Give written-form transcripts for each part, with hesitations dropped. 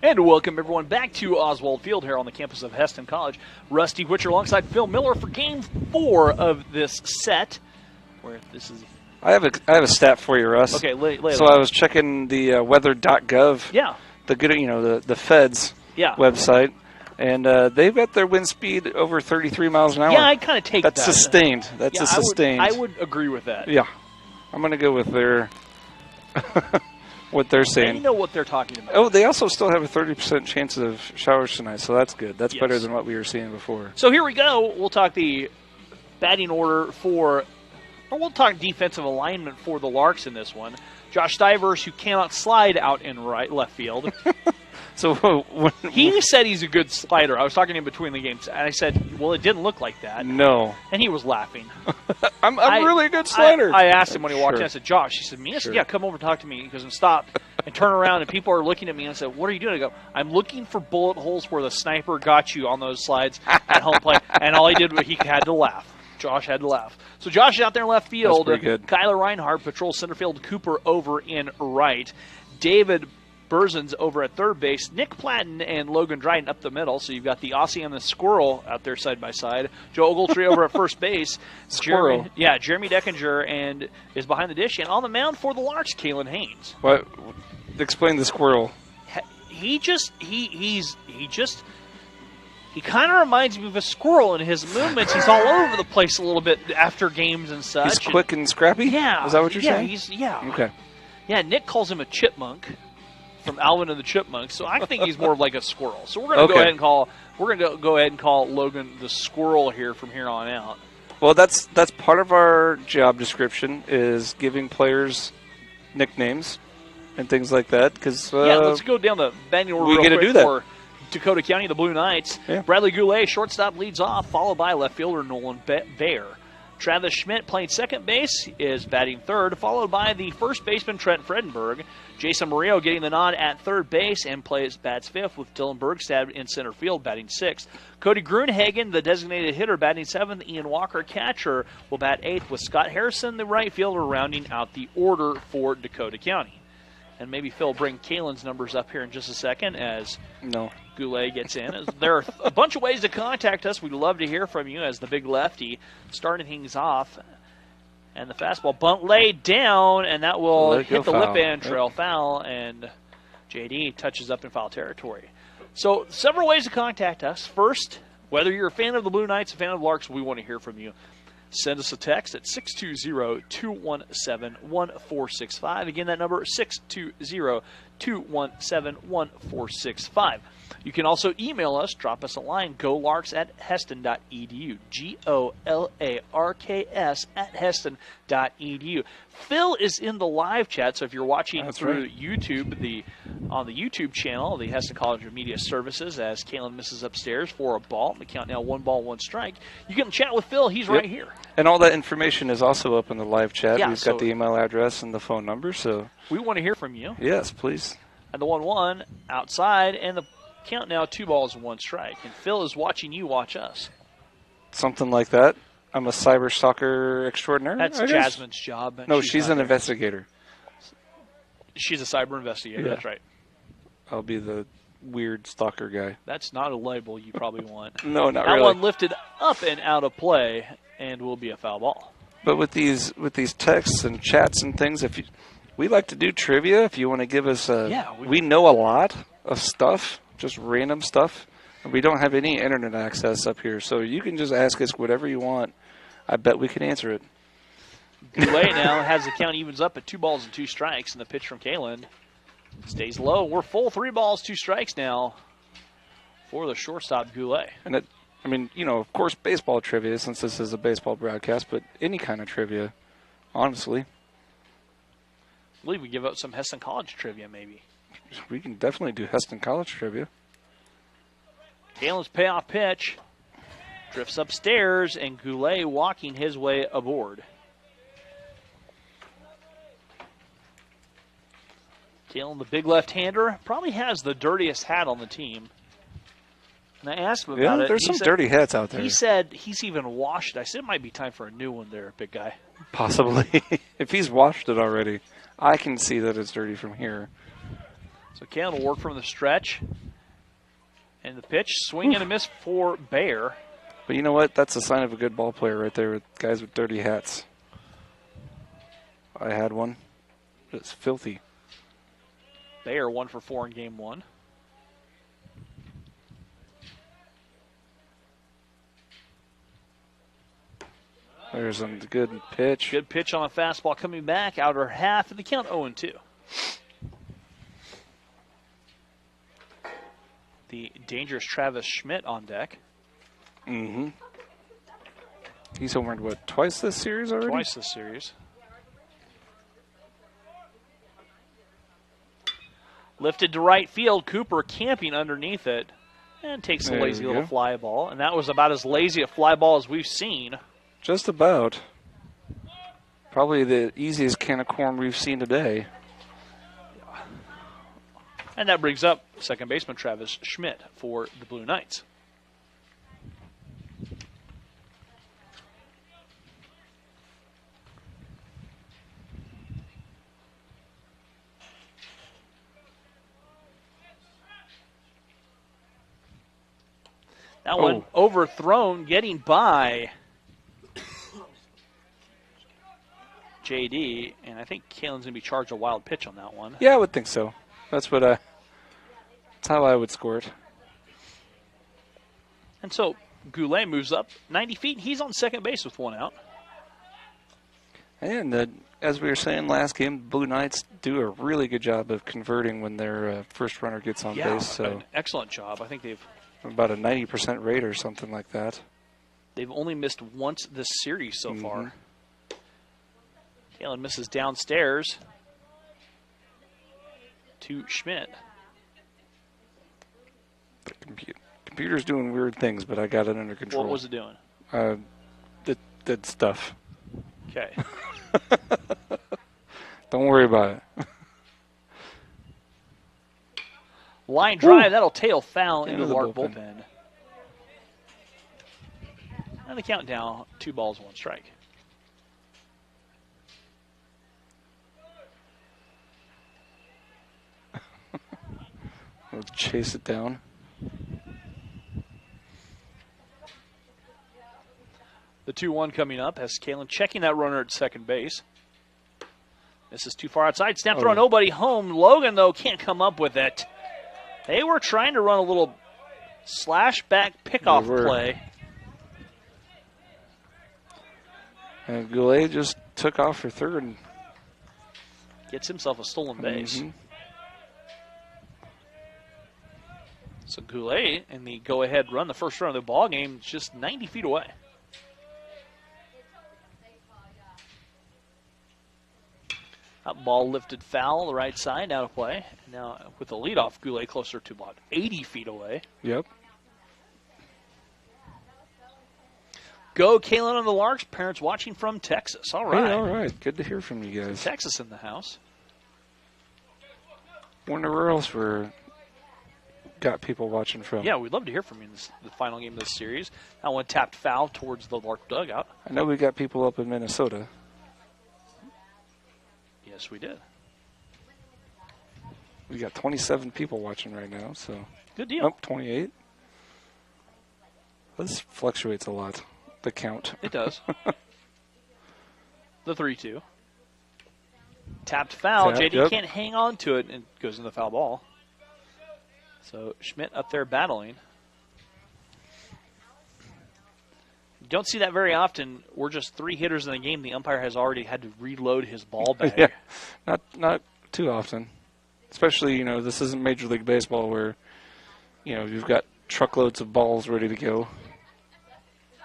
And welcome everyone back to Oswald Field here on the campus of Heston College. Rusty Witcher alongside Phil Miller for Game 4 of this set. Where this is. I have a stat for you, Russ. Okay, lay it So on. I was checking the weather.gov. Yeah. The Fed's website, and they've got their wind speed over 33 miles an hour. Yeah, I kind of take that. That's sustained. That's a sustained. I would agree with that. Yeah, I'm going to go with their what they're saying. And you know what they're talking about. Oh, they also still have a 30% chance of showers tonight, so that's good. That's better than what we were seeing before. So here we go. We'll talk the batting order for, or we'll talk defensive alignment for the Larks in this one. Josh Stivers, who cannot slide out in left field. So he said he's a good slider. I was talking to him between the games, and I said, well, it didn't look like that. No. And he was laughing. I'm really a good slider. I asked him when he walked in. I said, Josh, he said, me? I said, Sure. yeah, come over and talk to me. He goes, and stop. And turn around, and people are looking at me, and I said, what are you doing? I go, I'm looking for bullet holes where the sniper got you on those slides at home plate. And all he did was he had to laugh. Josh had to laugh. So Josh is out there in left field. That's pretty good. Kyler Reinhardt patrols center field. Cooper over in right. David Berzins over at third base. Nick Platten and Logan Dryden up the middle. So you've got the Aussie and the Squirrel out there side by side. Joe Ogletree over at first base. Squirrel. Jeremy Deckinger and is behind the dish. And on the mound for the Larks, Kalen Haynes. What? Explain the Squirrel. He kind of reminds me of a squirrel in his movements. He's all over the place a little bit after games and such. He's quick and scrappy? Yeah. Is that what you're saying? Okay. Yeah, Nick calls him a chipmunk from Alvin and the Chipmunks. So I think he's more of like a squirrel. So we're going to go ahead and call Logan the Squirrel here from here on out. Well, that's part of our job description is giving players nicknames and things like that. Let's go down the batting order real quick for Dakota County, the Blue Knights. Yeah. Bradley Goulet, shortstop, leads off, followed by left fielder Nolan Baer. Travis Schmidt, playing second base, is batting third, followed by the first baseman Trent Fredenberg. Jason Murillo getting the nod at third base and bats fifth, with Dylan Bergstad in center field batting sixth. Cody Gruenhagen, the designated hitter, batting seventh. Ian Walker, catcher, will bat eighth, with Scott Harrison, the right fielder, rounding out the order for Dakota County. And maybe Phil will bring Kalen's numbers up here in just a second as Goulet gets in. There are a bunch of ways to contact us. We'd love to hear from you as the big lefty starting things off. And the fastball bunt laid down, and that will hit the lip and trail foul, and JD touches up in foul territory. So several ways to contact us. First, whether you're a fan of the Blue Knights, a fan of the Larks, we want to hear from you. Send us a text at 620-217-1465. Again, that number is 620-217-1465. You can also email us, drop us a line, golarks@heston.edu, GOLARKS@heston.edu. Phil is in the live chat, so if you're watching through YouTube, on the YouTube channel, the Heston College of Media Services, as Kalen misses upstairs for a ball, the count now 1 ball, 1 strike. You can chat with Phil. He's right here. And all that information is also up in the live chat. Yeah, We've got the email address and the phone number. So we want to hear from you. Yes, please. And the 1-1 outside, and the count now 2 balls and 1 strike. And Phil is watching you watch us. Something like that. I'm a cyber stalker extraordinaire. That's Jasmine's job. No, she's an investigator. She's a cyber investigator. Yeah. That's right. I'll be the weird stalker guy. That's not a label you probably want. No, not really. That one lifted up and out of play, and will be a foul ball. But with these texts and chats and things, we like to do trivia. If you want to give us we know a lot of stuff, just random stuff. And we don't have any internet access up here, so you can just ask us whatever you want. I bet we can answer it. Goulet now has the count evens up at 2 balls and 2 strikes, and the pitch from Kalen stays low. We're full 3 balls, 2 strikes now for the shortstop Goulet. And of course, baseball trivia, since this is a baseball broadcast, but any kind of trivia, honestly. I believe we give out some Heston College trivia, maybe. We can definitely do Heston College trivia. Kalen's payoff pitch drifts upstairs, and Goulet walking his way aboard. Kalen, the big left-hander, probably has the dirtiest hat on the team. And I asked him about it. There's some dirty hats out there. He said he's even washed it. I said it might be time for a new one there, big guy. Possibly. If he's washed it already, I can see that it's dirty from here. So Kalen will work from the stretch. And the pitch, swing and a miss for Bayer. But you know what? That's a sign of a good ball player right there with guys with dirty hats. I had one. It's filthy. Bayer 1 for 4 in game 1. There's a good pitch. Good pitch on a fastball coming back, outer half, and the count 0-2. The dangerous Travis Schmidt on deck. Mm-hmm. He's homered, what, twice this series already? Twice this series. Lifted to right field. Cooper camping underneath it. And takes a lazy little fly ball. And that was about as lazy a fly ball as we've seen. Just about. Probably the easiest can of corn we've seen today. And that brings up second baseman Travis Schmidt for the Blue Knights. That one overthrown, getting by JD, and I think Kalen's going to be charged a wild pitch on that one. Yeah, I would think so. That's how I would score it. And so Goulet moves up 90 feet. He's on second base with 1 out. And as we were saying last game, Blue Knights do a really good job of converting when their first runner gets on base. So an excellent job. I think they've about a 90% rate or something like that. They've only missed once this series so far. Kalen misses downstairs to Schmidt. The computer's doing weird things, but I got it under control. What was it doing? It did stuff. Okay. Don't worry about it. Line drive, that'll tail foul into the bullpen. And the count down, 2 balls, 1 strike. We'll chase it down. The 2-1 coming up as Kalen checking that runner at second base. This is too far outside. Snap throw, nobody home. Logan, though, can't come up with it. They were trying to run a little slash back pickoff play. And Goulet just took off for third. And gets himself a stolen base. So Goulet in the go-ahead run, the first run of the ball game, just 90 feet away. That ball lifted foul, the right side, out of play. Now with the leadoff, Goulet closer to about 80 feet away. Yep. Go Kalen on the Larks, parents watching from Texas. All right. Hey, all right. Good to hear from you guys. Texas in the house. Wonder where else we're got people watching from. Yeah, we'd love to hear from you in the final game of this series. That one tapped foul towards the Lark dugout. I know we got people up in Minnesota. Yes, we did. We got 27 people watching right now, so. Good deal. Nope, 28. This fluctuates a lot, the count. It does. The 3-2. Tapped foul. JD can't hang on to it and goes in the foul ball. So Schmidt up there battling. You don't see that very often. We're just 3 hitters in the game. The umpire has already had to reload his ball bag. Yeah, not too often. Especially, this isn't Major League Baseball where, you've got truckloads of balls ready to go.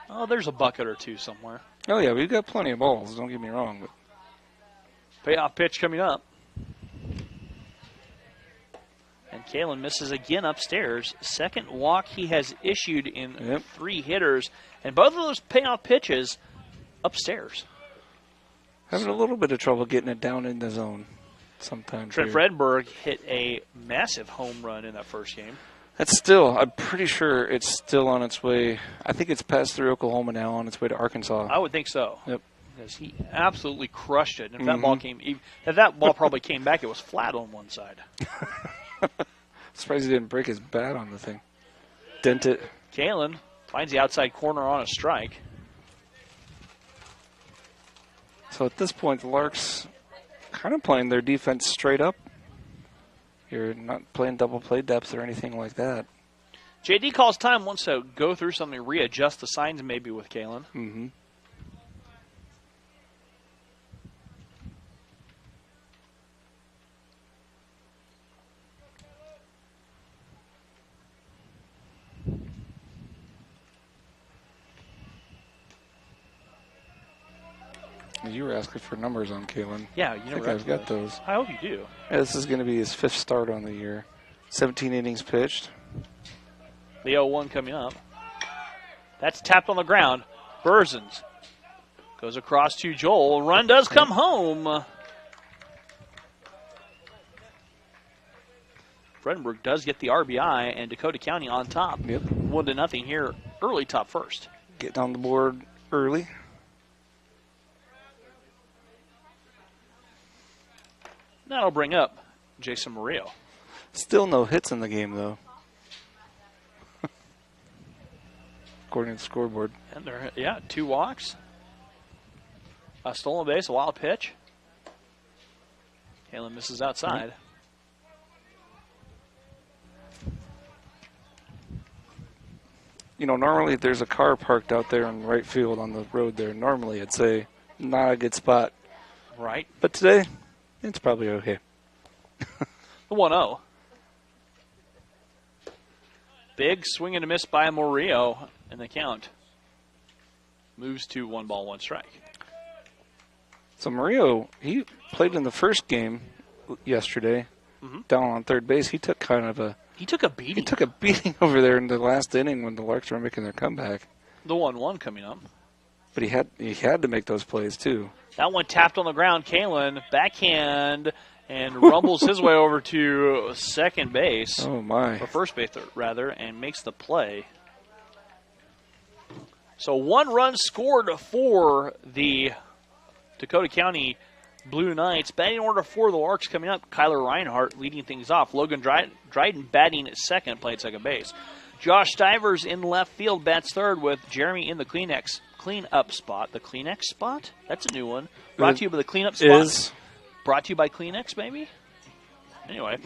Oh, there's a bucket or two somewhere. Oh, yeah, we've got plenty of balls. Don't get me wrong. But payoff pitch coming up. And Kalen misses again upstairs. Second walk he has issued in 3 hitters. And both of those payoff pitches upstairs. Having a little bit of trouble getting it down in the zone sometimes. Trent Fredberg hit a massive home run in that first game. I'm pretty sure it's still on its way. I think it's passed through Oklahoma now on its way to Arkansas. I would think so. Yep. Because he absolutely crushed it. And if that ball probably came back, it was flat on one side. Surprised he didn't break his bat on the thing. Dent it. Kalen finds the outside corner on a strike. So at this point, the Larks kind of playing their defense straight up. You're not playing double play depth or anything like that. JD calls time, wants to go through something, readjust the signs maybe with Kalen. Mm-hmm. You were asking for numbers on Kalen. Yeah, you I think I've got those. I hope you do. Yeah, this is going to be his 5th start on the year. 17 innings pitched. The 0-1 coming up. That's tapped on the ground. Berzins goes across to Joel. Run does come home. Fredenburg does get the RBI, and Dakota County on top. Yep. 1-0 here, early top first. Getting on the board early. That'll bring up Jason Murillo. Still no hits in the game, though. According to the scoreboard. And there, 2 walks. A stolen base, a wild pitch. Kalen misses outside. You know, normally if there's a car parked out there in right field on the road there, normally I'd say not a good spot. Right. But today, it's probably okay. The 1-0. Big swing and a miss by Murillo, and the count moves to 1-1 So Murillo, he played in the first game yesterday, down on third base. He took kind of a He took a beating. He took a beating over there in the last inning when the Larks were making their comeback. The 1-1 coming up. But he had to make those plays too. That one tapped on the ground. Kalen backhand and rumbles his way over to second base. Oh my! Or first base rather, and makes the play. So 1 run scored for the Dakota County Blue Knights. Batting order for the Larks coming up. Kyler Reinhardt leading things off. Logan Dryden batting at second, playing second base. Josh Stivers in left field bats third with Jeremy in the cleanup spot. The Kleenex spot? That's a new one. Brought to you by the cleanup spot. Brought to you by Kleenex, maybe? Anyway.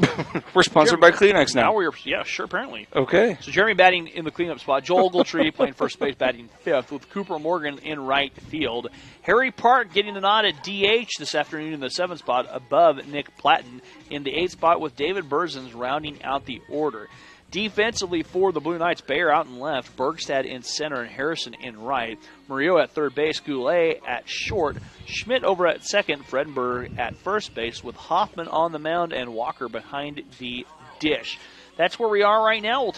We're sponsored by Kleenex now. Yeah, sure, apparently. Okay. So Jeremy batting in the cleanup spot. Joel Ogletree playing first base, batting fifth, with Cooper Morgan in right field. Harry Park getting the nod at DH this afternoon in the 7th spot above Nick Platten in the 8th spot, with David Berzins rounding out the order. Defensively for the Blue Knights, Bayer out in left, Bergstad in center, and Harrison in right. Murillo at third base, Goulet at short, Schmidt over at second, Fredenberg at first base, with Hoffman on the mound and Walker behind the dish. That's where we are right now. We're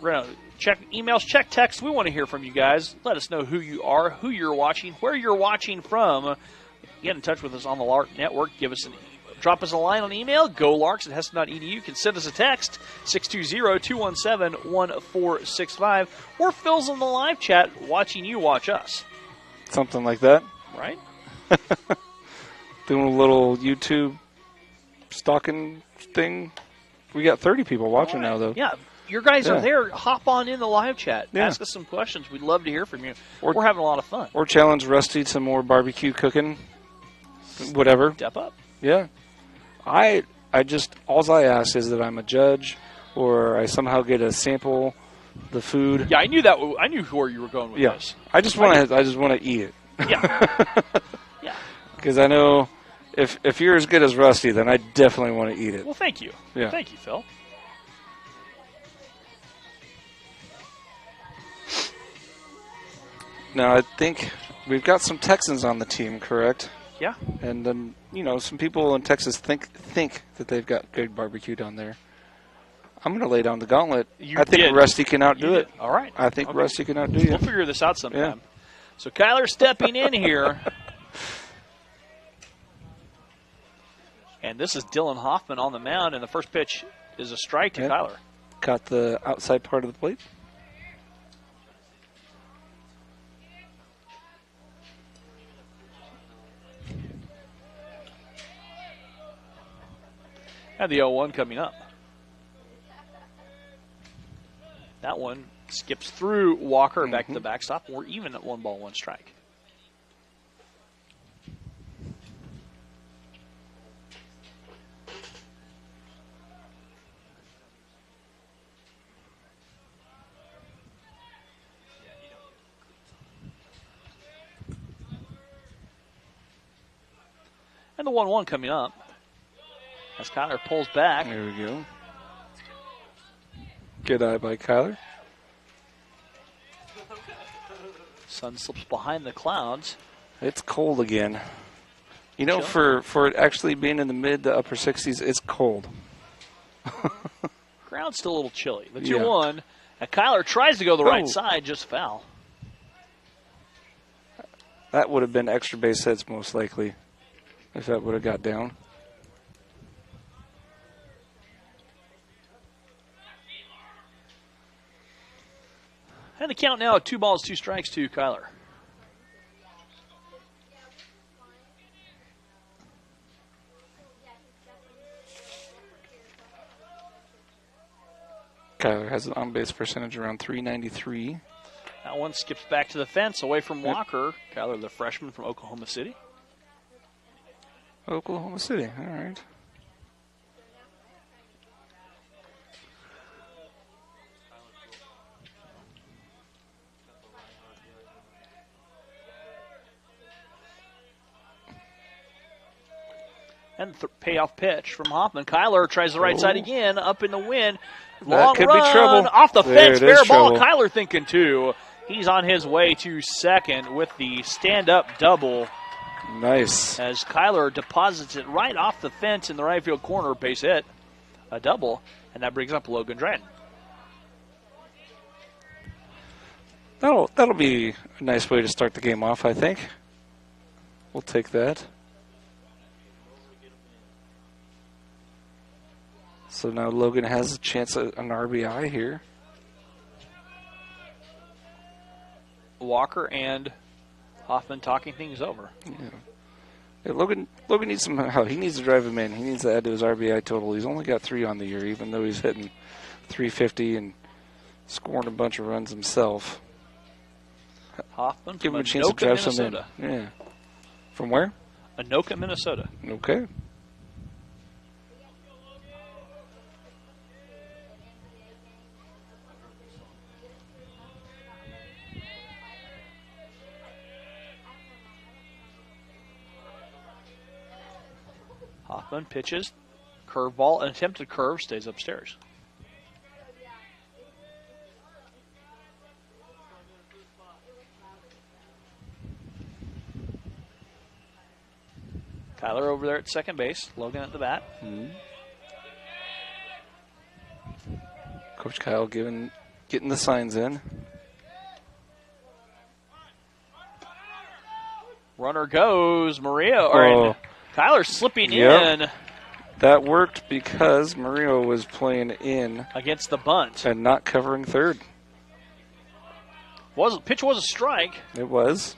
going to check emails, check text. We want to hear from you guys. Let us know who you are, who you're watching, where you're watching from. Get in touch with us on the Lark Network. Drop us a line on email, golarks@heston.edu. You can send us a text, 620-217-1465, or Phil's on the live chat watching you watch us. Something like that. Right? Doing a little YouTube stalking thing. We got 30 people watching now, though. Yeah. Your guys are there. Hop on in the live chat. Yeah. Ask us some questions. We'd love to hear from you. We're having a lot of fun. Or challenge Rusty to more barbecue cooking. Whatever. Step up. Yeah. I just, all I ask is that I'm a judge, or I somehow get a sample the food. Yeah, I knew that. I knew where you were going with this. I just want to eat it. Yeah. Yeah. Because I know if you're as good as Rusty, then I definitely want to eat it. Well, thank you. Yeah. Thank you, Phil. Now, I think we've got some Texans on the team, correct? Yeah. And then, some people in Texas think that they've got good barbecue down there. I'm going to lay down the gauntlet. I think Rusty can outdo it. All right. I think Rusty can outdo you. We'll figure this out sometime. Yeah. So Kyler stepping in here. And this is Dylan Hoffman on the mound, and the first pitch is a strike to Kyler. Caught the outside part of the plate. And the 0-1 coming up. That one skips through Walker back to the backstop. We're even at 1 ball, 1 strike. And the 1-1 coming up as Kyler pulls back. There we go. Good eye by Kyler. Sun slips behind the clouds. It's cold again. You know, for it actually being in the mid to upper 60s, it's cold. Ground's still a little chilly. The 2-1. And Kyler tries to go the right side, just foul. That would have been extra base hits most likely if that would have got down. And the count now at 2 balls, 2 strikes to Kyler. Kyler has an on-base percentage around .393. That one skips back to the fence away from Walker. Kyler, the freshman from Oklahoma City. Oklahoma City, all right. And payoff pitch from Hoffman. Kyler tries the right side again, up in the wind. That could run, be trouble. Off the fence, fair ball. Trouble. Kyler thinking too. He's on his way to second with the stand-up double. Nice. As Kyler deposits it right off the fence in the right field corner, base hit, a double, and that brings up Logan Dryden. That'll be a nice way to start the game off, I think. We'll take that. So now Logan has a chance at an RBI here. Walker and Hoffman talking things over. Yeah, Logan needs some help. He needs to drive him in. He needs to add to his RBI total. He's only got 3 on the year, even though he's hitting .350 and scoring a bunch of runs himself. Hoffman, give him a chance to drive some in. Minnesota. Yeah. From where? Anoka, Minnesota. Okay. Hoffman pitches, curveball, an attempted curve, stays upstairs. Kyler over there at second base, Logan at the bat. Coach Kyle getting the signs in. Runner goes, Murillo. Kyler slipping in. That worked because Murillo was playing in against the bunt and not covering third. Pitch was a strike. It was,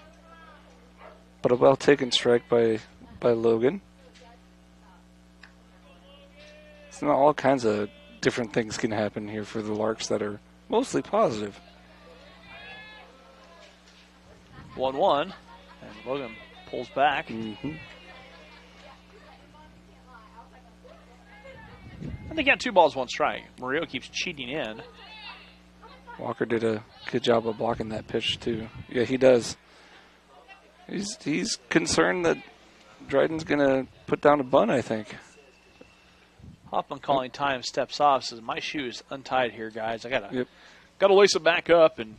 but a well taken strike by Logan. So all kinds of different things can happen here for the Larks that are mostly positive. 1-1, and Logan pulls back. And they got 2 balls, 1 strike. Murillo keeps cheating in. Walker did a good job of blocking that pitch too. Yeah, he does. He's concerned that Dryden's going to put down a bunt, I think. Hoffman calling time, steps off, says, my shoe is untied here, guys. I gotta lace it back up and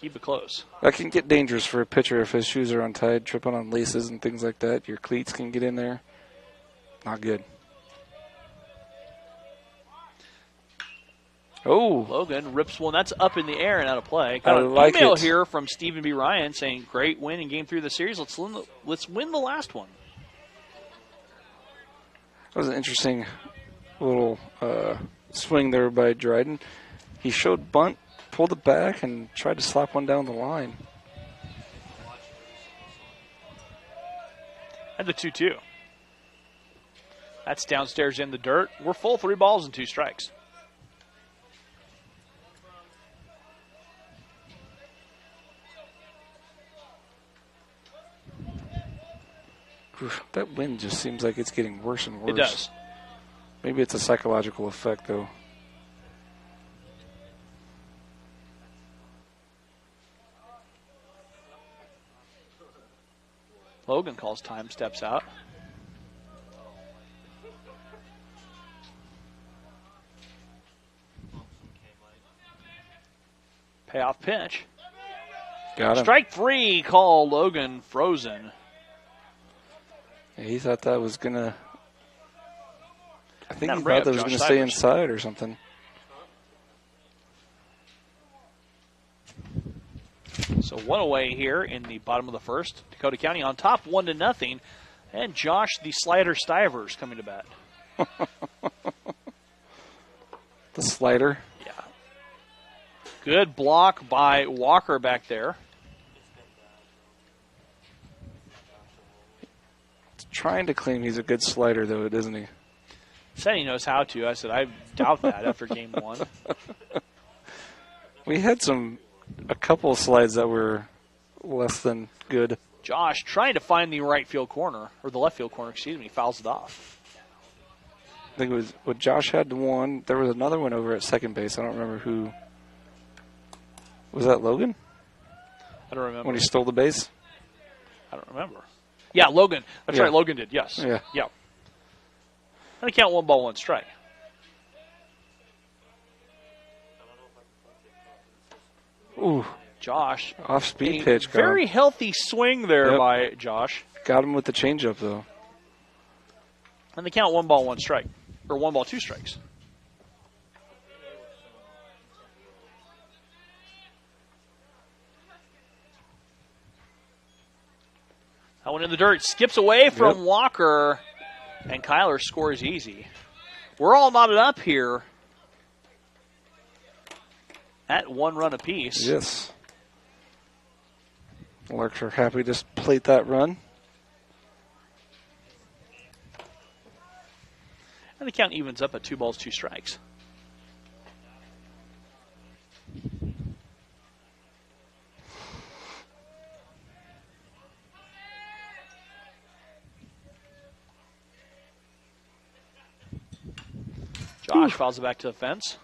keep it close. That can get dangerous for a pitcher if his shoes are untied, tripping on laces and things like that. Your cleats can get in there. Not good. Oh. Logan rips one. That's up in the air and out of play. Got an email here from Stephen B. Ryan saying, great win in Game 3 of the series. Let's win the last one. That was an interesting little swing there by Dryden. He showed bunt, pulled it back, and tried to slap one down the line. And the 2-2. That's downstairs in the dirt. We're full 3 balls and 2 strikes. That wind just seems like it's getting worse and worse. It does. Maybe it's a psychological effect, though. Logan calls time, steps out. Payoff pitch. Got him. Strike 3, call Logan frozen. Yeah, he thought that was going to... I think he Bring thought up that was Josh going to stay Stivers. inside or something. So one away here in the bottom of the first. Dakota County on top, 1-0. And Josh, the slider Stivers, coming to bat. The slider. Yeah. Good block by Walker back there. Trying to claim he's a good slider, though, isn't he? Said he knows how to. I said, I doubt that after game one. We had a couple of slides that were less than good. Josh trying to find the right field corner, or the left field corner, excuse me, fouls it off. I think it was what Josh had one. There was another one over at second base. I don't remember who. Was that Logan? I don't remember. When he stole the base? I don't remember. Yeah, Logan. That's Yeah. right, Logan did, yes. Yeah. And they count 1-1 strike. Ooh, Josh. off-speed A pitch. very healthy swing there by Josh. Got him with the changeup, though. And they count 1-1 strike. Or 1-2 strikes. That one in the dirt. Skips away from Walker. And Kyler scores easy. We're all knotted up here at 1 run apiece. Yes. Larks are happy to plate that run. And the count evens up at 2-2 strikes. Josh fouls it back to the fence.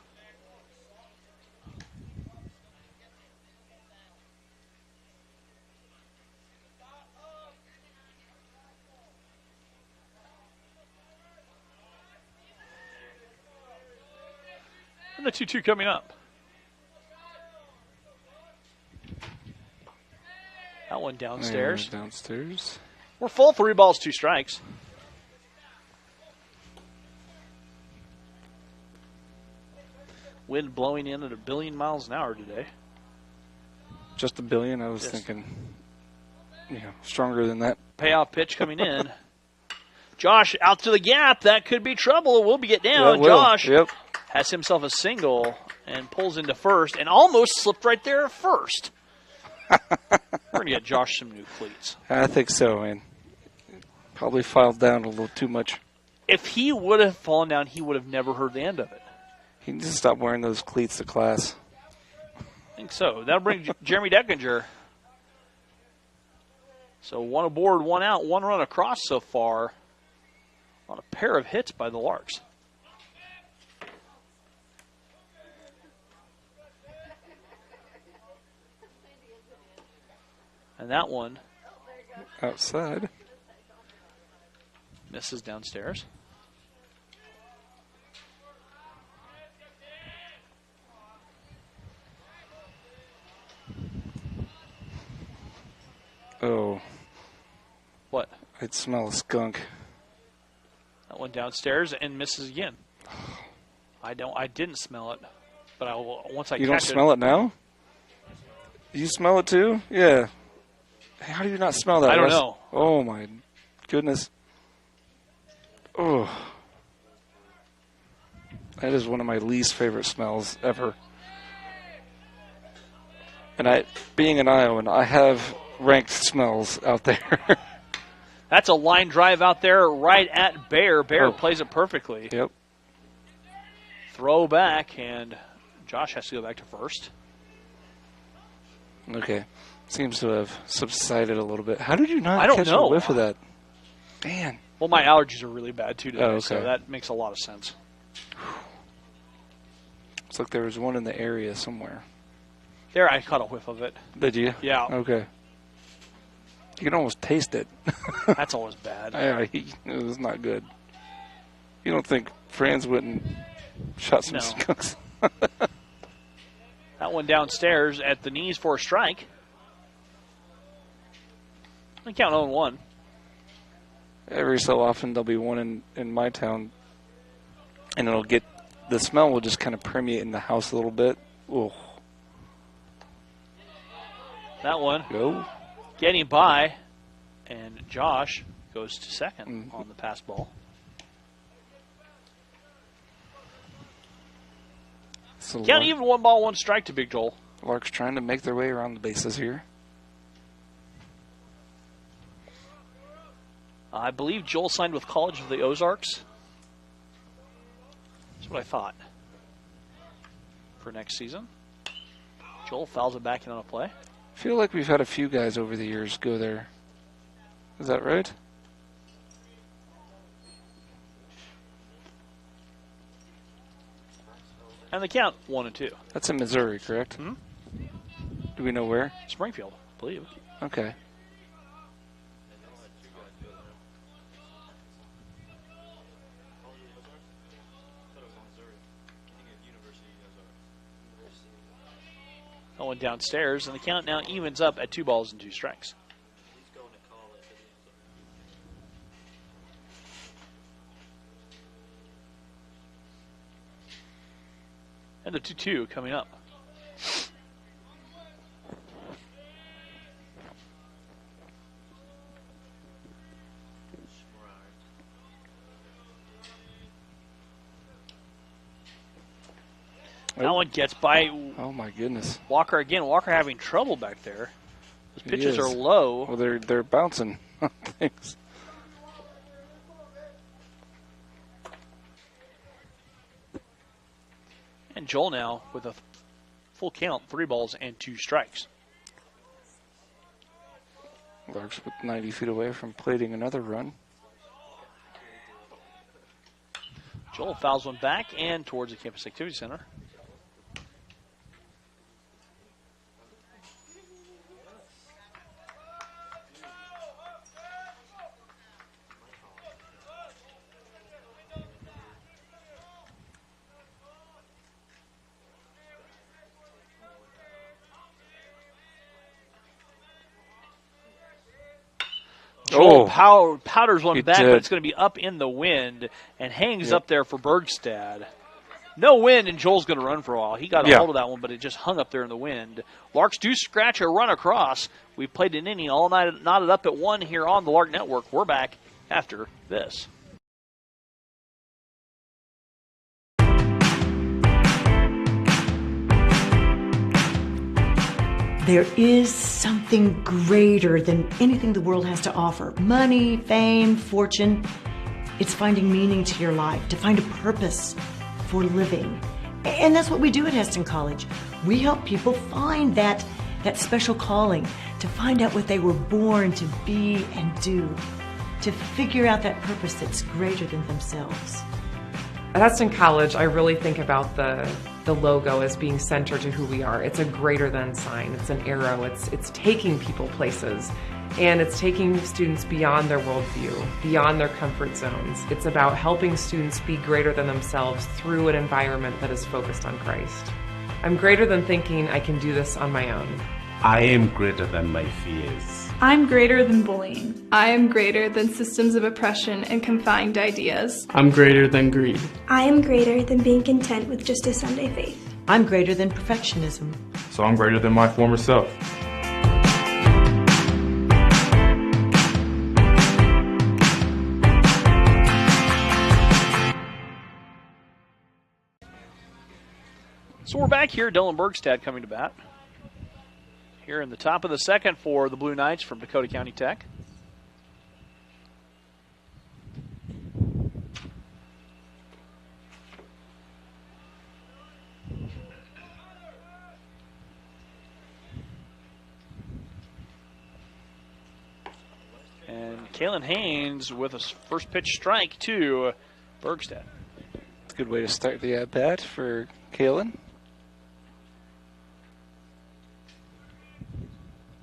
And the 2-2 coming up. That one downstairs. Downstairs. We're full, 3-2 strikes. Wind blowing in at 1 billion miles an hour today. Just 1 billion? I was thinking, stronger than that. Payoff pitch coming in. Josh out to the gap. That could be trouble. We'll be get down. Josh has himself a single and pulls into first and almost slipped right there at first. We're going to get Josh some new cleats. I think so, man. Probably filed down a little too much. If he would have fallen down, he would have never heard the end of it. He needs to stop wearing those cleats to class. I think so. That'll bring Jeremy Deckinger. So 1 aboard, 1 out, 1 run across so far on a pair of hits by the Larks. And that one outside misses downstairs. Oh. What? I'd smell a skunk. That one downstairs and misses again. I didn't smell it, but once I You don't smell it now? You smell it too? Yeah. How do you not smell that? I don't know. Oh my goodness. Oh. That is one of my least favorite smells ever. And being an Iowan, I have ranked smells out there. That's a line drive out there right at Bear. Bear plays it perfectly. Yep. Throw back, and Josh has to go back to first. Okay. Seems to have subsided a little bit. How did you not I don't catch know. a whiff of that? Man. Well, my allergies are really bad too today, Oh, okay. so that makes a lot of sense. Looks like there was one in the area somewhere. There, I caught a whiff of it. Did you? Yeah. Okay. You can almost taste it. That's always bad. It was not good. You don't think Franz wouldn't shot some skunks? That one downstairs at the knees for a strike. I count 0-1. Every so often there'll be one in my town, and the smell will just kind of permeate in the house a little bit. Ooh. That one. Go. Getting by, and Josh goes to second on the pass ball. So Count even 1 ball, 1 strike to Big Joel. Lark's trying to make their way around the bases here. I believe Joel signed with College of the Ozarks. That's what I thought. For next season. Joel fouls it back in on a play. I feel like we've had a few guys over the years go there. Is that right? And the count 1-2. That's in Missouri, correct? Hmm? Do we know where? Springfield, I believe. Okay. That one downstairs, and the count now evens up at 2 balls and 2 strikes. And the 2-2 coming up. That one gets by. Oh my goodness. Walker again. Walker having trouble back there. Those pitches are low. Well, they're bouncing on things. And Joel now with a full count, 3 balls and 2 strikes. Lark's 90 feet away from plating another run. Joel fouls one back and towards the Campus Activity Center. Joel powders one back, but it's going to be up in the wind and hangs up there for Bergstad. No wind, and Joel's going to run for a while. He got a hold of that one, but it just hung up there in the wind. Larks do scratch a run across. We've played an inning all night, knotted up at 1 here on the Lark Network. We're back after this. There is something greater than anything the world has to offer. Money, fame, fortune. It's finding meaning to your life, to find a purpose for living. And that's what we do at Heston College. We help people find that special calling, to find out what they were born to be and do, to figure out that purpose that's greater than themselves. At Heston College, I really think about the logo as being centered to who we are. It's a greater than sign. It's an arrow. It's taking people places, and it's taking students beyond their worldview, beyond their comfort zones. It's about helping students be greater than themselves through an environment that is focused on Christ. I'm greater than thinking I can do this on my own. I am greater than my fears. I'm greater than bullying. I am greater than systems of oppression and confined ideas. I'm greater than greed. I am greater than being content with just a Sunday faith. I'm greater than perfectionism. So I'm greater than my former self. So we're back here. Dylan Bergstad coming to bat. Here in the top of the second for the Blue Knights from Dakota County Tech. And Kalen Haynes with a first pitch strike to Bergstad. It's a good way to start the at-bat for Kalen.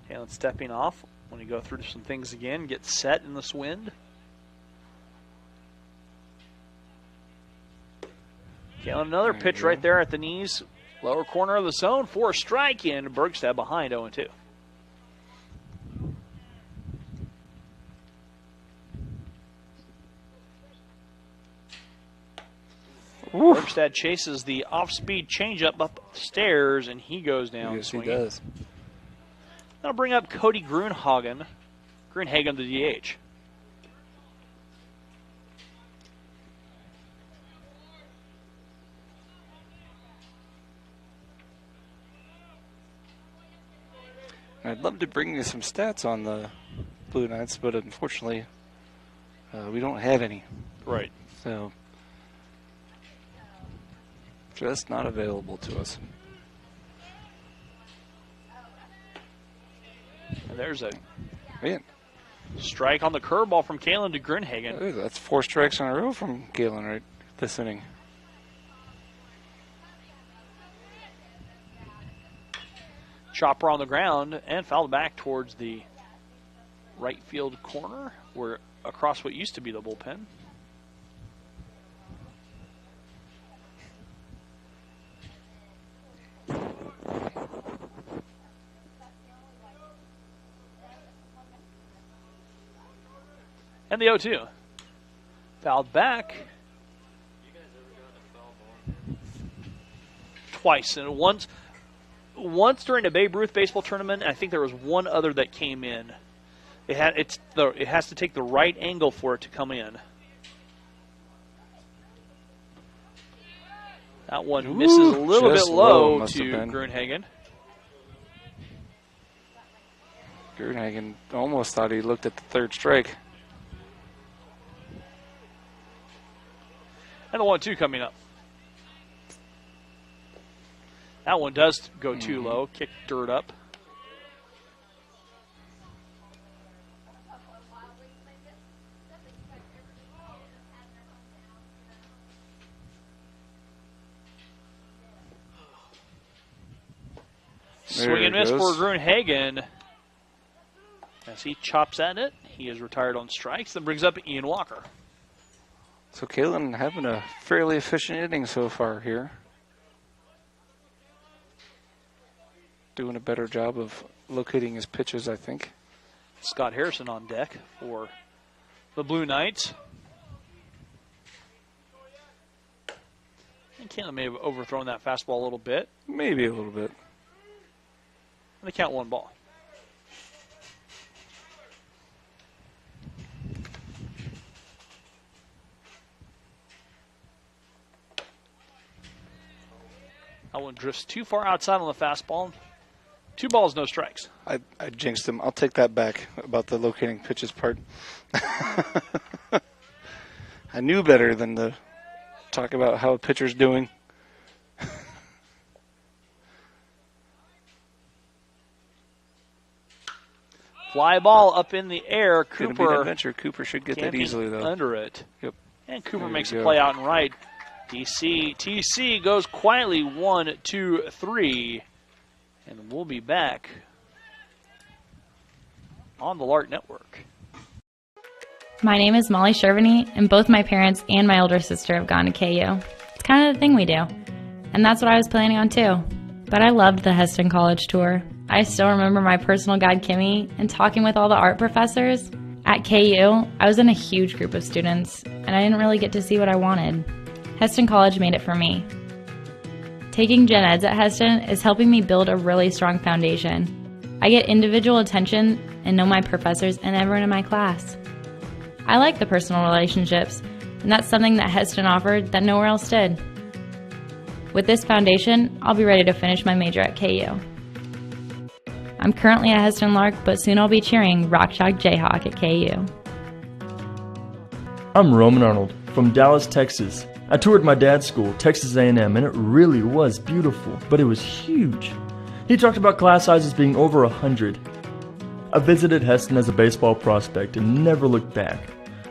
Kalen stepping off. When you go through some things again, get set in this wind. Kalen, another pitch right there at the knees. Lower corner of the zone for a strike in. Bergstad behind 0-2. Bergstad chases the off-speed changeup upstairs, and he goes down. Yes, swinging. he does. That'll bring up Cody Grunhagen, the DH. I'd love to bring you some stats on the Blue Knights, but unfortunately, we don't have any. Right. So, just not available to us. And there's a Man, strike on the curveball from Kalen to Grunhagen. that's 4 strikes in a row from Kalen right this inning. Chopper on the ground and fouled back towards the right field corner, where across what used to be the bullpen. And the 0-2. Fouled back. Twice. And once during the Babe Ruth baseball tournament, I think there was one other that came in. It has to take the right angle for it to come in. That one misses a little bit low to Grunhagen. Grunhagen almost thought he looked at the 3rd strike. And the 1-2 coming up. That one does go too low. Kick dirt up. Swing and miss for Grunhagen. As he chops at it, he is retired on strikes. Then brings up Ian Walker. So Kalen having a fairly efficient inning so far here. Doing a better job of locating his pitches, I think. Scott Harrison on deck for the Blue Knights. And Kalen may have overthrown that fastball a little bit. Maybe a little bit. And they count 1 ball. That one drifts too far outside on the fastball. 2 balls, no strikes. I jinxed him. I'll take that back about the locating pitches part. I knew better than to talk about how a pitcher's doing. Fly ball up in the air. Gonna be an adventure. Cooper should get that easily, though. Under it. Yep. And Cooper makes a play out and right. DCTC goes quietly 1, 2, 3. And we'll be back on the Lark Network. My name is Molly Shervany, and both my parents and my older sister have gone to KU. It's kind of the thing we do. And that's what I was planning on too. But I loved the Heston College tour. I still remember my personal guide, Kimmy, and talking with all the art professors. At KU, I was in a huge group of students, and I didn't really get to see what I wanted. Heston College made it for me. Taking gen eds at Heston is helping me build a really strong foundation. I get individual attention and know my professors and everyone in my class. I like the personal relationships, and that's something that Heston offered that nowhere else did. With this foundation, I'll be ready to finish my major at KU. I'm currently at Heston Lark, but soon I'll be cheering Rock Chalk Jayhawk at KU. I'm Roman Arnold from Dallas, Texas. I toured my dad's school, Texas A&M, and it really was beautiful, but it was huge. He talked about class sizes being over 100. I visited Heston as a baseball prospect and never looked back.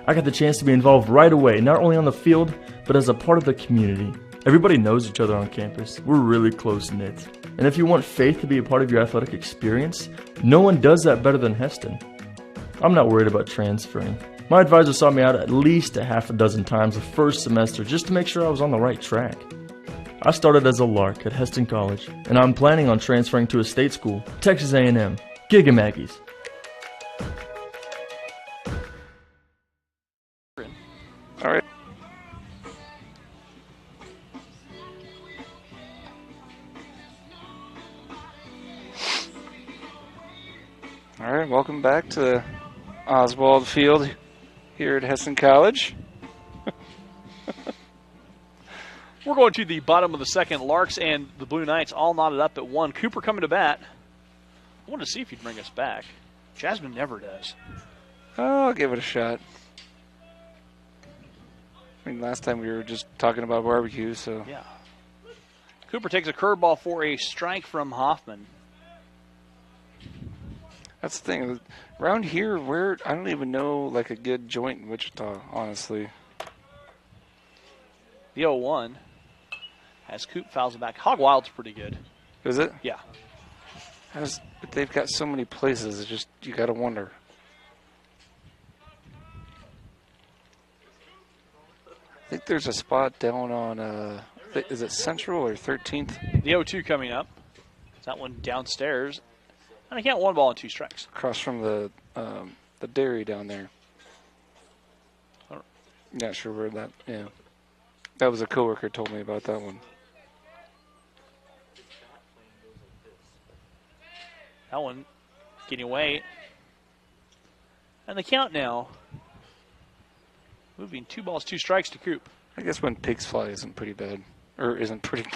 I got the chance to be involved right away, not only on the field, but as a part of the community. Everybody knows each other on campus. We're really close-knit. And if you want faith to be a part of your athletic experience, no one does that better than Heston. I'm not worried about transferring. My advisor saw me out at least a half a dozen times the first semester just to make sure I was on the right track. I started as a lark at Heston College, and I'm planning on transferring to a state school, Texas A&M. Giga Maggies. All right. All right, welcome back to Oswald Field here at Heston College. We're going to the bottom of the second. Larks and the Blue Knights all knotted up at 1. Cooper coming to bat. I wanted to see if he'd bring us back. Jasmine never does. Oh, I'll give it a shot. I mean, last time we were just talking about barbecue, so. Yeah. Cooper takes a curveball for a strike from Hoffman. That's the thing. Around here, I don't even know like a good joint in Wichita, honestly. The 0-1 as Coop fouls it back. Hog Wild's pretty good. Is it? Yeah. But they've got so many places. It's just, you got to wonder. I think there's a spot down on, is it Central or 13th? The 0-2 coming up. That one downstairs. And I count 1 ball and 2 strikes. Across from the dairy down there. Not sure where that, yeah. That was a coworker told me about that one. That one getting away. And the count now. Moving 2 balls, 2 strikes to Coop. I guess when pigs fly isn't pretty bad. Or isn't pretty,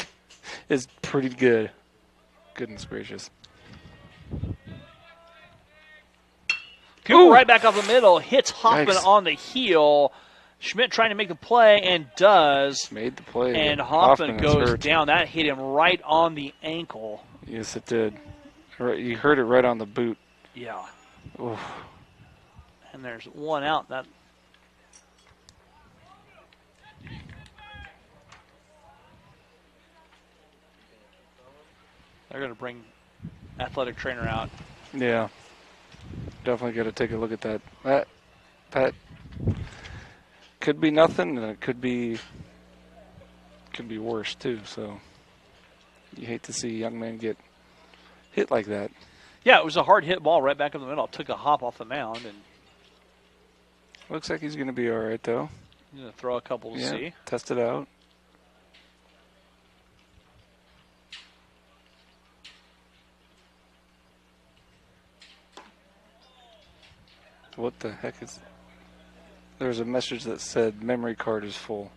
is pretty good. Goodness gracious. Cooper right back up the middle, hits Hoffman Yikes. on the heel. Schmidt trying to make the play and does. Made the play. And Hoffman goes hurt. down. That hit him right on the ankle. Yes, it did. You heard it right on the boot. Yeah. Oof. And there's 1 out. That. They're going to bring athletic trainer out. Yeah. Definitely got to take a look at that. That could be nothing, and it could be worse too. So you hate to see a young man get hit like that. Yeah, it was a hard hit ball right back in the middle. Took a hop off the mound, and looks like he's going to be all right though. He's going to throw a couple to see. Test it out. What the heck is... There's a message that said memory card is full.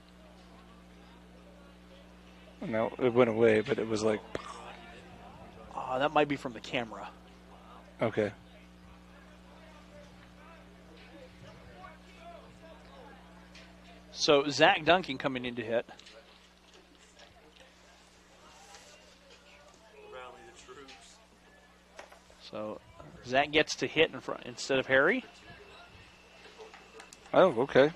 Now it went away, but it was like... That might be from the camera. Okay. So Zach Duncan coming in to hit. So Zach gets to hit in front instead of Harry. Oh, okay.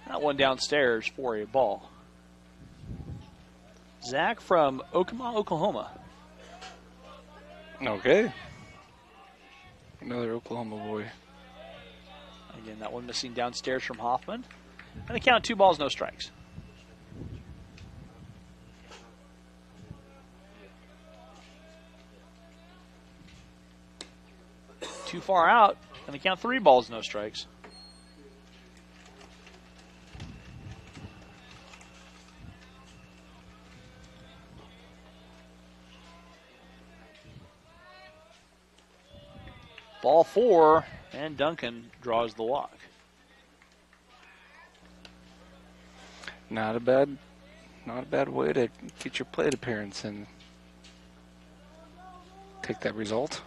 That one downstairs for a ball. Zach from Okima, Oklahoma. Okay. Another Oklahoma boy. Again, that one missing downstairs from Hoffman. And the count 2 balls, no strikes. Too far out, and the count 3 balls, no strikes. Ball 4, and Duncan draws the walk. Not a bad way to get your plate appearance and take that result.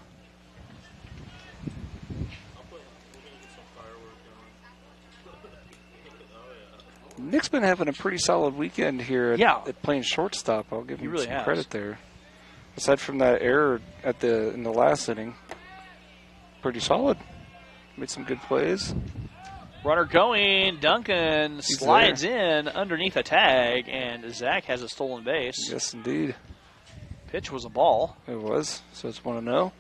Nick's been having a pretty solid weekend here at playing shortstop. I'll give him some credit there. Aside from that error in the last inning, pretty solid. Made some good plays. Runner going. Duncan slides in underneath a tag, and Zach has a stolen base. Yes, indeed. Pitch was a ball. It was, so it's 1-0.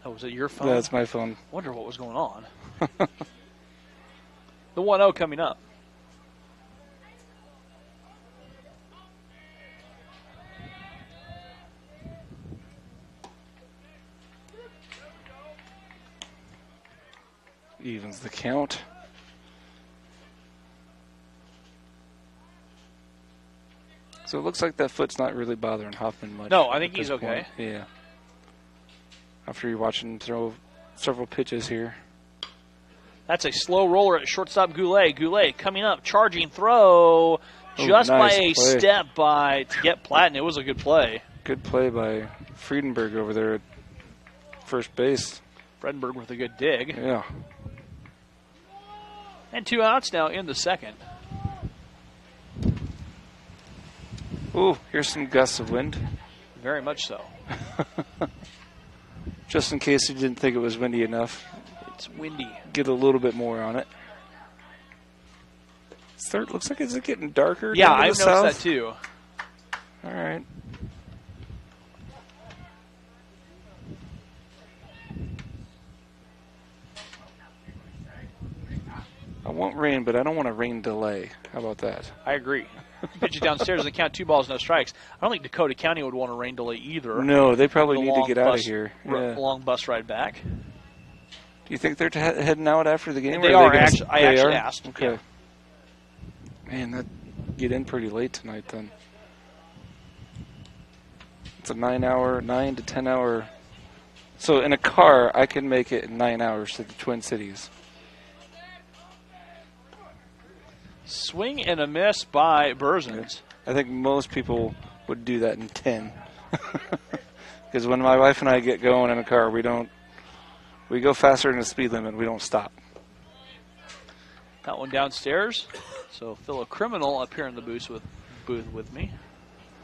Oh, was it your phone? That's my phone. Wonder what was going on. The 1-0 coming up. Evens the count. So it looks like that foot's not really bothering Hoffman much. No, I think he's okay. Yeah. After you're watching him throw several pitches here. That's a slow roller at shortstop Goulet. Goulet coming up, charging throw just nice by a step to get Platten. It was a good play. Good play by Friedenberg over there at first base. Friedenberg with a good dig. Yeah. And 2 outs now in the second. Ooh, here's some gusts of wind. Very much so. Just in case you didn't think it was windy enough. It's windy. Get a little bit more on it. Third looks like it's getting darker. Yeah, I've noticed that too. All right. I want rain, but I don't want a rain delay. How about that? I agree. Pitch it downstairs and count 2 balls, no strikes. I don't think Dakota County would want a rain delay either. No, they probably need to get out of here. Long bus ride back. Do you think they're heading out after the game? They are. I actually asked. Okay. Yeah. Man, that get in pretty late tonight then. It's a 9 to 10 hour. So in a car, I can make it in 9 hours to the Twin Cities. Swing and a miss by Berzins. I think most people would do that in 10. Because when my wife and I get going in a car, we go faster than the speed limit. We don't stop. That one downstairs. So Phil, a criminal up here in the booth with me.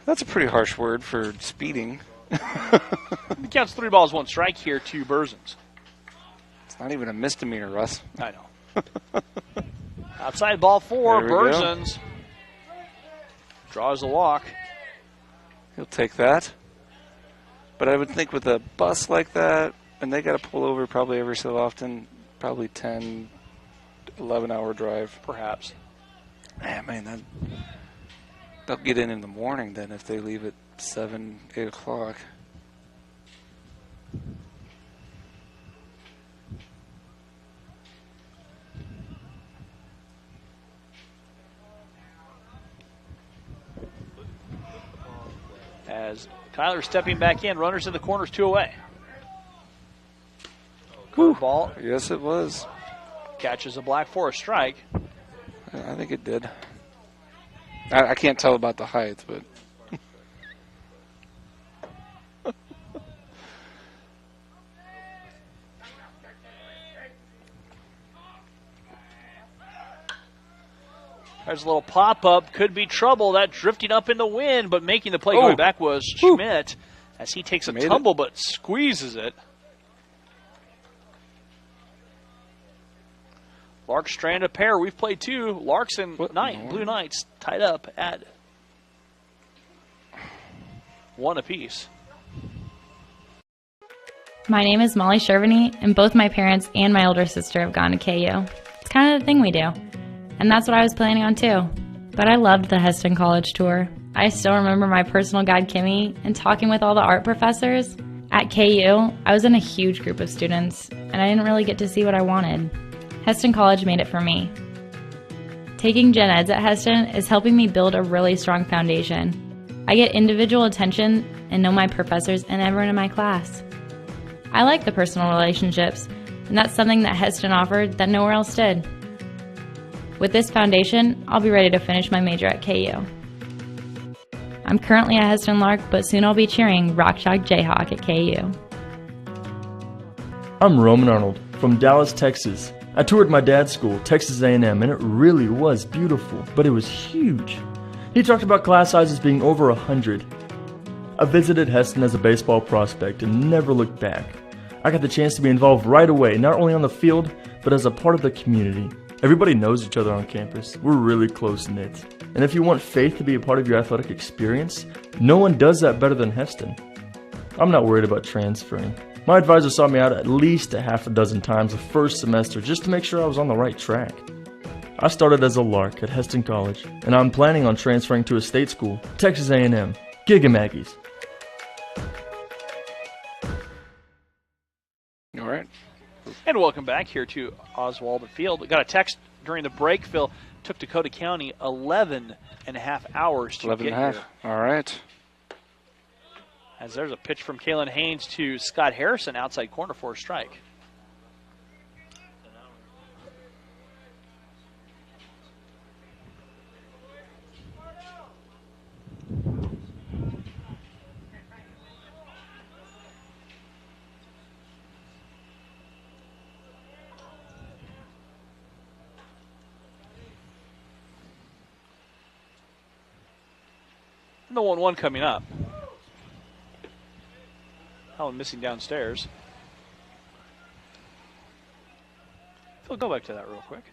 That's a pretty harsh word for speeding. He counts 3 balls, 1 strike here to Berzins. It's not even a misdemeanor, Russ. I know. Outside ball 4, Berzins draws a walk. He'll take that. But I would think with a bus like that, and they got to pull over probably every so often, probably 10, 11-hour drive. Perhaps. Man, they'll get in the morning then if they leave at 7, 8 o'clock. As Tyler stepping back in, runners in the corners, 2 away. Curveball. Yes, it was. Catches a black for a strike. I think it did. I can't tell about the height, but. There's a little pop-up. Could be trouble. That drifting up in the wind, but making the play going back was Schmidt as he takes a tumble but squeezes it. Lark Strand a pair. We've played 2. Larks and Blue Knights tied up at 1 apiece. My name is Molly Shervany, and both my parents and my older sister have gone to KU. It's kind of the thing we do. And that's what I was planning on too. But I loved the Heston College tour. I still remember my personal guide Kimmy and talking with all the art professors. At KU, I was in a huge group of students, and I didn't really get to see what I wanted. Heston College made it for me. Taking gen eds at Heston is helping me build a really strong foundation. I get individual attention and know my professors and everyone in my class. I like the personal relationships, and that's something that Heston offered that nowhere else did. With this foundation, I'll be ready to finish my major at KU. I'm currently at Heston Lark, but soon I'll be cheering Rock Chalk Jayhawk at KU. I'm Roman Arnold from Dallas, Texas. I toured my dad's school, Texas A&M, and it really was beautiful, but it was huge. He talked about class sizes being over 100. I visited Heston as a baseball prospect and never looked back. I got the chance to be involved right away, not only on the field, but as a part of the community. Everybody knows each other on campus. We're really close-knit. And if you want faith to be a part of your athletic experience, no one does that better than Heston. I'm not worried about transferring. My advisor saw me out at least a half a dozen times the first semester just to make sure I was on the right track. I started as a Lark at Heston College, and I'm planning on transferring to a state school, Texas A&M. Giga Maggies. All right. And welcome back here to Oswald Field. We got a text during the break. Phil, took Dakota County 11 and a half hours to 11 get and a half. here. All right. As there's a pitch from Kalen Haynes to Scott Harrison, outside corner for a strike. And the 1-1 coming up. That one missing downstairs. Phil, go back to that real quick.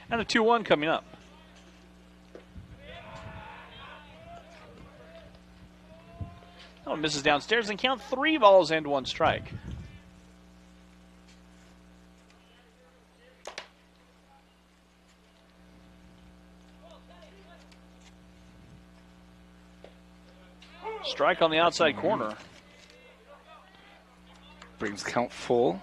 And a 2-1 coming up. That one misses downstairs and count 3 balls and 1 strike. Strike on the outside corner. Brings count full.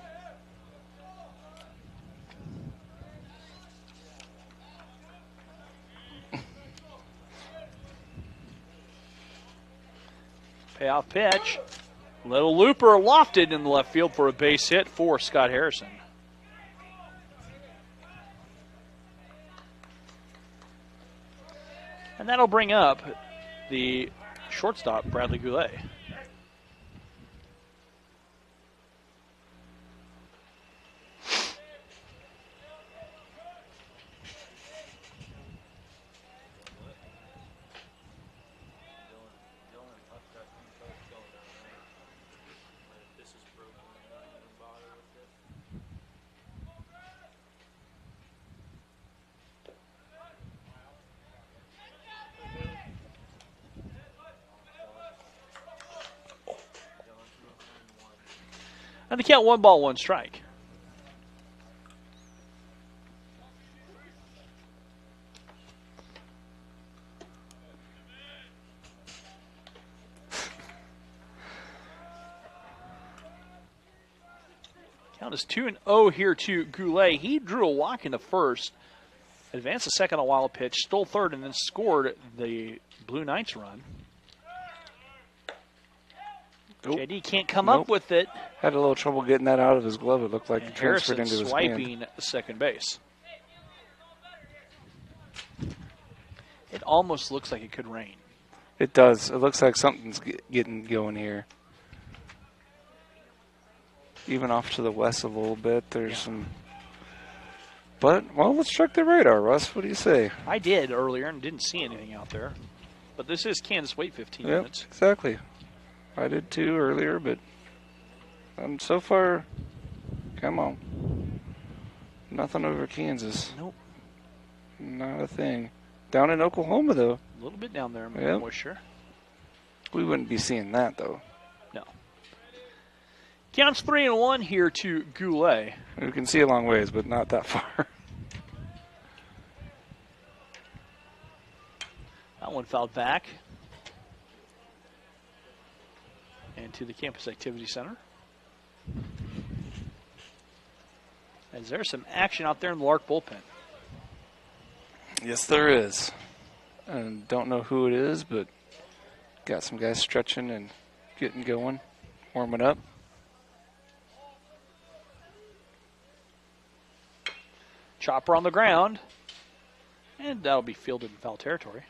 Payoff pitch. Little looper lofted in the left field for a base hit for Scott Harrison. And that'll bring up the shortstop, Bradley Goulet. And they count 1 ball, 1 strike. Count is 2-0 here to Goulet. He drew a walk in the first, advanced the second on a wild pitch, stole third, and then scored the Blue Knights run. JD can't come up with it. Had a little trouble getting that out of his glove. It looked like it transferred Harrison into his swiping hand. second base. It almost looks like it could rain. It does. It looks like something's getting going here. Even off to the west a little bit. There's some. But, well, let's check the radar, Russ. What do you say? I did earlier and didn't see anything out there. But this is Kansas wait 15 minutes. Exactly. I did too earlier, but so far, come on. Nothing over Kansas. Nope. Not a thing. Down in Oklahoma, though. A little bit down there, moisture. We wouldn't be seeing that, though. No. Counts 3-1 here to Goulet. We can see a long ways, but not that far. That one fouled back. And to the Campus Activity Center. As there's some action out there in the Lark bullpen. Yes, there is. And don't know who it is, but got some guys stretching and getting going. Warming up. Chopper on the ground. And that'll be fielded in foul territory.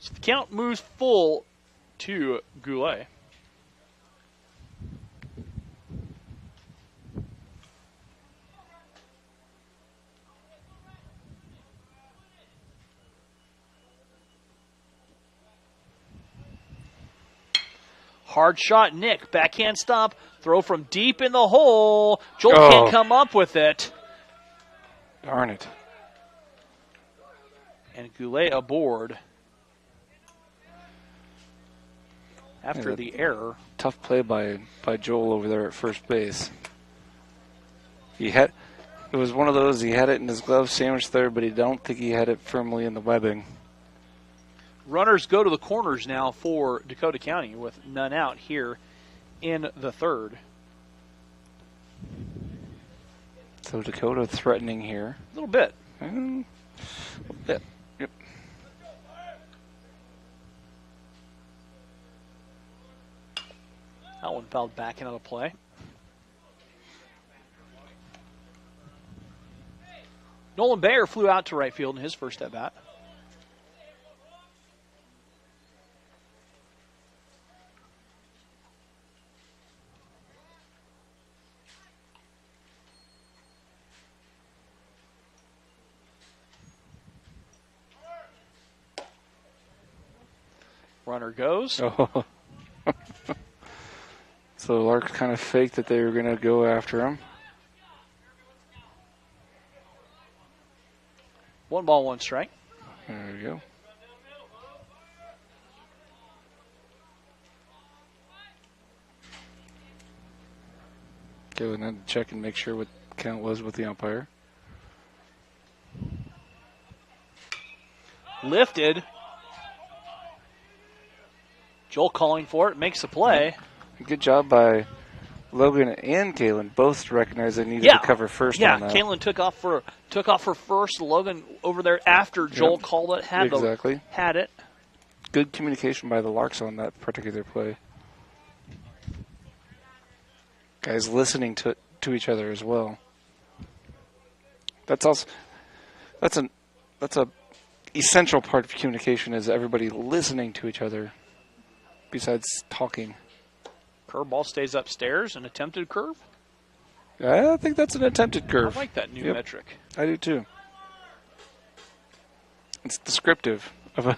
So the count moves full to Goulet. Hard shot, Nick. Backhand stop. Throw from deep in the hole. Joel can't come up with it. Darn it. And Goulet aboard. After the error. Tough play by Joel over there at first base. It was one of those, he had it in his glove sandwiched there, but he don't think he had it firmly in the webbing. Runners go to the corners now for Dakota County with none out here in the third. So Dakota threatening here. A little bit. A little bit. Yep. That one fouled back into the play. Nolan Bayer flew out to right field in his first at bat. Runner goes. Oh. So Lark kind of faked that they were going to go after him. 1 ball, 1 strike. There we go. Go and then check and make sure what the count was with the umpire. Lifted. Joel calling for it, makes the play. Good job by Logan and Kalen both to recognize they needed to cover first on that. Yeah, Kalen took off for first. Logan over there after Joel called it, had it. Good communication by the Larks on that particular play. Guys listening to each other as well. That's a essential part of communication, is everybody listening to each other besides talking. Curveball stays upstairs, an attempted curve. I think that's an attempted curve. I like that new metric. I do too. It's descriptive of a.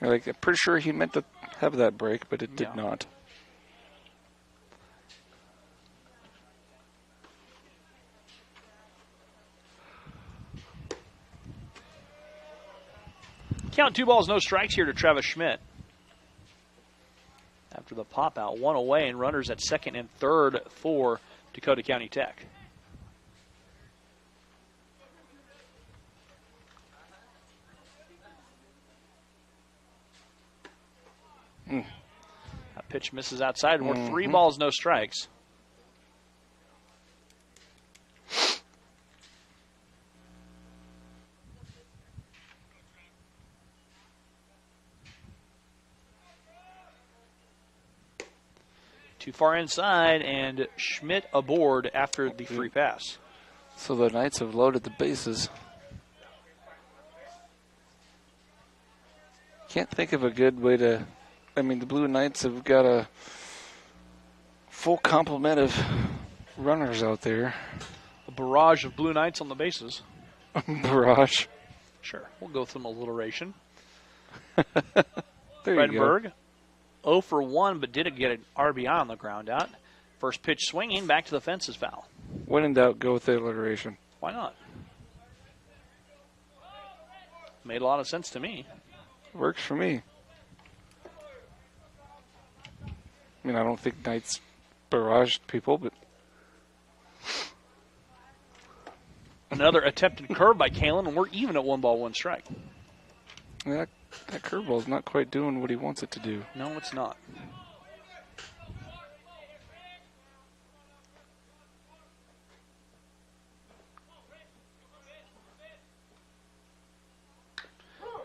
You're like, I'm pretty sure he meant to have that break, but it did not. Count 2 balls, no strikes here to Travis Schmidt. After the pop out, 1 away, and runners at second and third for Dakota County Tech. That pitch misses outside, and we're 3 balls, no strikes. Too far inside, and Schmidt aboard after the free pass. So the Knights have loaded the bases. Can't think of a good way to... I mean, the Blue Knights have got a full complement of runners out there. A barrage of Blue Knights on the bases. Barrage. Sure, we'll go through some alliteration. There you go. 0 for 1, but did get an RBI on the ground out. First pitch swinging, back to the fence is foul. When in doubt, go with the alliteration. Why not? Made a lot of sense to me. Works for me. I mean, I don't think Knights barraged people, but... Another attempted curve by Kalen, and we're even at 1 ball, 1 strike. Yeah, that curveball's not quite doing what he wants it to do. No, it's not.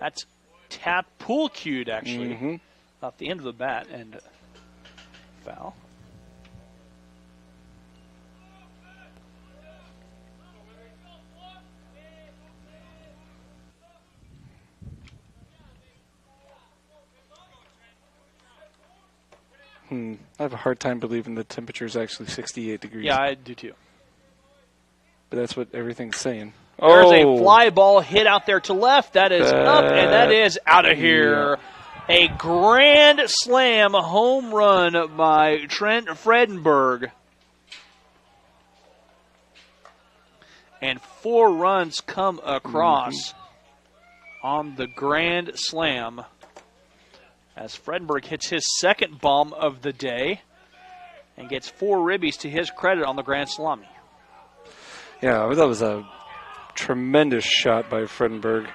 That's tap, pool cued actually, off the end of the bat, and foul. I have a hard time believing the temperature is actually 68 degrees. Yeah, I do too. But that's what everything's saying. There's a fly ball hit out there to left. That is up, and that is out of here. Yeah. A grand slam home run by Trent Fredenberg. And 4 runs come across on the grand slam as Fredenberg hits his second bomb of the day and gets 4 ribbies to his credit on the grand slam. Yeah, that was a tremendous shot by Fredenberg.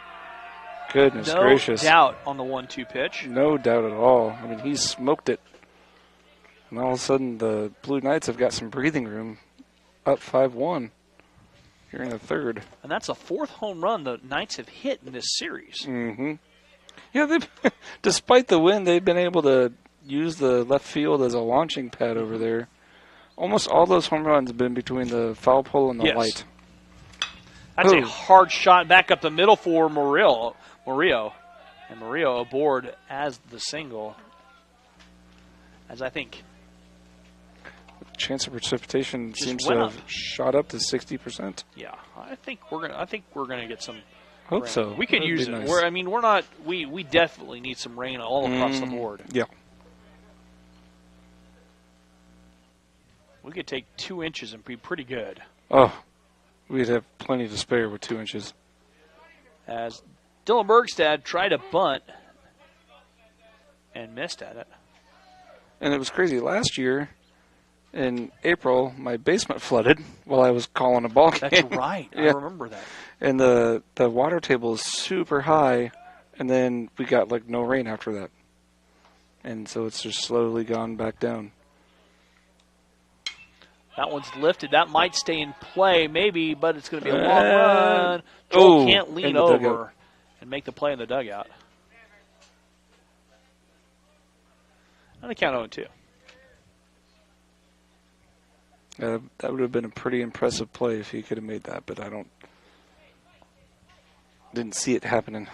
Goodness gracious. No doubt on the 1-2 pitch. No doubt at all. I mean, he smoked it. And all of a sudden, the Blue Knights have got some breathing room, up 5-1 here in the third. And that's a 4th home run the Knights have hit in this series. Yeah, despite the win, they've been able to use the left field as a launching pad over there. Almost all those home runs have been between the foul pole and the light. That's a hard shot back up the middle for Murillo. And Murillo aboard as the single. As I think the chance of precipitation seems to have shot up to 60%. Yeah, I think we're gonna get some. Hope rain. so. We could use it. Nice. We're not. We definitely need some rain all across the board. Yeah. We could take 2 inches and be pretty good. Oh, we'd have plenty to spare with 2 inches. As Dylan Bergstad tried to bunt and missed at it. And it was crazy. Last year, in April, my basement flooded while I was calling a ball game. That's right. Yeah. I remember that. And the water table is super high, and then we got like no rain after that. And so it's just slowly gone back down. That one's lifted. That might stay in play, maybe, but it's going to be a long run. Joel can't lean over and make the play in the dugout. On the count 0-2. That would have been a pretty impressive play if he could have made that, but didn't see it happening.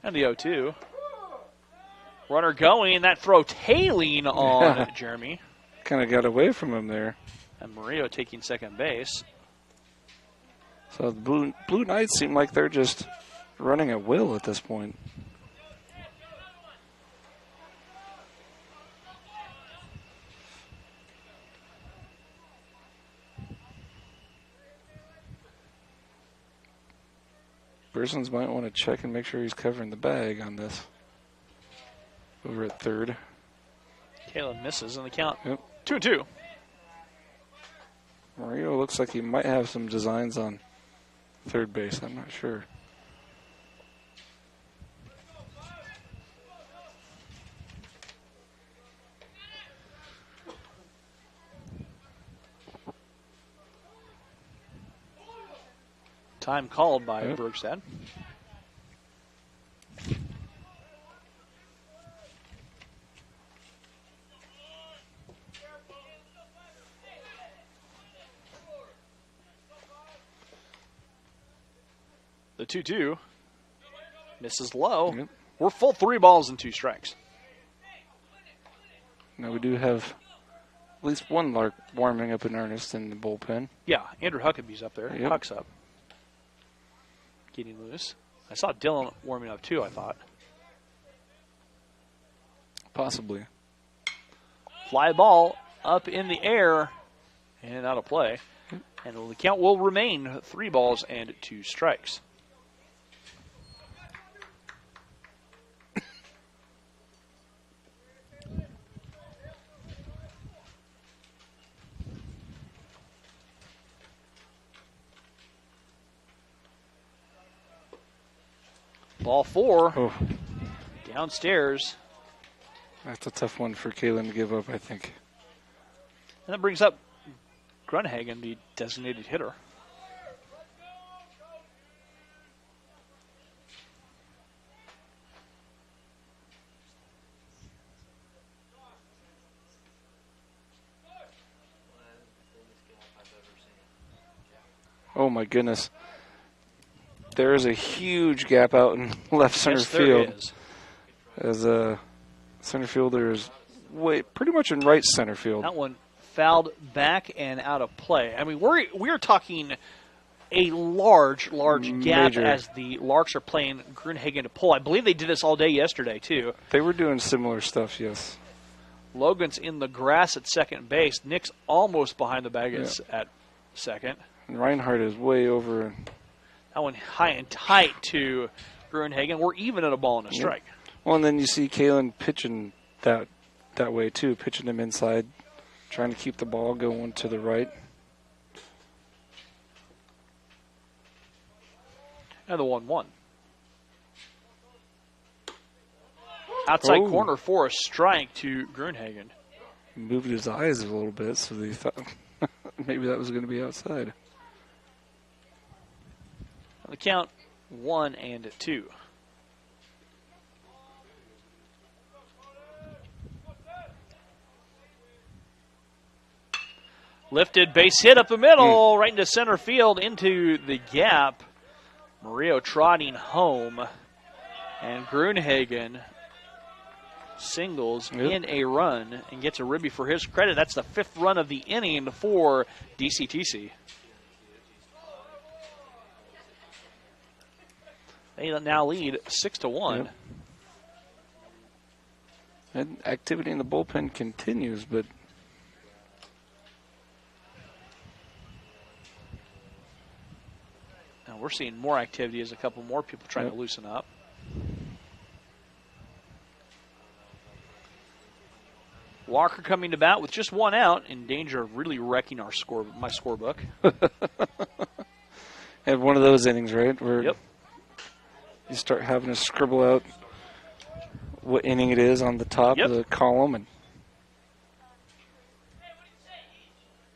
And the 0-2. Runner going, that throw tailing on Jeremy. Kind of got away from him there. And Murillo taking second base. So the Blue Knights seem like they're just running at will at this point. Persons might want to check and make sure he's covering the bag on this. Over at third. Kalen misses on the count. Yep. 2-2. Murillo looks like he might have some designs on third base. I'm not sure. Time called by Bergstad. The 2-2 misses low. Yep. We're full 3 balls and 2 strikes. Now we do have at least one lark warming up in earnest in the bullpen. Yeah, Andrew Huckabee's up there. Yep. Huck's up. Getting loose. I saw Dylan warming up too, I thought. Possibly. Fly ball up in the air and out of play. And the count will remain 3 balls and 2 strikes. Ball 4. Oh. Downstairs. That's a tough one for Kaylin to give up, I think. And that brings up Grunhagen, the designated hitter. Oh my goodness. There is a huge gap out in left center field. Is. As a center fielder is pretty much in right center field. That one fouled back and out of play. I mean, we're talking a large gap as the Larks are playing Grunhagen to pull. I believe they did this all day yesterday, too. They were doing similar stuff, yes. Logan's in the grass at second base. Nick's almost behind the bag at second. And Reinhardt is way over. That one high and tight to Grunhagen. We're even at a ball and a strike. Well, and then you see Kaylin pitching that way, too, pitching him inside, trying to keep the ball going to the right. And the 1-1. Outside corner for a strike to Grunhagen. He moved his eyes a little bit, so they thought maybe that was going to be outside. On the count, 1-2. Lifted base hit up the middle, right into center field, into the gap. Murillo trotting home, and Grunhagen singles in a run and gets a ribby for his credit. That's the 5th run of the inning for DCTC. They now lead 6-1. Yep. And activity in the bullpen continues, but now we're seeing more activity as a couple more people trying to loosen up. Walker coming to bat with just 1 out, in danger of really wrecking my scorebook. Had one of those innings, right? Where you start having to scribble out what inning it is on the top of the column, and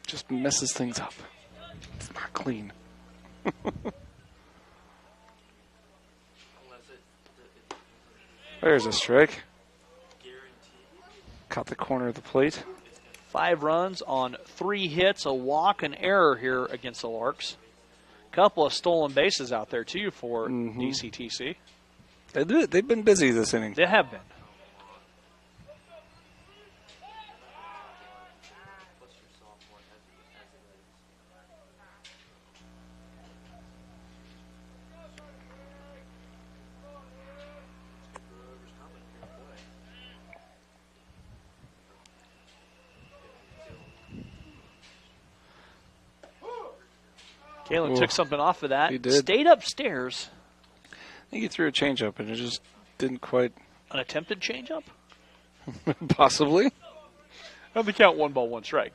just messes things up. It's not clean. There's a strike. Caught the corner of the plate. 5 runs on 3 hits, a walk, an error here against the Larks. Couple of stolen bases out there, too, for DCTC. They've been busy this inning. They have been. Kalen took something off of that. He did. Stayed upstairs. I think he threw a changeup, and it just didn't quite. An attempted changeup? Possibly. On the count, 1 ball, 1 strike.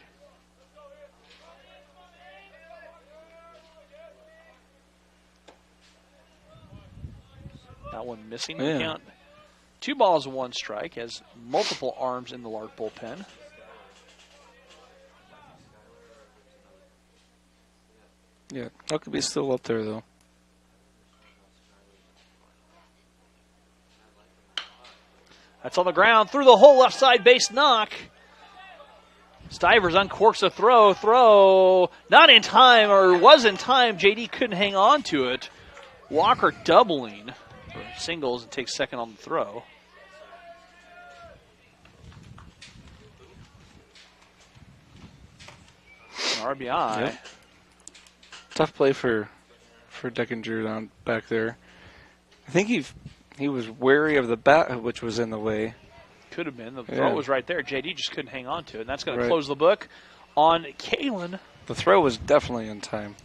That one missing the count. 2 balls, 1 strike, has multiple arms in the Lark bullpen. Yeah, Huckabee's still up there, though. That's on the ground, through the whole left side base knock. Stivers uncorks a throw, not in time, or was in time. JD couldn't hang on to it. Walker doubling for singles and takes second on the throw. An RBI. Yep. Tough play for Deckinger down back there. I think he was wary of the bat, which was in the way. Could have been. The throw was right there. JD just couldn't hang on to it, and that's going to close the book on Kalen. The throw was definitely in time.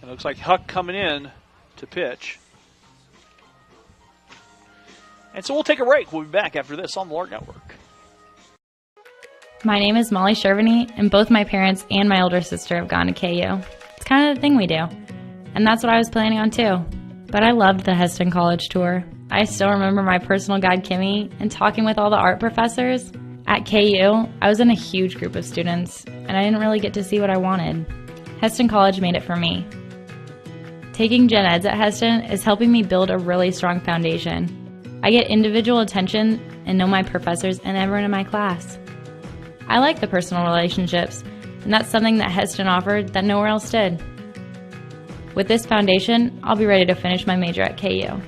It looks like Huck coming in to pitch. And so we'll take a break. We'll be back after this on the Lark Network. My name is Molly Shervany, and both my parents and my older sister have gone to KU. It's kind of the thing we do. And that's what I was planning on too. But I loved the Heston College tour. I still remember my personal guide, Kimmy, and talking with all the art professors. At KU, I was in a huge group of students, and I didn't really get to see what I wanted. Heston College made it for me. Taking gen eds at Heston is helping me build a really strong foundation. I get individual attention and know my professors and everyone in my class. I like the personal relationships, and that's something that Heston offered that nowhere else did. With this foundation, I'll be ready to finish my major at KU.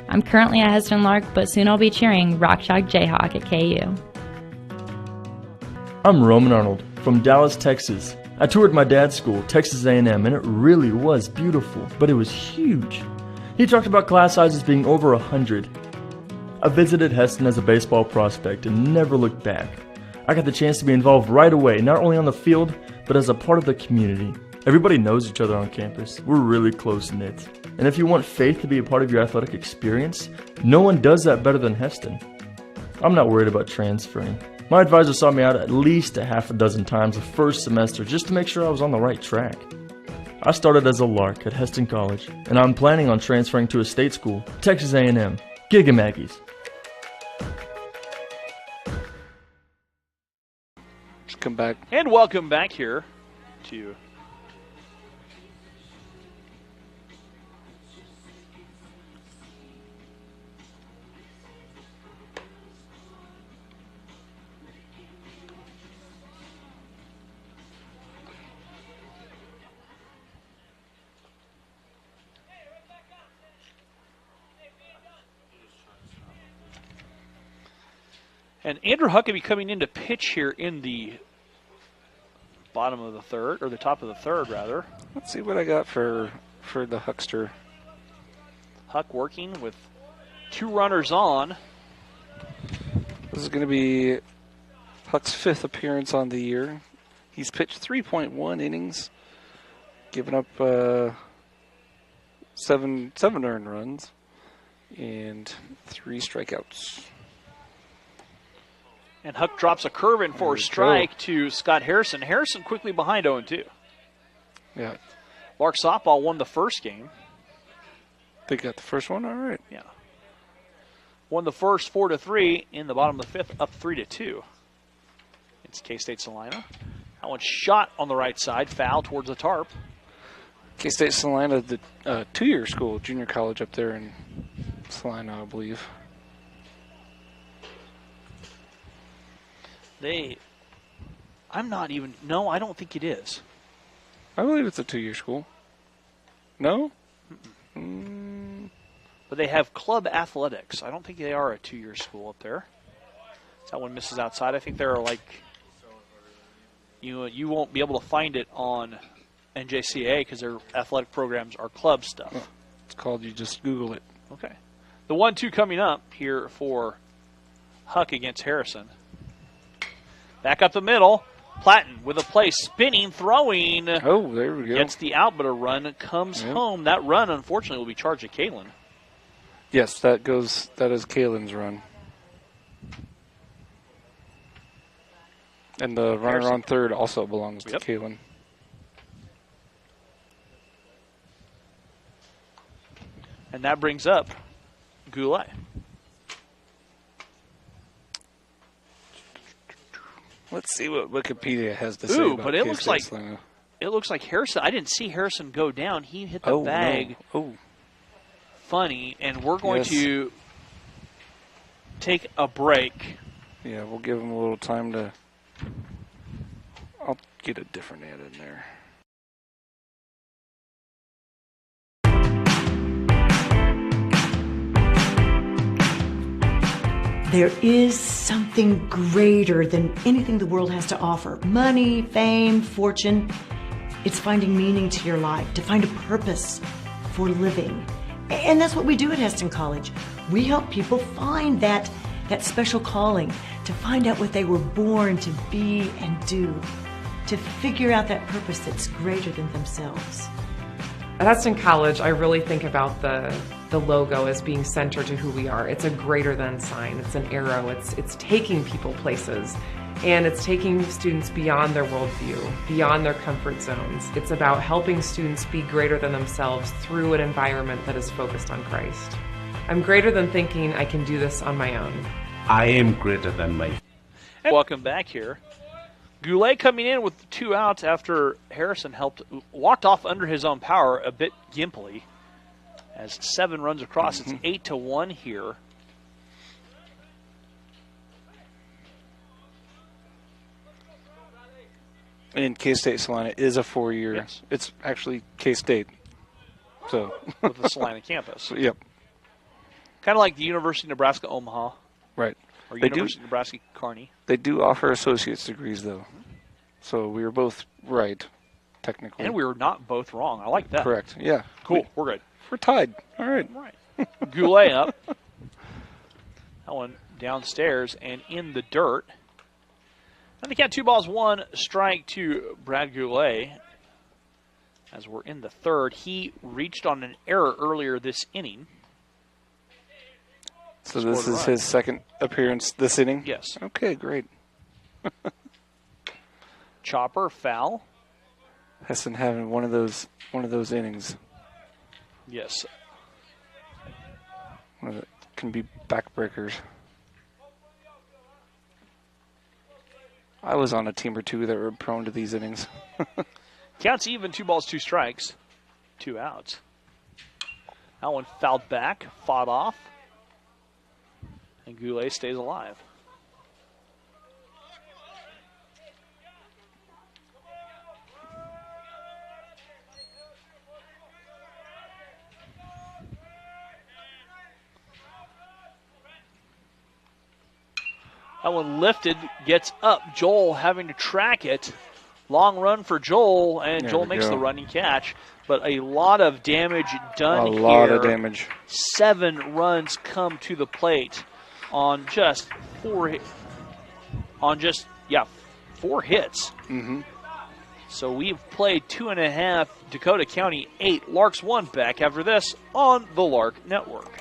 I'm currently a Heston Lark, but soon I'll be cheering Rock Chalk Jayhawk at KU. I'm Roman Arnold from Dallas, Texas. I toured my dad's school, Texas A&M, and it really was beautiful, but it was huge. He talked about class sizes being over 100. I visited Heston as a baseball prospect and never looked back. I got the chance to be involved right away, not only on the field, but as a part of the community. Everybody knows each other on campus. We're really close-knit. And if you want faith to be a part of your athletic experience, no one does that better than Heston. I'm not worried about transferring. My advisor saw me out at least a half a dozen times the first semester just to make sure I was on the right track. I started as a Lark at Heston College, and I'm planning on transferring to a state school, Texas A&M. Giga Maggies. Just come back. And welcome back here to and Andrew Huckabee coming in to pitch here in the bottom of the third, or the top of the third, rather. Let's see what I got for the Huckster. Huck working with 2 runners on. This is going to be Huck's 5th appearance on the year. He's pitched 3.1 innings, giving up 7 earned runs and 3 strikeouts. And Huck drops a curve in for a strike to Scott Harrison. Harrison quickly behind 0-2. Yeah. Lark softball won the first game. They got the first one? All right. Yeah. Won the first 4-3 in the bottom of the 5th, up 3-2. It's K-State Salina. That one's shot on the right side, foul towards the tarp. K-State Salina, the 2-year school, junior college up there in Salina, I believe. No, I don't think it is. I believe it's a 2-year school. No? But they have club athletics. I don't think they are a 2-year school up there. That one misses outside. I think they're like, you won't be able to find it on NJCA because their athletic programs are club stuff. Oh, it's called, you just Google it. Okay. The 1-2 coming up here for Huck against Harrison. Back up the middle. Platten with a play, spinning, throwing. Oh, there we go. Gets the out, but a run comes home. That run, unfortunately, will be charged to Kalen. Yes, that is Kalen's run. And the runner Harrison on third also belongs to Kalen. And that brings up Goulet. Let's see what Wikipedia has to say about but it K-State looks like Harrison. I didn't see Harrison go down. He hit the bag. No. Funny, and we're going to take a break. Yeah, we'll give him a little time to. I'll get a different ad in there. There is something greater than anything the world has to offer. Money, fame, fortune. It's finding meaning to your life, to find a purpose for living. And that's what we do at Heston College. We help people find that special calling, to find out what they were born to be and do, to figure out that purpose that's greater than themselves. At Heston College, I really think about the logo as being centered to who we are. It's a greater than sign. It's an arrow. It's taking people places. And it's taking students beyond their worldview, beyond their comfort zones. It's about helping students be greater than themselves through an environment that is focused on Christ. I'm greater than thinking I can do this on my own. I am greater than my fears. And welcome back here. Goulet coming in with 2 outs after Harrison walked off under his own power a bit gimpily. As 7 runs across, it's 8-1 here. And K-State Salina is a 4-year. Yes. It's actually K-State. So with the Salina campus. Yep. Kind of like the University of Nebraska Omaha. Right. Or University of Nebraska Kearney. They do offer associate's degrees, though. So we were both right, technically. And we were not both wrong. I like that. Correct. Yeah. Cool. We're good. We're tied. All right. Goulet up. That one downstairs and in the dirt. And the count 2 balls, 1 strike to Brad Goulet. As we're in the third, he reached on an error earlier this inning. So this is his second appearance this inning? Yes. Okay, great. Chopper, foul. Heston having one of those innings. Yes. One of the, can be backbreakers. I was on a team or two that were prone to these innings. Counts even, 2 balls, 2 strikes, 2 outs. That one fouled back, fought off, and Goulet stays alive. That one lifted, gets up. Joel having to track it. Long run for Joel, and Joel makes the running catch. But a lot of damage done here. A lot of damage. 7 runs come to the plate on just 4 hits. Mm-hmm. So we've played 2.5, Dakota County 8, Larks 1 back after this on the Lark Network.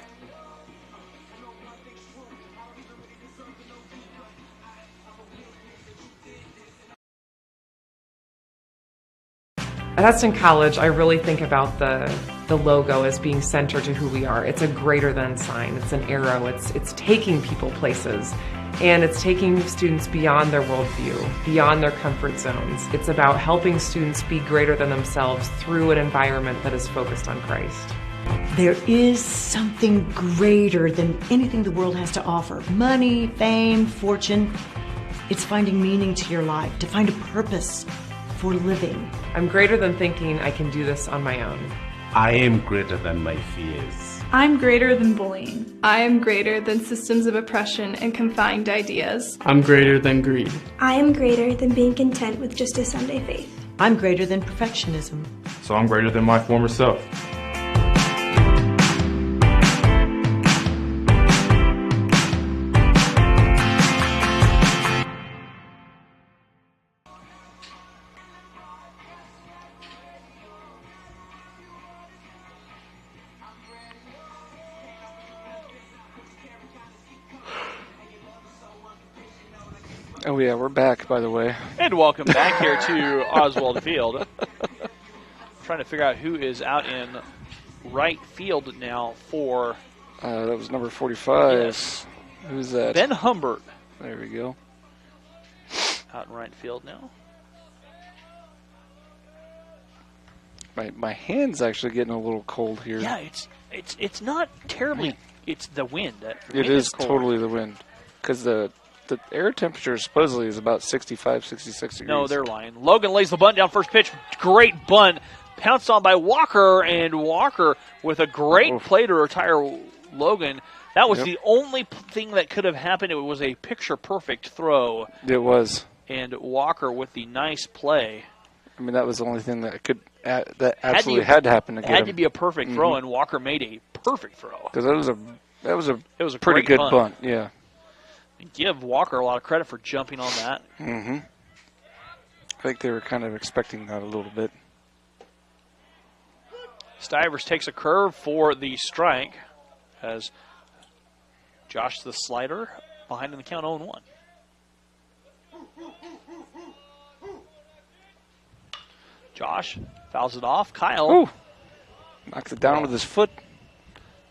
At Heston College, I really think about the logo as being centered to who we are. It's a greater than sign. It's an arrow. It's taking people places. And it's taking students beyond their worldview, beyond their comfort zones. It's about helping students be greater than themselves through an environment that is focused on Christ. There is something greater than anything the world has to offer. Money, fame, fortune. It's finding meaning to your life, to find a purpose for living. I'm greater than thinking I can do this on my own. I am greater than my fears. I'm greater than bullying. I am greater than systems of oppression and confined ideas. I'm greater than greed. I am greater than being content with just a Sunday faith. I'm greater than perfectionism. So I'm greater than my former self. Oh, yeah, we're back, by the way. And welcome back here to Oswald Field. Trying to figure out who is out in right field now for... that was number 45. Yes. Who's that? Ben Humbert. There we go. Out in right field now. My hand's actually getting a little cold here. Yeah, it's not terribly... It's the wind. It is totally the wind. Because the air temperature supposedly is about 65, 66 degrees. No, they're lying. Logan lays the bunt down first pitch. Great bunt. Pounced on by Walker, and Walker with a great play to retire Logan. That was the only thing that could have happened. It was a picture-perfect throw. It was. And Walker with the nice play. I mean, that was the only thing that absolutely had to happen to get him. Had to be a perfect throw, and Walker made a perfect throw. Because that was a pretty great good bunt. Yeah. Give Walker a lot of credit for jumping on that. Mm-hmm. I think they were kind of expecting that a little bit. Stivers takes a curve for the strike as Josh the slider behind in the count 0-1. Josh fouls it off. Kyle knocks it down with his foot.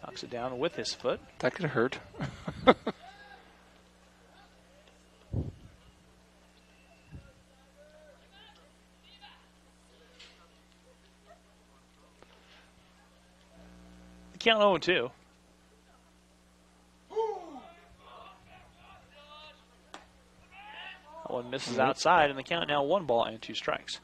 Now Knocks it down with his foot. That could hurt. Count 0-2. That one misses outside, and the count now 1 ball and 2 strikes.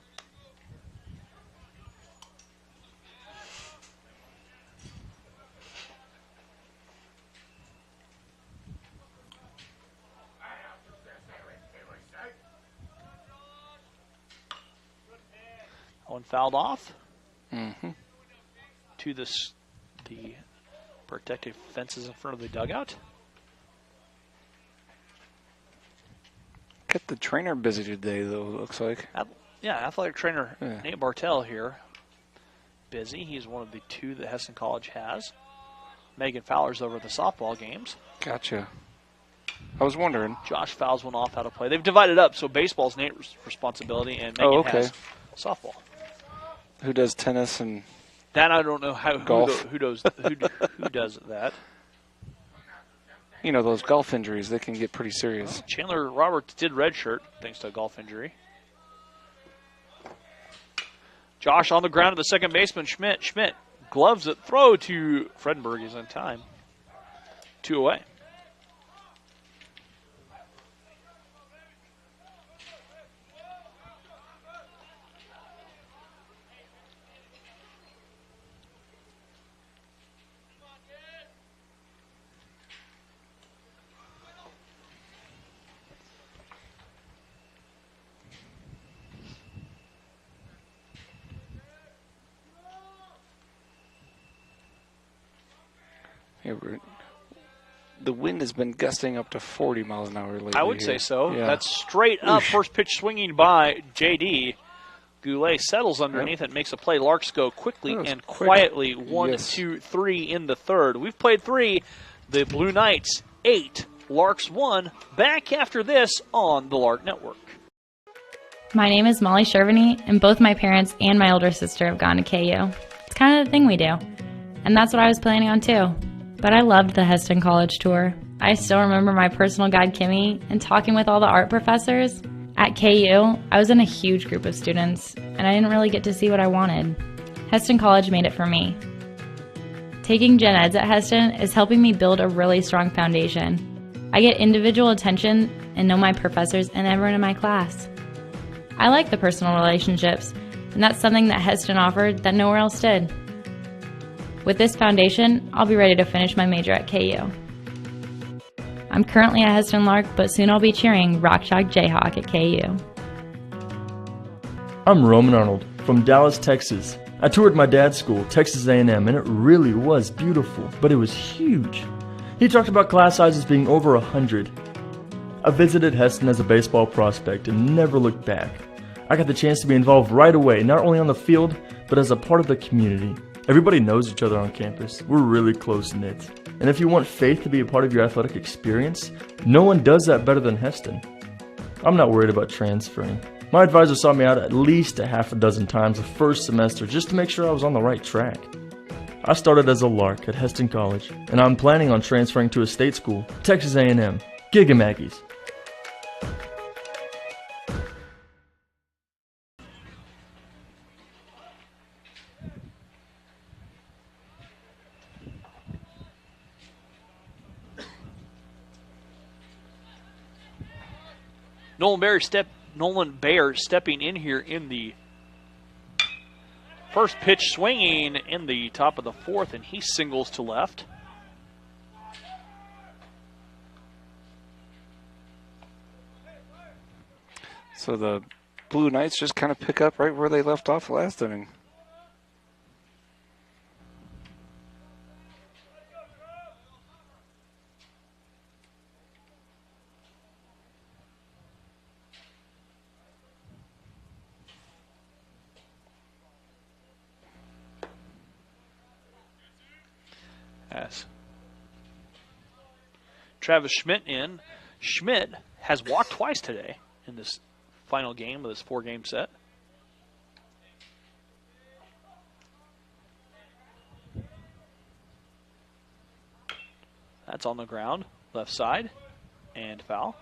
One fouled off to the protective fences in front of the dugout. Kept the trainer busy today, though, it looks like. Yeah, athletic trainer Nate Bartell here. Busy. He's one of the 2 that Hesston College has. Megan Fowler's over at the softball games. Gotcha. I was wondering. Josh fouls one off how to play. They've divided up, so baseball's Nate's responsibility, and Megan has softball. Who does tennis and that I don't know golf? Who does that? You know, those golf injuries, they can get pretty serious. Chandler Roberts did redshirt thanks to a golf injury. Josh on the ground at the second baseman, Schmidt. Schmidt gloves it, throw to Fredenberg is on time. 2 away. The wind has been gusting up to 40 miles an hour lately. I would say so. Yeah. That's straight up. First pitch swinging by J.D. Goulet settles underneath it, makes a play. Larks go quickly and quietly. 1, 2, 3 in the third. We've played 3. The Blue Knights 8. Larks 1. Back after this on the Lark Network. My name is Molly Shervany, and both my parents and my older sister have gone to KU. It's kind of the thing we do. And that's what I was planning on too. But I loved the Hesston College tour. I still remember my personal guide, Kimmy, and talking with all the art professors. At KU, I was in a huge group of students, and I didn't really get to see what I wanted. Hesston College made it for me. Taking gen eds at Hesston is helping me build a really strong foundation. I get individual attention and know my professors and everyone in my class. I like the personal relationships, and that's something that Hesston offered that nowhere else did. With this foundation, I'll be ready to finish my major at KU. I'm currently a Hesston Lark, but soon I'll be cheering Rock Chalk Jayhawk at KU. I'm Roman Arnold from Dallas, Texas. I toured my dad's school, Texas A&M, and it really was beautiful, but it was huge. He talked about class sizes being over 100. I visited Hesston as a baseball prospect and never looked back. I got the chance to be involved right away, not only on the field, but as a part of the community. Everybody knows each other on campus. We're really close-knit. And if you want faith to be a part of your athletic experience, no one does that better than Hesston. I'm not worried about transferring. My advisor saw me out at least a half a dozen times the first semester just to make sure I was on the right track. I started as a Lark at Hesston College, and I'm planning on transferring to a state school, Texas A&M. Giga Maggies. Nolan Bayer stepping in here in the first pitch, swinging in the top of the fourth, and he singles to left. So the Blue Knights just kind of pick up right where they left off last inning. As Travis Schmidt in. Schmidt has walked twice today in this final game of this 4-game set. That's on the ground, left side, and foul.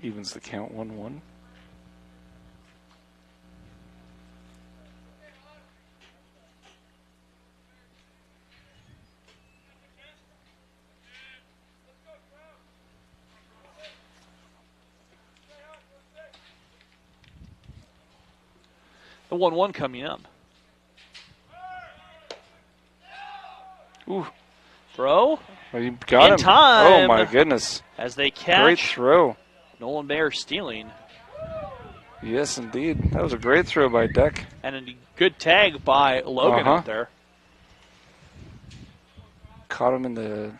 Evens the count 1-1. The 1-1 coming up. Ooh. Throw. Well, you got in him. time. Oh, my goodness. As they catch. Great throw. Nolan Bayer stealing. Yes, indeed. That was a great throw by Deck. And a good tag by Logan out there. Caught him in the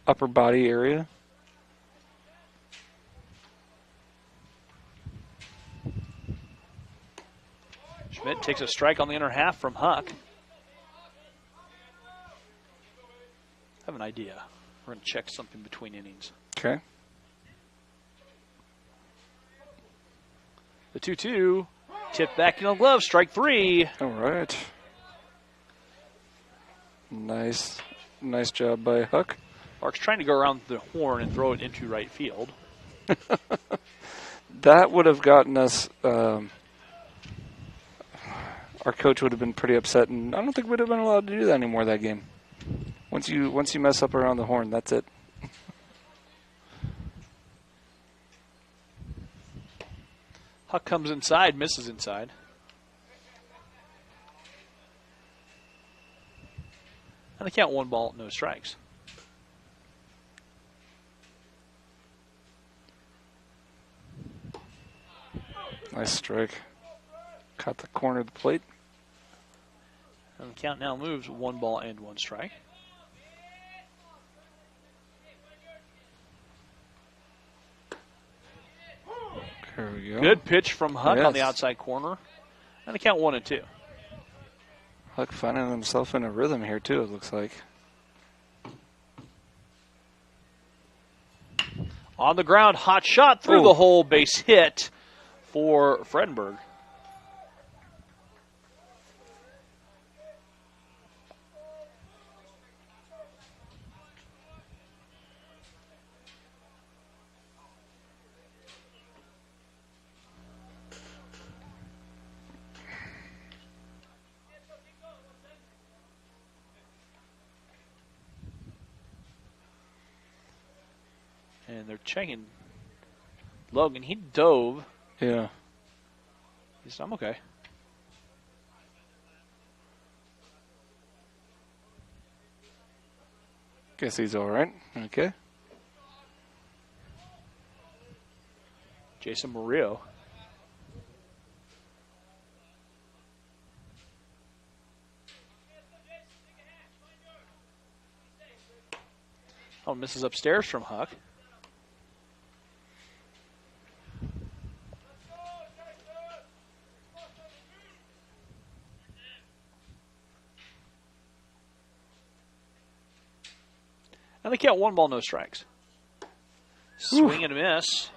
upper body area. Schmidt takes a strike on the inner half from Huck. I have an idea. We're going to check something between innings. Okay. The 2-2. Tip back in the glove. Strike 3. All right. Nice job by Huck. Lark's trying to go around the horn and throw it into right field. That would have gotten us... our coach would have been pretty upset, and I don't think we'd have been allowed to do that anymore that game. Once you mess up around the horn, that's it. Huck comes inside, misses inside. And they count 1 ball, no strikes. Nice strike. Caught the corner of the plate. And the count now moves 1 ball and 1 strike. There we go. Good pitch from Huck on the outside corner. And the count 1-2. Huck finding himself in a rhythm here, too, it looks like. On the ground, hot shot through the hole, base hit for Fredenberg. And they're checking Logan. He dove. Yeah. He said, I'm okay. Guess he's all right. Okay. Jason Murillo. Oh, misses upstairs from Huck. And they count 1 ball, no strikes. Swing and a miss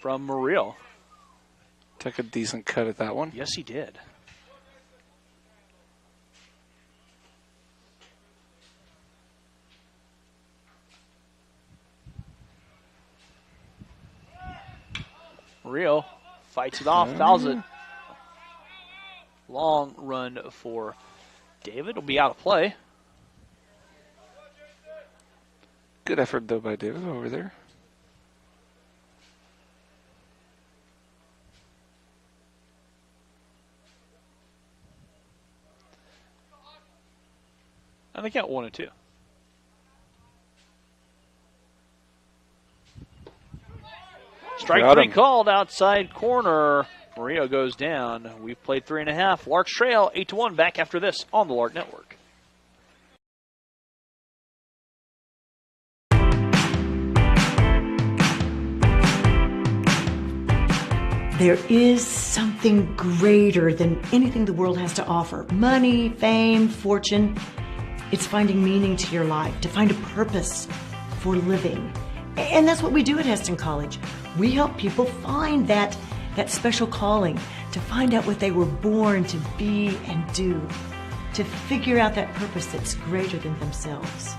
from Murillo. Took a decent cut at that one. Yes, he did. Murillo fights it off, fouls it. Long run for David. Will be out of play. Good effort, though, by David over there. And they count 1-2. Strike 3 called outside corner. Murillo goes down. We've played 3.5. Larks trail 8-1. Back after this on the Lark Network. There is something greater than anything the world has to offer. Money, fame, fortune. It's finding meaning to your life, to find a purpose for living. And that's what we do at Heston College. We help people find that special calling, to find out what they were born to be and do, to figure out that purpose that's greater than themselves.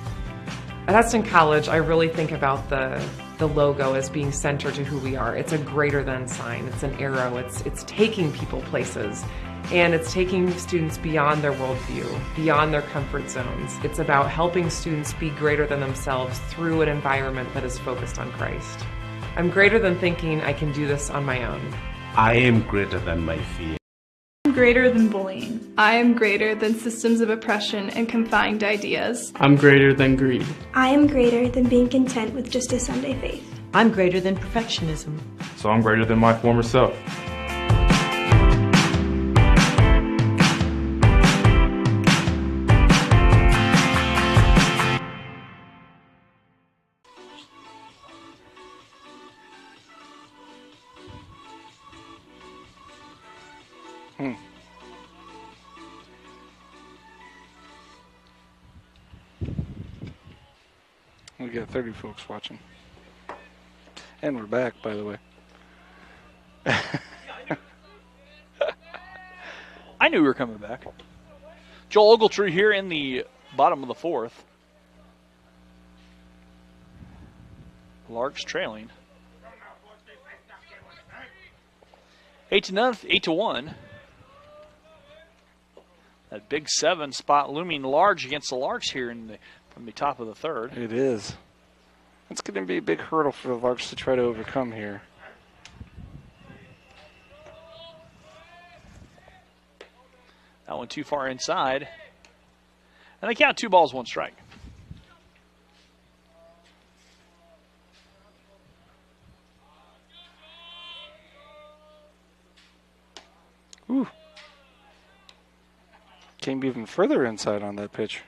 At Heston College, I really think about the logo as being centered to who we are. It's a greater than sign. It's an arrow. It's taking people places. And it's taking students beyond their worldview, beyond their comfort zones. It's about helping students be greater than themselves through an environment that is focused on Christ. I'm greater than thinking I can do this on my own. I am greater than my fear. I'm greater than bullying. I am greater than systems of oppression and confined ideas. I'm greater than greed. I am greater than being content with just a Sunday faith. I'm greater than perfectionism. So I'm greater than my former self. We got 30 folks watching. And we're back, by the way. I knew we were coming back. Joel Ogletree here in the bottom of the fourth. Larks trailing. 8-1. That big 7 spot looming large against the Larks here from the top of the third. It is. It's going to be a big hurdle for the Larks to try to overcome here. That one too far inside. And they count 2 balls, 1 strike. Ooh. Came even further inside on that pitch.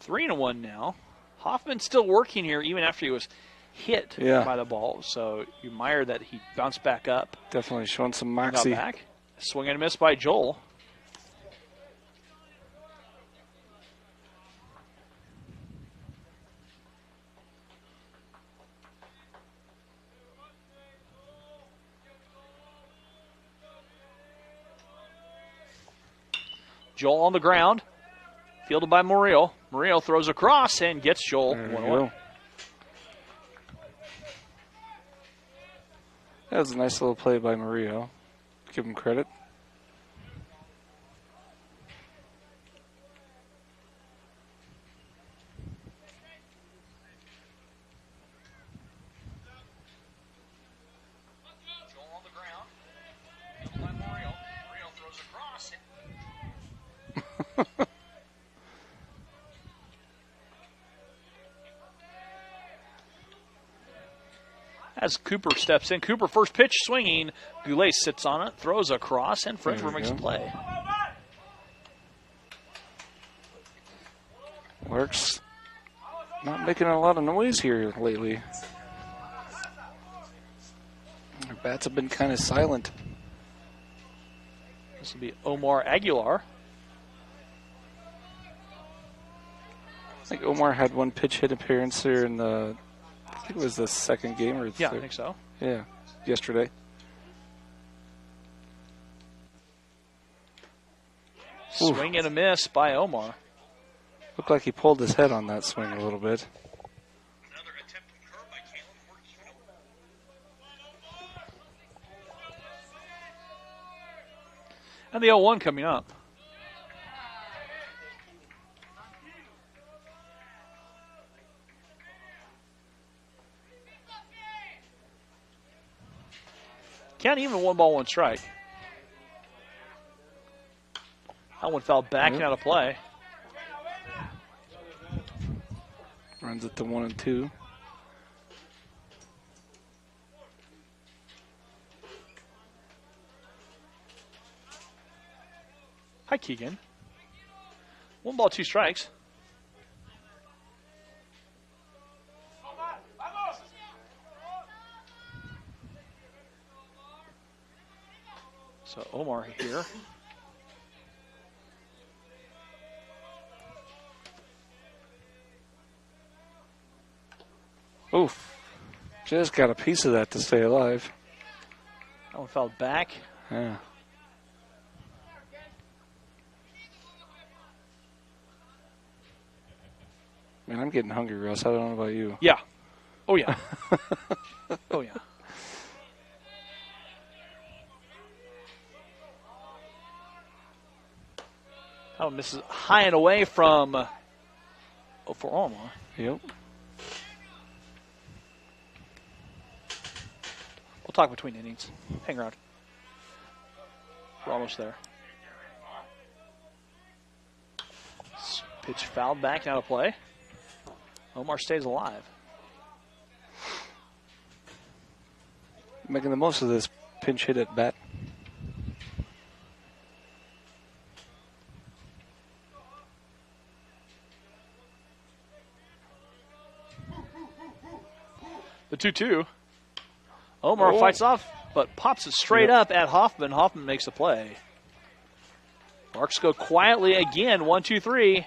3-1 now. Hoffman's still working here even after he was hit by the ball. So you admire that he bounced back up. Definitely showing some moxie. Got back. Swing and a miss by Joel. Joel on the ground. Fielded by Murillo. Murillo throws across and gets Joel 1-1. That was a nice little play by Murillo. Give him credit. Joel on the ground. Fielded by Murillo. Murillo throws across. As Cooper steps in. Cooper first pitch swinging. Goulet sits on it, throws across, and Frenchburg makes a play. Larks not making a lot of noise here lately. Their bats have been kind of silent. This will be Omar Aguilar. I think Omar had 1 pitch hit appearance here in the, I think it was the second game or I think so. Yeah, yesterday. Swing and a miss by Omar. Looked like he pulled his head on that swing a little bit. And the 0-1 coming up. Count even 1 ball, 1 strike. That one fell back out of play. Runs it to 1-2. Hi, Keegan. 1 ball, 2 strikes. So Omar here. Oof. Just got a piece of that to stay alive. That one fell back. Yeah. Man, I'm getting hungry, Russ. I don't know about you. Yeah. Oh, yeah. Oh, yeah. Oh, misses high and away from for Alma. Yep. We'll talk between innings. Hang around. We're almost there. Pitch fouled back, now to play. Omar stays alive. Making the most of this pinch hit at bat. The 2-2. Omar fights off, but pops it straight up at Hoffman. Hoffman makes the play. Larks go quietly again, 1-2-3.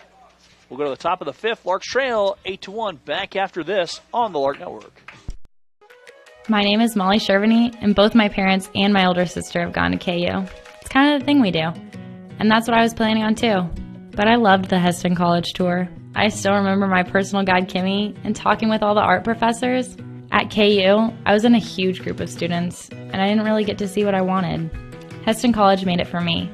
We'll go to the top of the fifth. Larks trail 8-1. Back after this on the Lark Network. My name is Molly Shervany, and both my parents and my older sister have gone to KU. It's kind of the thing we do. And that's what I was planning on too. But I loved the Heston College tour. I still remember my personal guide, Kimmy, and talking with all the art professors. At KU, I was in a huge group of students, and I didn't really get to see what I wanted. Heston College made it for me.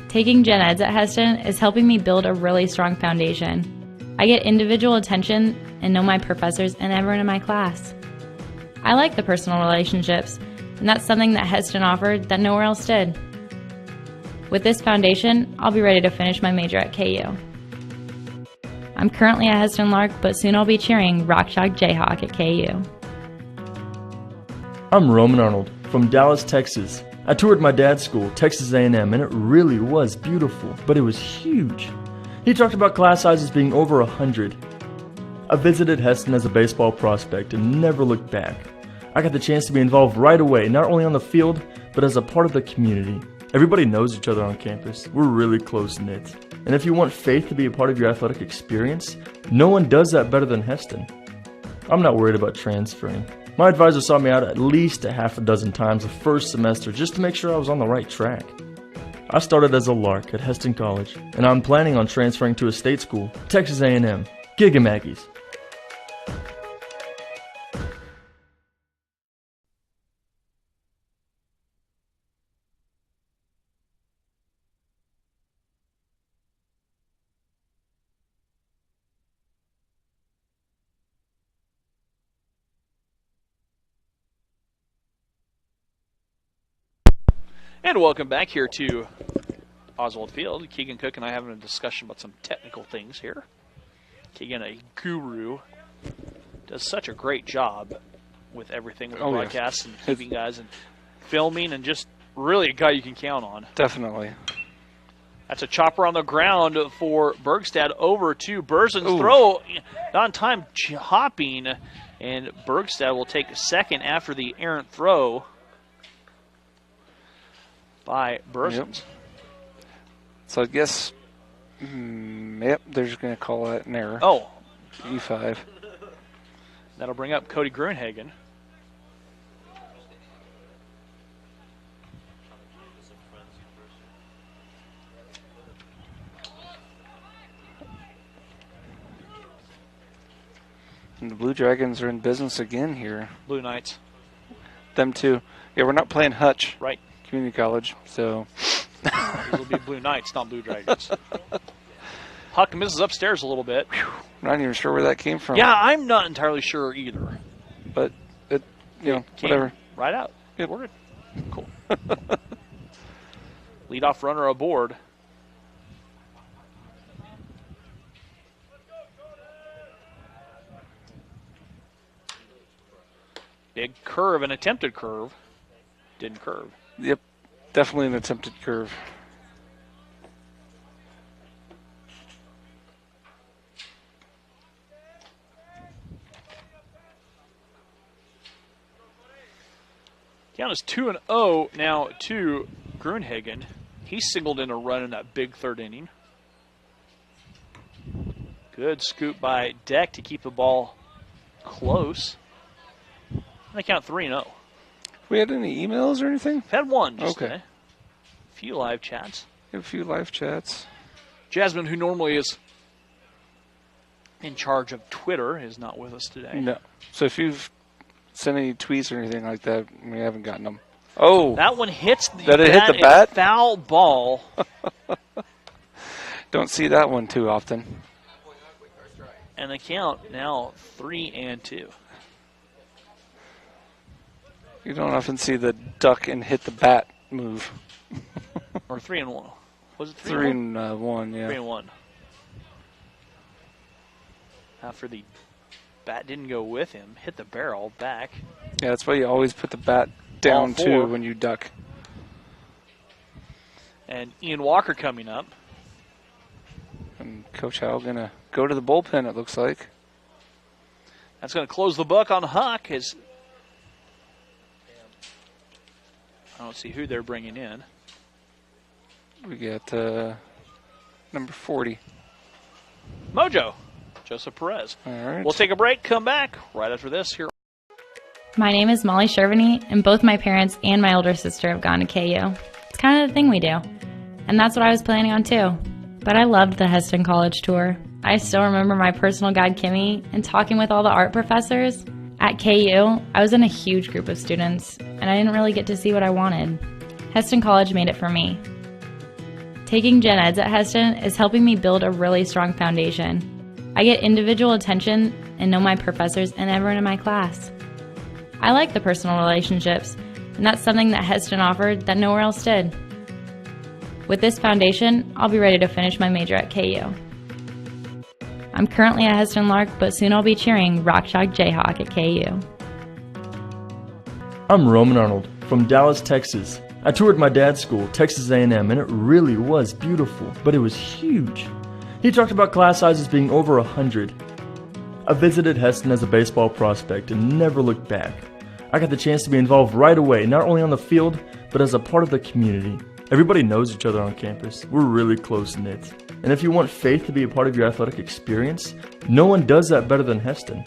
Taking gen eds at Heston is helping me build a really strong foundation. I get individual attention and know my professors and everyone in my class. I like the personal relationships, and that's something that Heston offered that nowhere else did. With this foundation, I'll be ready to finish my major at KU. I'm currently a Heston Lark, but soon I'll be cheering Rock Chalk Jayhawk at KU. I'm Roman Arnold from Dallas, Texas. I toured my dad's school, Texas A&M, and it really was beautiful, but it was huge. He talked about class sizes being over 100. I visited Heston as a baseball prospect and never looked back. I got the chance to be involved right away, not only on the field, but as a part of the community. Everybody knows each other on campus. We're really close-knit. And if you want faith to be a part of your athletic experience, no one does that better than Heston. I'm not worried about transferring. My advisor saw me out at least a half a dozen times the first semester just to make sure I was on the right track. I started as a Lark at Heston College, and I'm planning on transferring to a state school, Texas A&M. Giga Maggies. And welcome back here to Oswald Field. Keegan Cook and I having a discussion about some technical things here. Keegan, a guru, does such a great job with everything with broadcasts and keeping guys and filming, and just really a guy you can count on. Definitely. That's a chopper on the ground for Bergstad over to Burzen's throw. Not in time, hopping, and Bergstad will take second after the errant throw by Bursons. Yep. So I guess, yep, they're just going to call that an error. Oh. E5. That'll bring up Cody Grunhagen. And the Blue Dragons are in business again here. Blue Knights. Them too. Yeah, we're not playing Hutch. Right. Community College, so. These will be Blue Knights, not Blue Dragons. Huck misses upstairs a little bit. I'm not even sure where that came from. Yeah, I'm not entirely sure either. But, whatever. Right out. Yep. We're good. Cool. Leadoff runner aboard. Big curve, an attempted curve. Didn't curve. Yep, definitely an attempted curve. Count is 2-0 now to Grunhagen. He singled in a run in that big third inning. Good scoop by Deck to keep the ball close. They count 3-0. We had any emails or anything? Had one just today. A few live chats. A few live chats. Jasmine, who normally is in charge of Twitter, is not with us today. No. So if you've sent any tweets or anything like that, we haven't gotten them. Oh. That one hits the Did it bat. hit the bat? Foul ball. Don't see that one too often. And the count now 3-2. You don't often see the duck and hit the bat move. Or 3-1. Was it 3-1? 3-1, yeah. 3-1. After the bat didn't go with him, hit the barrel back. Yeah, that's why you always put the bat down too when you duck. And Ian Walker coming up. And Coach Howell going to go to the bullpen, it looks like. That's going to close the book on Huck. I don't see who they're bringing in. We got number 40. Mojo. Joseph Perez. All right. We'll take a break, come back right after this here. My name is Molly Shervany, and both my parents and my older sister have gone to KU. It's kind of the thing we do. And that's what I was planning on too. But I loved the Hesston College tour. I still remember my personal guide, Kimmy, and talking with all the art professors. At KU, I was in a huge group of students, and I didn't really get to see what I wanted. Hesston College made it for me. Taking gen eds at Hesston is helping me build a really strong foundation. I get individual attention and know my professors and everyone in my class. I like the personal relationships, and that's something that Hesston offered that nowhere else did. With this foundation, I'll be ready to finish my major at KU. I'm currently a Hesston Lark, but soon I'll be cheering Rock Chalk Jayhawk at KU. I'm Roman Arnold from Dallas, Texas. I toured my dad's school, Texas A&M, and it really was beautiful, but it was huge. He talked about class sizes being over 100. I visited Hesston as a baseball prospect and never looked back. I got the chance to be involved right away, not only on the field, but as a part of the community. Everybody knows each other on campus. We're really close-knit. And if you want faith to be a part of your athletic experience, no one does that better than Hesston.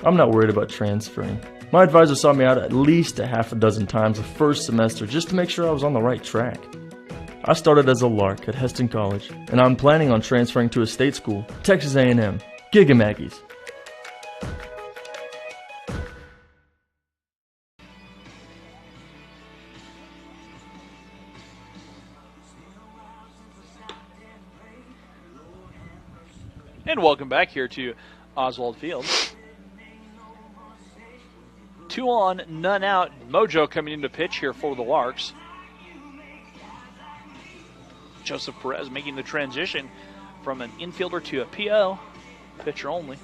I'm not worried about transferring. My advisor saw me out at least a half a dozen times the first semester just to make sure I was on the right track. I started as a Lark at Hesston College, and I'm planning on transferring to a state school, Texas A&M, Giga Maggies. And welcome back here to Oswald Field. 2 on, none out. Mojo coming into pitch here for the Larks. Joseph Perez making the transition from an infielder to a PO. Pitcher only.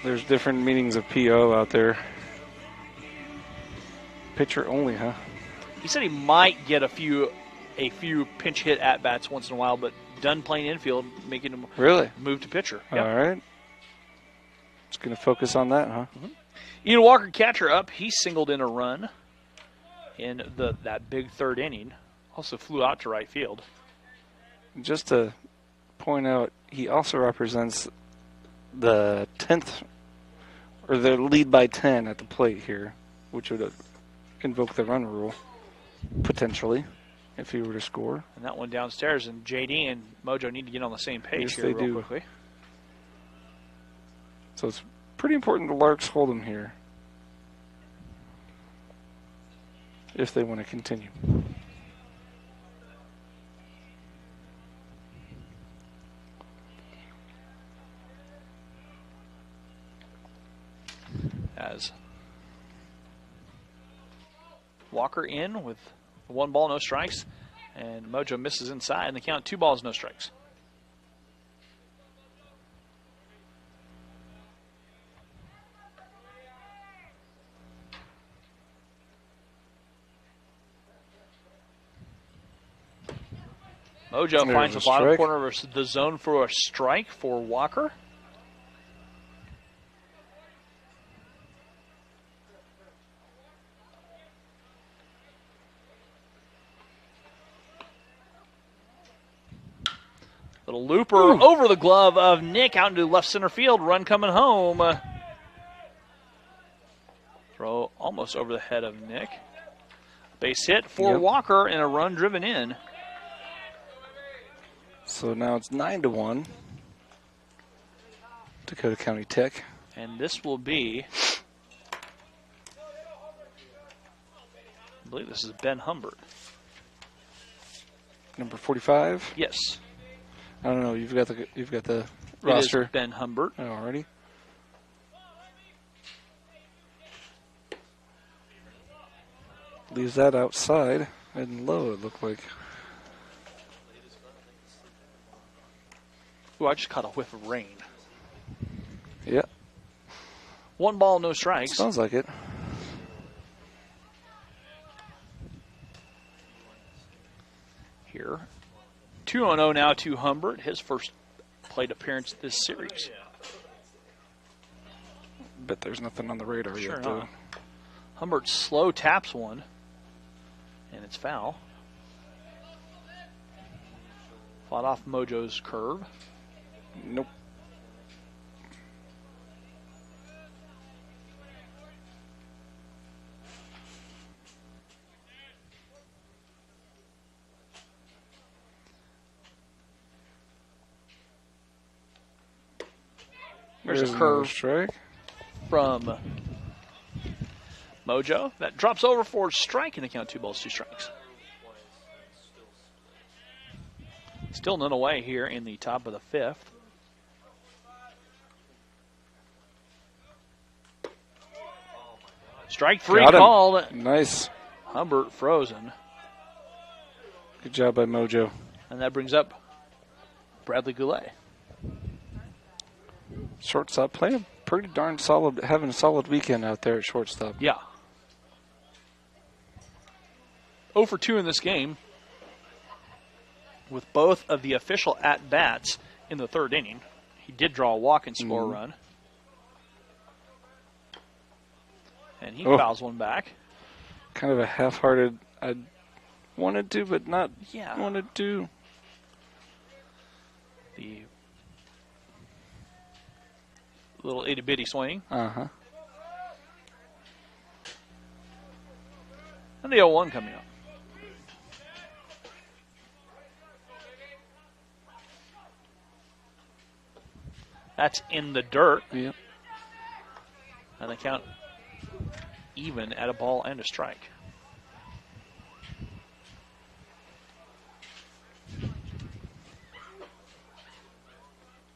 There's different meanings of PO out there. Pitcher only, huh? He said he might get a few pinch hit at bats once in a while, but done playing infield, making him really move to pitcher. All right. Just going to focus on that, huh? Mm-hmm. Ian Walker, catcher up. He singled in a run in that big third inning. Also flew out to right field. Just to point out, he also represents the 10th, or the lead by 10 at the plate here, which would invoke the run rule, potentially, if he were to score. And that one downstairs, and JD and Mojo need to get on the same page yes, here real quickly. So it's pretty important the Larks hold him here if they want to continue. As Walker in with 1 ball, no strikes, and Mojo misses inside, and the count 2 balls, no strikes. Mojo finds the bottom corner of the zone for a strike for Walker. Little looper over the glove of Nick out into left center field. Run coming home. Throw almost over the head of Nick. Base hit for Walker and a run driven in. So now it's 9-1. Dakota County Tech. And this will be, I believe this is Ben Humbert. Number 45. Yes. I don't know. You've got the roster. It is Ben Humbert. Already. Leaves that outside and low, it looked like. Ooh, I just caught a whiff of rain. Yeah. 1 ball, no strikes. Sounds like it. Here. 2-0 now to Humbert, his first plate appearance this series. Bet there's nothing on the radar Sure yet, though. not. Humbert slow taps one, and it's foul. Fought off Mojo's curve. Nope. There's a curve strike from Mojo. That drops over for a strike in the count. 2 balls, 2 strikes. Still none away here in the top of the 5th. Strike 3 called. Nice. Humbert frozen. Good job by Mojo. And that brings up Bradley Goulet. Shortstop playing pretty darn solid, having a solid weekend out there at shortstop. Yeah. 0 for 2 in this game, with both of the official at-bats in the 3rd inning. He did draw a walk and score a run. And he fouls one back. Kind of a half-hearted, I wanted to, but not wanted to. The little itty-bitty swing. Uh-huh. And the 0-1 coming up. That's in the dirt. Yep. And the count even at a ball and a strike.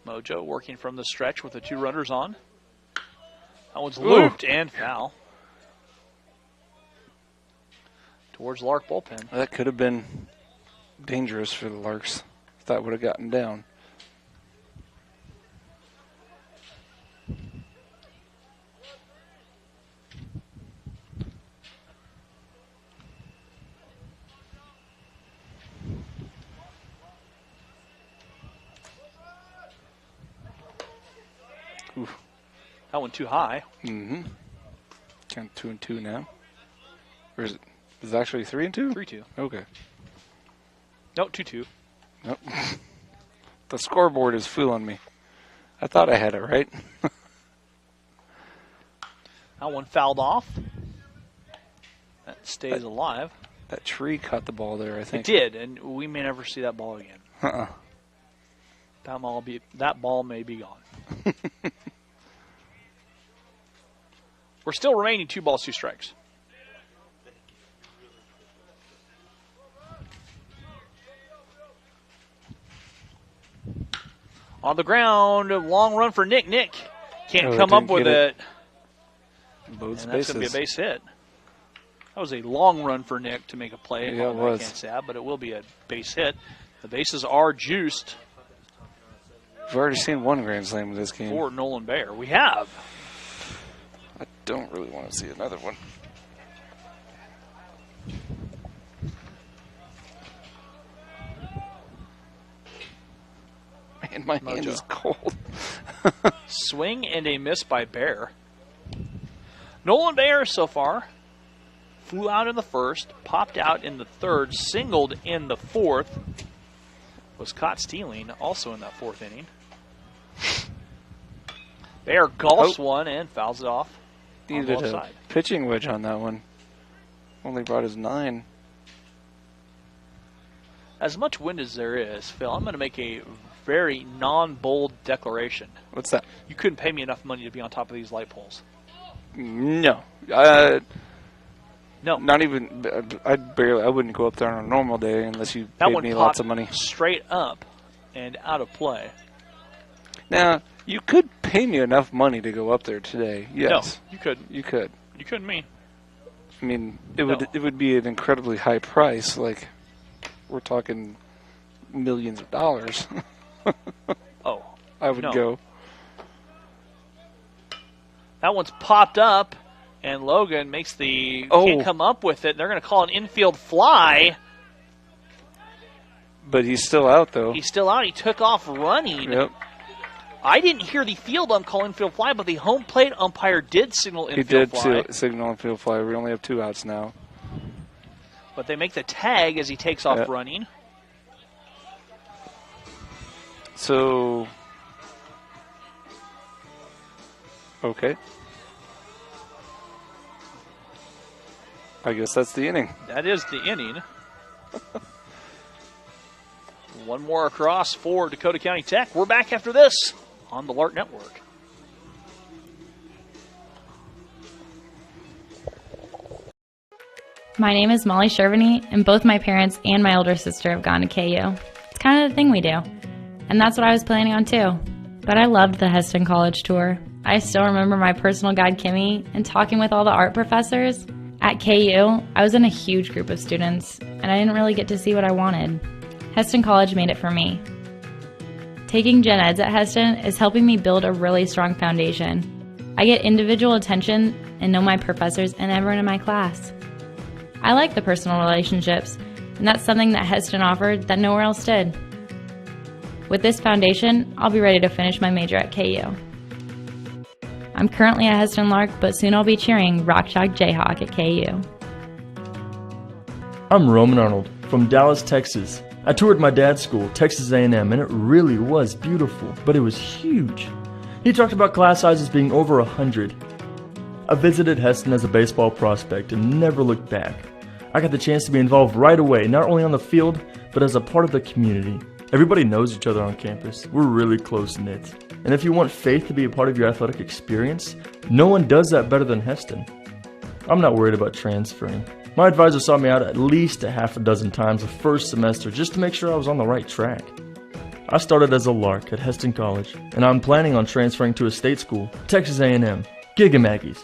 Mojo working from the stretch with the 2 runners on. That one's looped and foul. Towards Lark bullpen. That could have been dangerous for the Larks if that would have gotten down. Oof. That one too high. Mm-hmm. Count 2-2 now. Or is it actually 3-2? 3-2. Okay. No, 2-2. Nope. The scoreboard is fooling me. I thought I had it right. That one fouled off. That stays alive. That tree caught the ball there, I think. It did, and we may never see that ball again. Uh-uh. That ball may be gone. We're still remaining 2 balls, 2 strikes. On the ground, a long run for Nick. Nick can't come up with it. Both and that's going to be a base hit. That was a long run for Nick to make a play. Yeah, it was. I can't say that, but it will be a base hit. The bases are juiced. We've already seen 1 grand slam in this game. For Nolan Bayer. We have. I don't really want to see another one. Man, my hand is cold. Swing and a miss by Bayer. Nolan Bayer so far flew out in the 1st, popped out in the 3rd, singled in the 4th, was caught stealing also in that 4th inning. Bayer golfs one and fouls it off. Needed a pitching wedge on that one. Only brought his 9. As much wind as there is, Phil, I'm going to make a very non-bold declaration. What's that? You couldn't pay me enough money to be on top of these light poles. No. No. Not even. I wouldn't go up there on a normal day unless you paid me lots of money. Straight up and out of play. Now, you could pay me enough money to go up there today. Yes. No, you couldn't. You could. You couldn't me. I mean, it would be an incredibly high price. Like, we're talking millions of dollars. Oh. I would go. That one's popped up, and Logan makes the can't come up with it. They're going to call an infield fly. But he's still out, though. He's still out. He took off running. Yep. I didn't hear the field ump call infield fly, but the home plate umpire did signal infield fly. He did signal infield fly. We only have 2 outs now. But they make the tag as he takes off running. So, okay. I guess that's the inning. That is the inning. One more across for Dakota County Tech. We're back after this on the LART Network. My name is Molly Shervany, and both my parents and my older sister have gone to KU. It's kind of the thing we do. And that's what I was planning on too. But I loved the Hesston College tour. I still remember my personal guide, Kimmy, and talking with all the art professors. At KU, I was in a huge group of students, and I didn't really get to see what I wanted. Hesston College made it for me. Taking gen eds at Hesston is helping me build a really strong foundation. I get individual attention and know my professors and everyone in my class. I like the personal relationships, and that's something that Hesston offered that nowhere else did. With this foundation, I'll be ready to finish my major at KU. I'm currently a Hesston Lark, but soon I'll be cheering Rock Chalk Jayhawk at KU. I'm Roman Arnold from Dallas, Texas. I toured my dad's school, Texas A&M, and it really was beautiful, but it was huge. He talked about class sizes being over 100. I visited Hesston as a baseball prospect and never looked back. I got the chance to be involved right away, not only on the field, but as a part of the community. Everybody knows each other on campus. We're really close-knit. And if you want faith to be a part of your athletic experience, no one does that better than Hesston. I'm not worried about transferring. My advisor saw me out at least a half a dozen times the first semester just to make sure I was on the right track. I started as a Lark at Hesston College, and I'm planning on transferring to a state school, Texas A&M. Giga Maggies.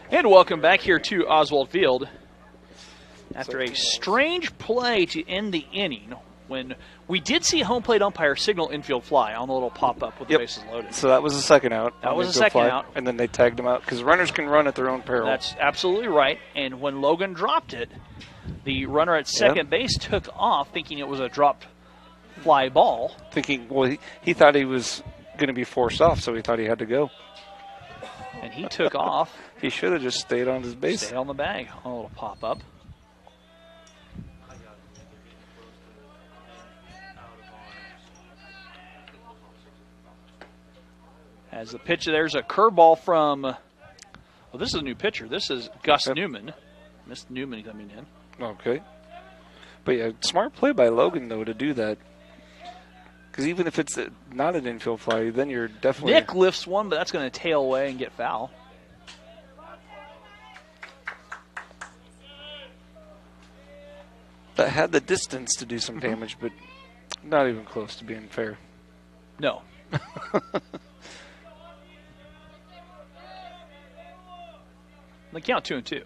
And welcome back here to Oswald Field. After a strange play to end the inning, when we did see home plate umpire signal infield fly on the little pop-up with the bases loaded. So that was the second out. That was the second out. And then they tagged him out because runners can run at their own peril. That's absolutely right. And when Logan dropped it, the runner at second base took off thinking it was a dropped fly ball. Thinking, well, he thought he was going to be forced off, so he thought he had to go. And he took off. He should have just stayed on his base. Stayed on the bag on a little pop-up. As the pitch, there's a curveball from, well, this is a new pitcher. This is Gus Newman. Missed Newman coming in. Okay. But yeah, smart play by Logan, though, to do that. Because even if it's not an infield fly, then you're definitely... Nick lifts one, but that's going to tail away and get foul. That had the distance to do some damage, but not even close to being fair. No. They count 2-2.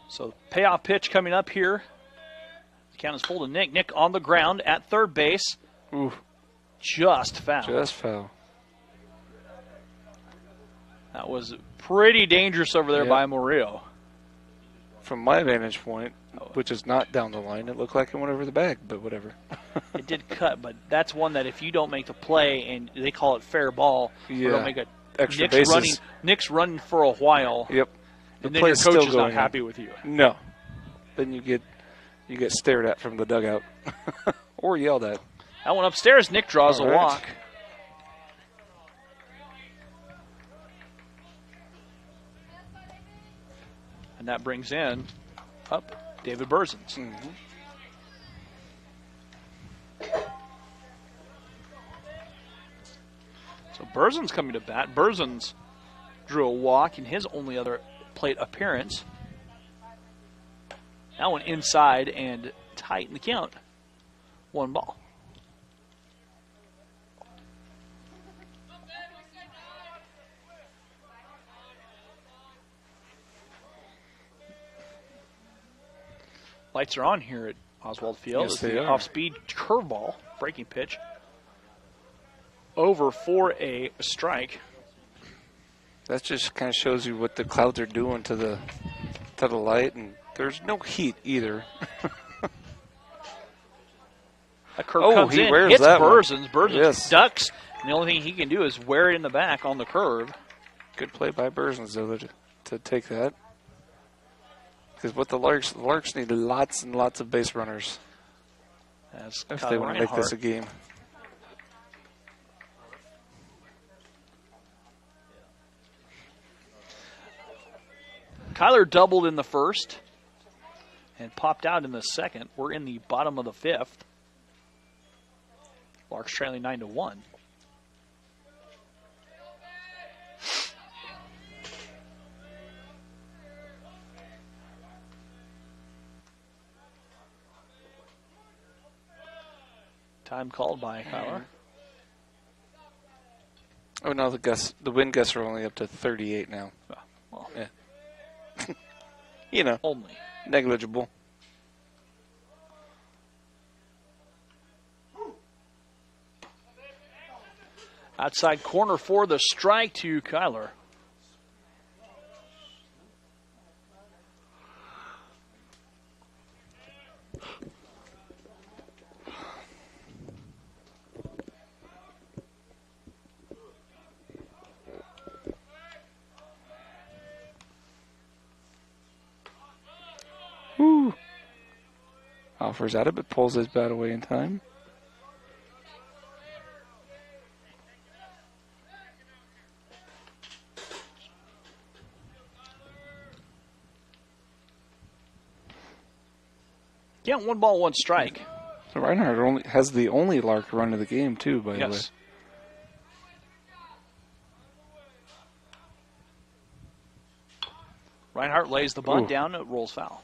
So payoff pitch coming up here. The count is full to Nick. Nick on the ground at third base. Ooh. Just foul. Just foul. That was pretty dangerous over there by Murillo. From my vantage point, which is not down the line. It looked like it went over the bag, but whatever. It did cut, but that's one that if you don't make the play and they call it fair ball, or don't make a extra bases. Nick's running for a while. Yep. And then your coach is not happy with you. No. Then you get stared at from the dugout or yelled at. That one upstairs. Nick draws a walk. And that brings in up David Berzins. Mm-hmm. So Berzins coming to bat. Berzins drew a walk in his only other plate appearance. That one inside and tight in the count. 1 ball. Lights are on here at Oswald Field. Yes, it's the off-speed curveball, breaking pitch. Over for a strike. That just kind of shows you what the clouds are doing to the light, and there's no heat either. That curve comes he in, wears hits that Berzins. one. Berzins ducks, and the only thing he can do is wear it in the back on the curve. Good play by Berzins, though, to take that. Because what the Larks need lots and lots of base runners if they want to make this a game. Kyler doubled in the first and popped out in the second. We're in the bottom of the fifth. Larks trailing 9-1. Time called by Kyler. Oh no, the wind gusts are only up to 38 now. Well, yeah. You know, only negligible. Outside corner for the strike to Kyler. Woo. Offers at it, but pulls his bat away in time. Yeah, 1 ball, 1 strike. So Reinhardt has the only Lark run of the game, too, by the way. Reinhardt lays the bunt down. It rolls foul.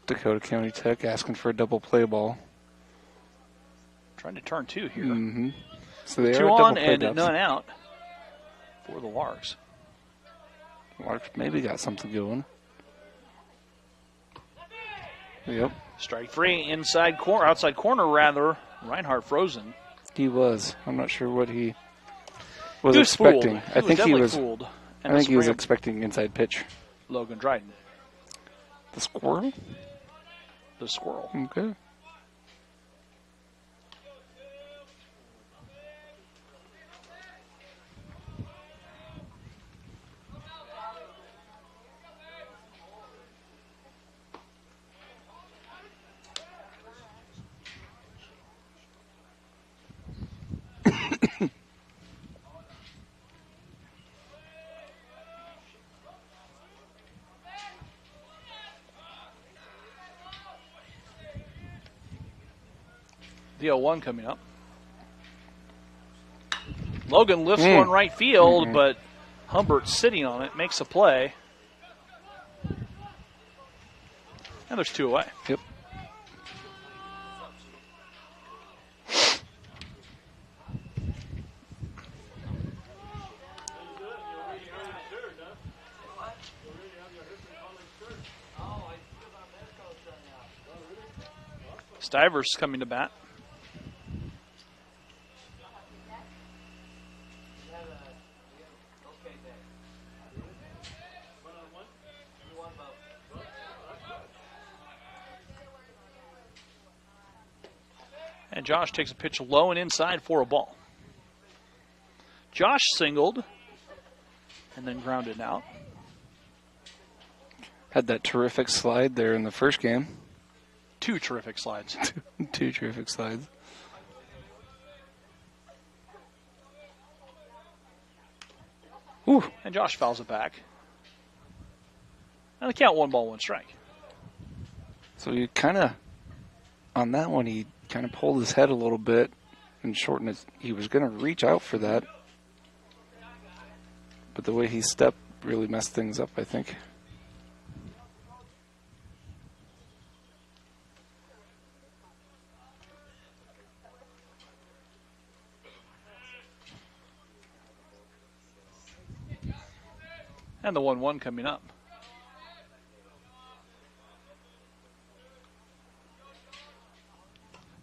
Dakota County Tech asking for a double play ball. Trying to turn 2 here. Mm-hmm. So they 2 are on double play and depth. none out for the Larks. Larks maybe got something going. Yep. Strike 3 outside corner rather. Reinhardt frozen. He was. I'm not sure what he was expecting. I think he was fooled. I think he was expecting inside pitch. Logan Dryden. The squirrel? The squirrel. Okay. The 0-1 coming up. Logan lifts one right field, but Humbert's sitting on it, makes a play. And there's 2 away. Yep. Stivers coming to bat. And Josh takes a pitch low and inside for a ball. Josh singled and then grounded out. Had that terrific slide there in the first game. 2 terrific slides. 2 terrific slides. Ooh. And Josh fouls it back. And the count 1 ball, 1 strike. So you kind of, on that one, he kind of pulled his head a little bit and shortened his, he was going to reach out for that. But the way he stepped really messed things up, I think. And the 1-1 coming up.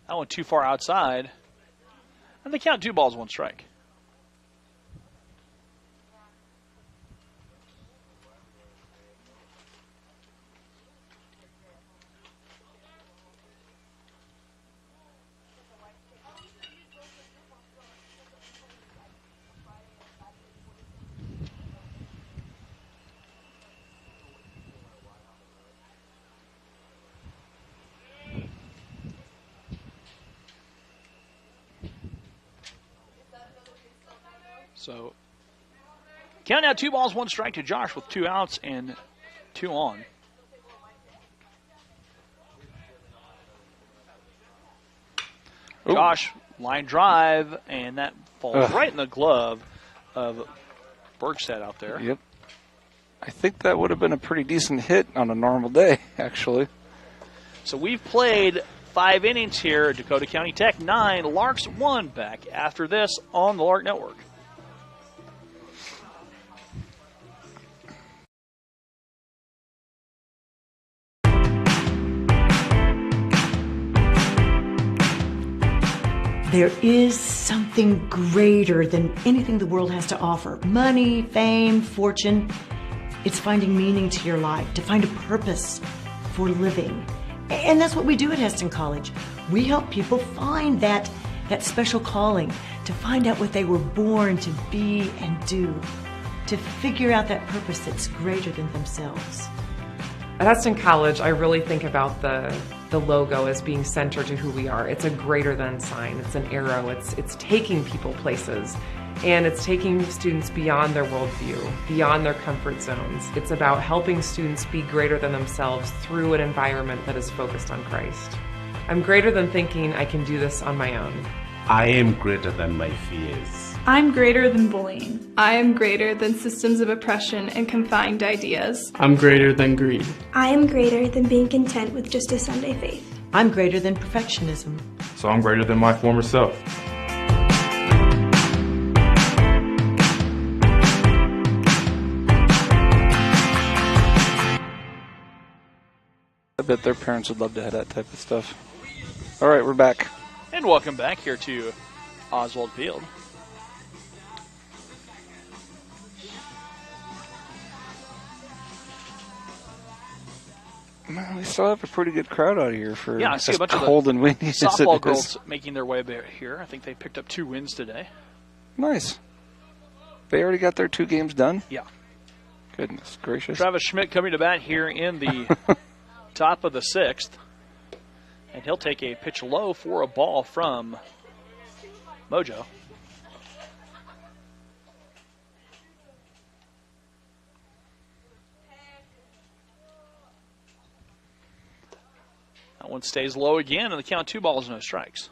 That one too far outside. And they count 2 balls, 1 strike. So, count out 2 balls, 1 strike to Josh with 2 outs and 2 on. Ooh. Josh, line drive, and that falls right in the glove of Bergstedt out there. Yep. I think that would have been a pretty decent hit on a normal day, actually. So we've played 5 innings here at Dakota County Tech 9, Larks 1. Back after this on the Lark Network. There is something greater than anything the world has to offer. Money, fame, fortune. It's finding meaning to your life, to find a purpose for living. And that's what we do at Heston College. We help people find that special calling, to find out what they were born to be and do, to figure out that purpose that's greater than themselves. At Heston College, I really think about the logo as being centered to who we are. It's a greater than sign. It's an arrow. It's taking people places, and it's taking students beyond their worldview, beyond their comfort zones. It's about helping students be greater than themselves through an environment that is focused on Christ. I'm greater than thinking I can do this on my own. I am greater than my fears. I'm greater than bullying. I am greater than systems of oppression and confined ideas. I'm greater than greed. I am greater than being content with just a Sunday faith. I'm greater than perfectionism. So I'm greater than my former self. I bet their parents would love to have that type of stuff. All right, we're back. And welcome back here to Oswald Field. Man, we still have a pretty good crowd out here for I see a bunch cold of and windy as it softball is. girls making their way here. I think they picked up 2 wins today. Nice. They already got their 2 games done? Yeah. Goodness gracious. Travis Schmidt coming to bat here in the top of the 6th. And he'll take a pitch low for a ball from Mojo. That one stays low again, and the count 2 balls, no strikes.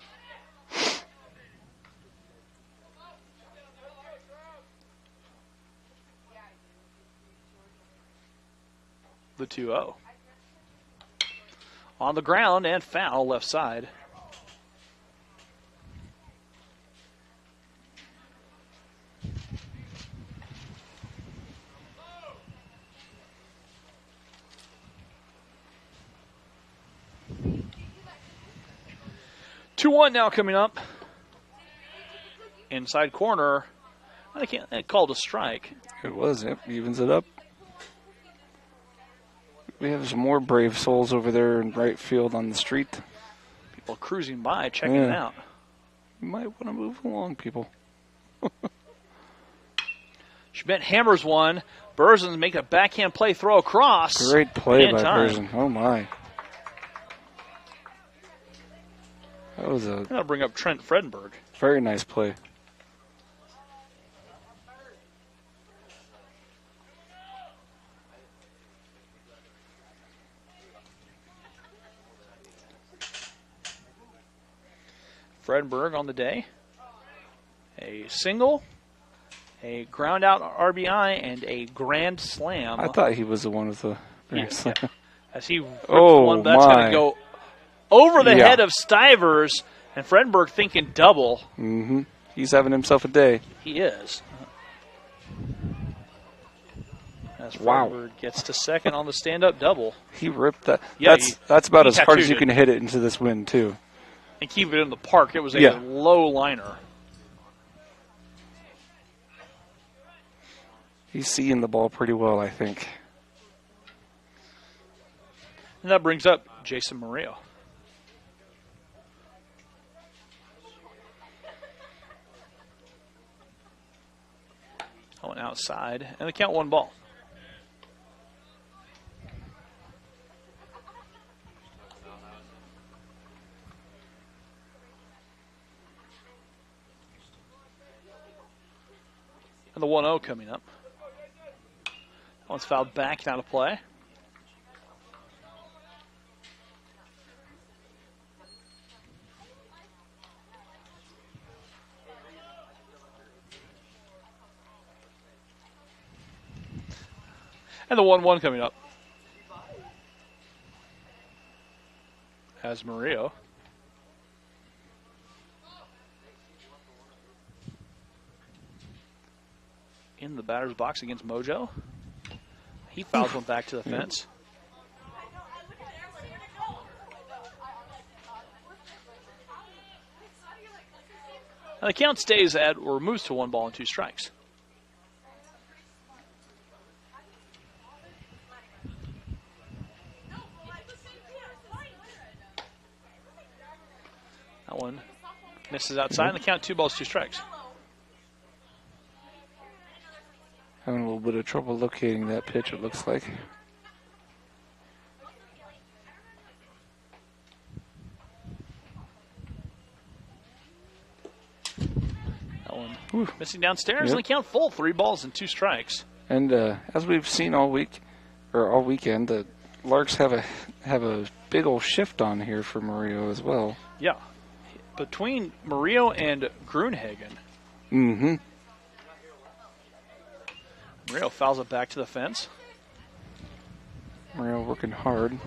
The 2-0. On the ground and foul left side. 2-1 now coming up. Inside corner. I can't. They called a strike. It was. Yep. Evens it up. We have some more brave souls over there in right field on the street. People cruising by, checking it out. You might want to move along, people. Schmidt hammers one. Berzins make a backhand play, throw across. Great play by Berzin. Oh, my. That was a... That'll bring up Trent Fredenberg. Very nice play. Fredenberg on the day. A single, a ground out RBI, and a grand slam. I thought he was the one with the grand slam. Yeah. As he ripped one, that's going to go over the head of Stivers, and Fredenberg thinking double. Mm-hmm. He's having himself a day. He is. As Fredenberg gets to second on the stand-up double. He ripped that. Yeah, that's about as hard as you can hit it into this wind, too. And keep it in the park. It was a low liner. He's seeing the ball pretty well, I think. And that brings up Jason Murillo. Going outside, and the count 1 ball. And the 1-0 coming up. That one's fouled back, now to play. And the 1-1 coming up. As Murillo. In the batter's box against Mojo. He fouls one back to the fence. And the count stays at or moves to 1 ball and 2 strikes. That one misses outside, and the count 2 balls, 2 strikes. Having a little bit of trouble locating that pitch, it looks like. That one missing downstairs, and the count full, 3 balls and 2 strikes. And as we've seen all week, or all weekend, the Larks have a big old shift on here for Murillo as well. Yeah, between Murillo and Grunhagen. Mm-hmm. Murillo fouls it back to the fence. Murillo working hard.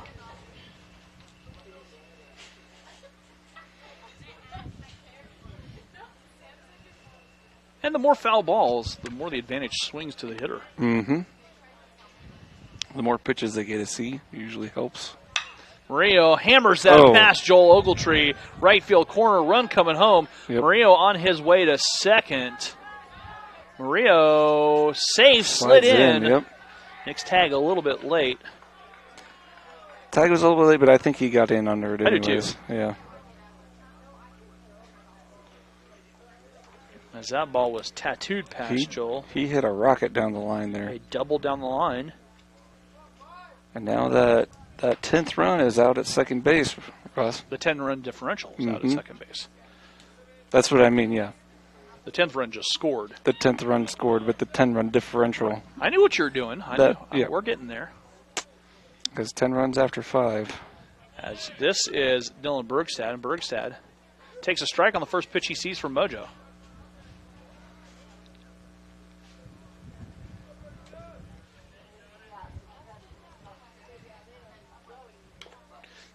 And the more foul balls, the more the advantage swings to the hitter. Mm-hmm. The more pitches they get to see usually helps. Murillo hammers that past Joel Ogletree. Right field corner run coming home. Yep. Murillo on his way to second. Murillo safe, slid in. Yep. Nick's tag a little bit late. Tag was a little bit late, but I think he got in under it anyways. I do too. Yeah. As that ball was tattooed past Joel. He hit a rocket down the line there. A double down the line. And now that 10th run is out at second base, Russ. The 10-run differential is out at second base. That's what I mean, yeah. The 10th run just scored. The 10th run scored, but the 10-run differential. I knew what you were doing. I knew. We're getting there. Because 10 runs after 5. As this is Dylan Bergstad, and Bergstad takes a strike on the first pitch he sees from Mojo.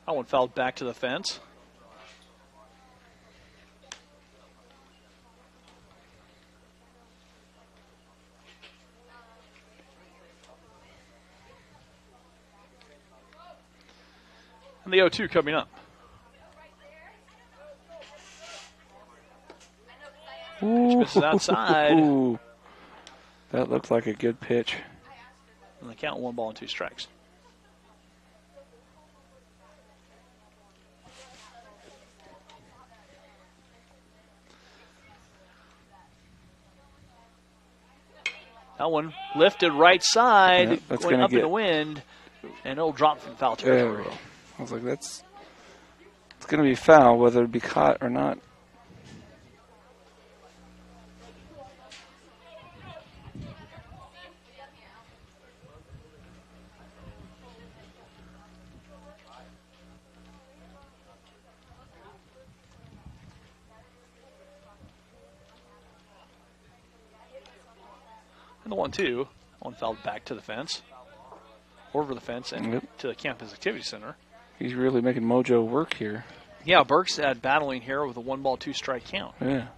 That one fouled back to the fence. And the 0-2 coming up. misses outside. Ooh. That looked like a good pitch. And the count 1 ball and 2 strikes. That one lifted right side, going up in the wind, and it'll drop from foul territory. Yeah, I was like, it's going to be foul, whether it be caught or not. And the 1-2. One fouled back to the fence, over the fence, and to the campus activity center. He's really making Mojo work here. Yeah, Bergstad battling here with a 1 ball, 2 strike count. Yeah.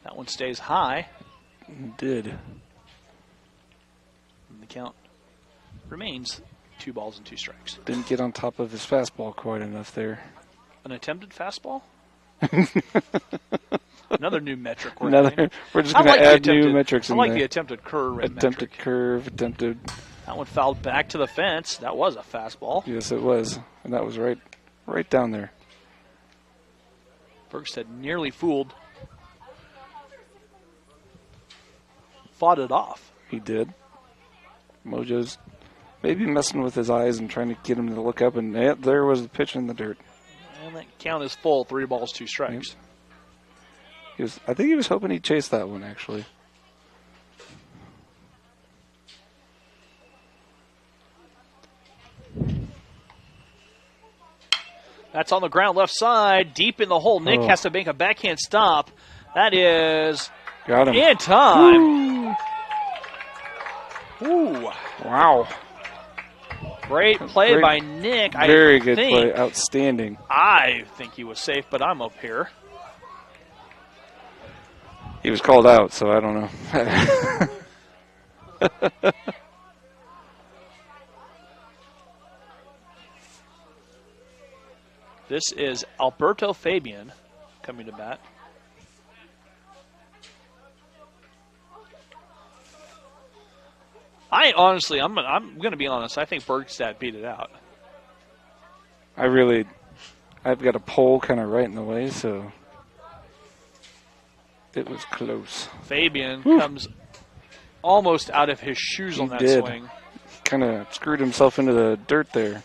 That one stays high. It did. And the count remains 2 balls and 2 strikes. Didn't get on top of his fastball quite enough there. An attempted fastball? Another new metric. We're just going to add new metrics in there. I like the attempted curve. Attempted curve, attempted. That one fouled back to the fence. That was a fastball. Yes, it was. And that was right down there. Bergstead nearly fooled. Fought it off. He did. Mojo's maybe messing with his eyes and trying to get him to look up, and there was the pitch in the dirt. And that count is full, 3 balls, 2 strikes. Yep. I think he was hoping he'd chase that one, actually. That's on the ground left side, deep in the hole. Nick has to make a backhand stop. That is got him in time. Ooh. Wow. Great play by Nick. Very good play. Outstanding. I think he was safe, but I'm up here. He was called out, so I don't know. This is Alberto Fabian coming to bat. I'm going to be honest. I think Bergstad beat it out. I've got a pole kind of right in the way, so it was close. Fabian comes almost out of his shoes on that swing. Kind of screwed himself into the dirt there.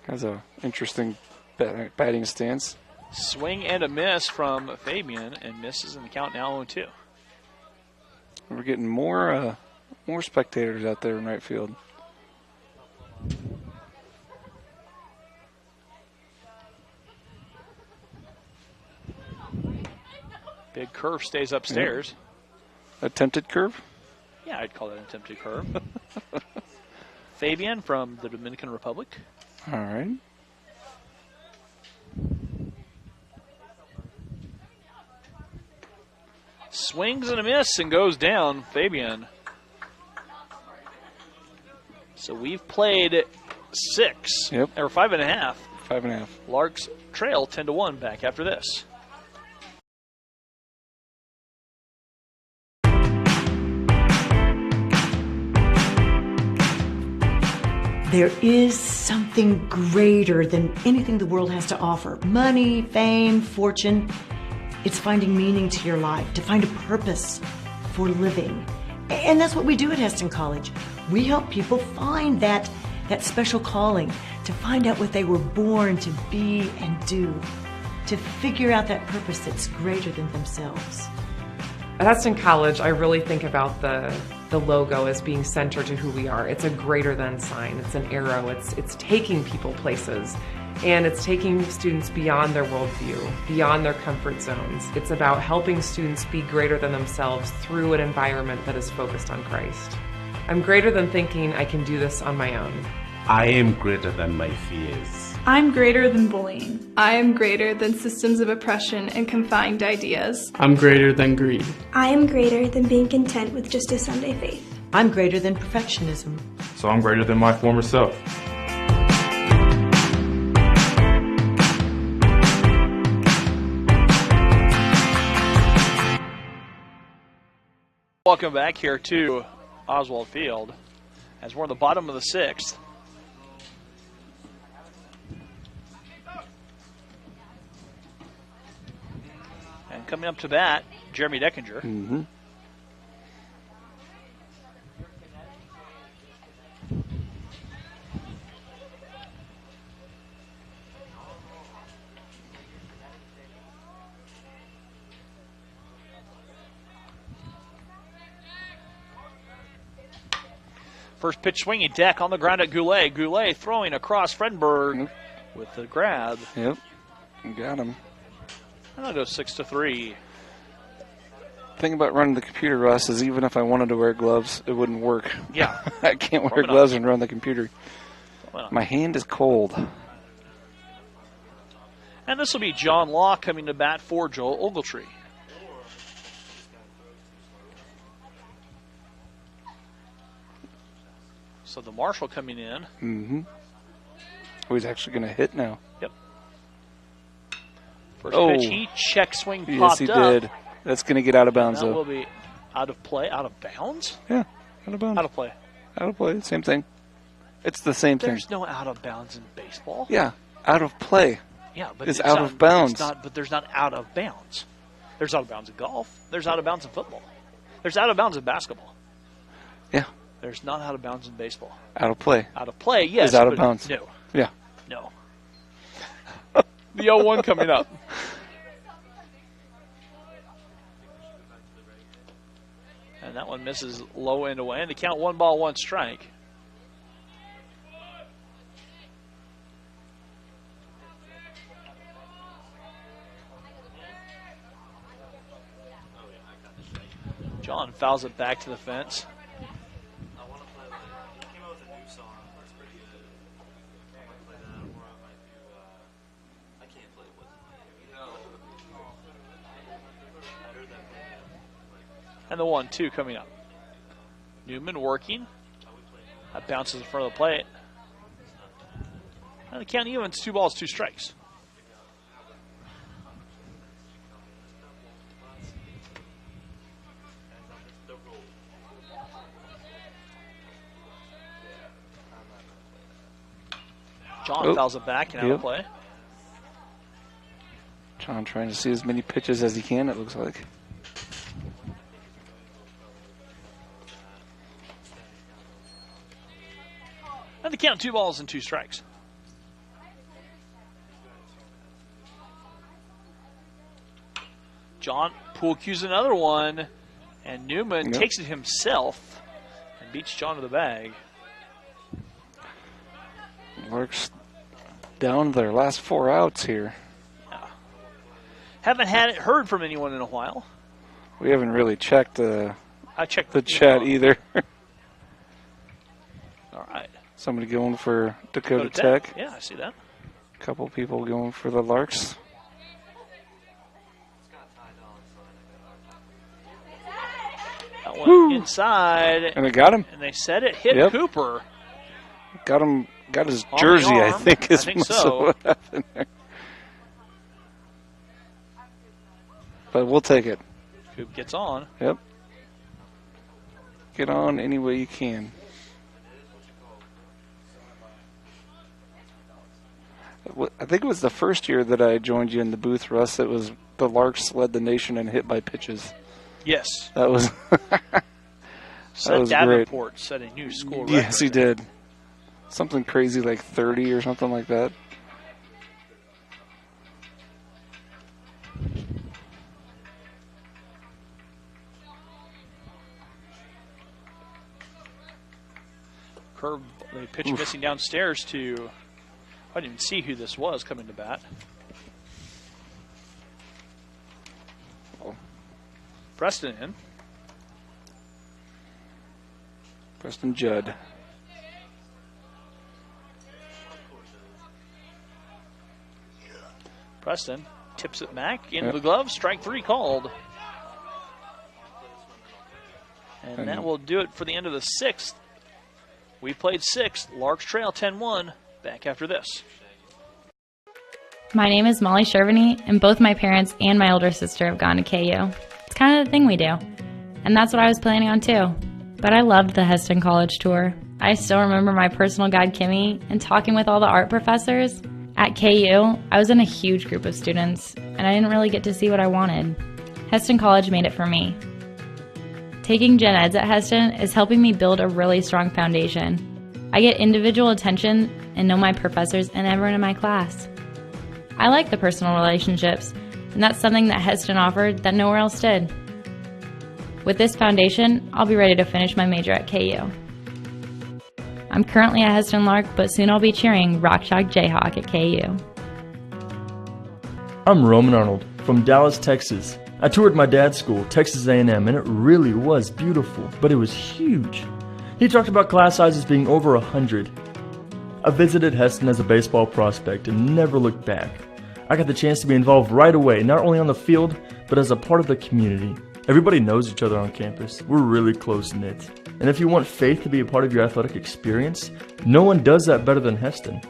Has a interesting batting stance. Swing and a miss from Fabian, and misses in the count now 0-2. We're getting more spectators out there in right field. Big curve stays upstairs. Yep. Attempted curve? Yeah, I'd call that an attempted curve. Fabian from the Dominican Republic. All right. Swings and a miss and goes down, Fabian. So we've played 6. Yep. Or 5.5. 5.5. Larks trail 10-1 back after this. There is something greater than anything the world has to offer. Money, fame, fortune. It's finding meaning to your life, to find a purpose for living. And that's what we do at Heston College. We help people find that special calling, to find out what they were born to be and do, to figure out that purpose that's greater than themselves. At Heston College, I really think about the logo as being centered to who we are. It's a greater than sign. It's an arrow. It's taking people places. And it's taking students beyond their worldview, beyond their comfort zones. It's about helping students be greater than themselves through an environment that is focused on Christ. I'm greater than thinking I can do this on my own. I am greater than my fears. I'm greater than bullying. I am greater than systems of oppression and confined ideas. I'm greater than greed. I am greater than being content with just a Sunday faith. I'm greater than perfectionism. So I'm greater than my former self. Welcome back here to Oswald Field as we're in the bottom of the 6th. And coming up to bat, Jeremy Deckinger. Mm-hmm. First pitch swinging, Deck on the ground at Goulet. Goulet throwing across Fredenberg with the grab. Yep, got him. And I'll go 6-3. The thing about running the computer, Russ, is even if I wanted to wear gloves, it wouldn't work. Yeah. I can't wear gloves and run the computer. My hand is cold. And this will be John Law coming to bat for Joel Ogletree. So the Marshal coming in. Mm-hmm. Oh, he's actually going to hit now. Yep. First pitch, he check swing popped Yes, he up. did. That's going to get out of bounds, That though. will be out of play, out of bounds? Yeah, out of bounds. Out of play. Out of play, same thing. It's the same thing. There's no out of bounds in baseball. Yeah, out of play. Yeah, but it's out of bounds. But there's not out of bounds. There's out of bounds in golf. There's out of bounds in football. There's out of bounds in basketball. Yeah. There's not out of bounds in baseball. Out of play. Out of play, yes. Is out of bounds. No. Yeah. No. The 0-1 coming up. And that one misses low and away. And the count 1-1 strike. John fouls it back to the fence. And the 1-2 coming up. Newman working. That bounces in front of the plate. And the count evens, 2 balls, 2 strikes. John fouls it back and out of play. John trying to see as many pitches as he can, it looks like. And the count 2 balls and 2 strikes. John pool cues another one, and Newman takes it himself and beats John to the bag. Larks down their last 4 outs here. Yeah. Haven't heard from anyone in a while. We haven't really checked I checked the chat either. All right. Somebody going for Dakota Tech. Yeah, I see that. A couple people going for the Larks. That one inside. And they got him. And they said it hit Cooper. Got him. Got his jersey, I think, is so. What happened there. But we'll take it. Coop gets on. Yep. Get on any way you can. I think it was the first year that I joined you in the booth, Russ. It was the Larks led the nation in hit by pitches. Yes. That was Seth Davenport set a new school record. Yes, he did. Something crazy like 30 or something like that. Curve, the pitch missing downstairs to, I didn't even see who this was coming to bat. Preston in. Preston Judd. Preston tips it back into the glove. Strike 3 called. And that will do it for the end of the 6th. We played 6th. Larks trail 10-1. Back after this. My name is Molly Shervany, and both my parents and my older sister have gone to KU. It's kind of the thing we do. And that's what I was planning on too. But I loved the Hesston College tour. I still remember my personal guide, Kimmy, and talking with all the art professors. At KU, I was in a huge group of students, and I didn't really get to see what I wanted. Hesston College made it for me. Taking gen eds at Hesston is helping me build a really strong foundation. I get individual attention and know my professors and everyone in my class. I like the personal relationships, and that's something that Hesston offered that nowhere else did. With this foundation, I'll be ready to finish my major at KU. I'm currently a Hesston Lark, but soon I'll be cheering Rock Chalk Jayhawk at KU. I'm Roman Arnold from Dallas, Texas. I toured my dad's school, Texas A&M, and it really was beautiful, but it was huge. He talked about class sizes being over 100. I visited Hesston as a baseball prospect and never looked back. I got the chance to be involved right away, not only on the field, but as a part of the community. Everybody knows each other on campus. We're really close-knit. And if you want faith to be a part of your athletic experience, no one does that better than Hesston.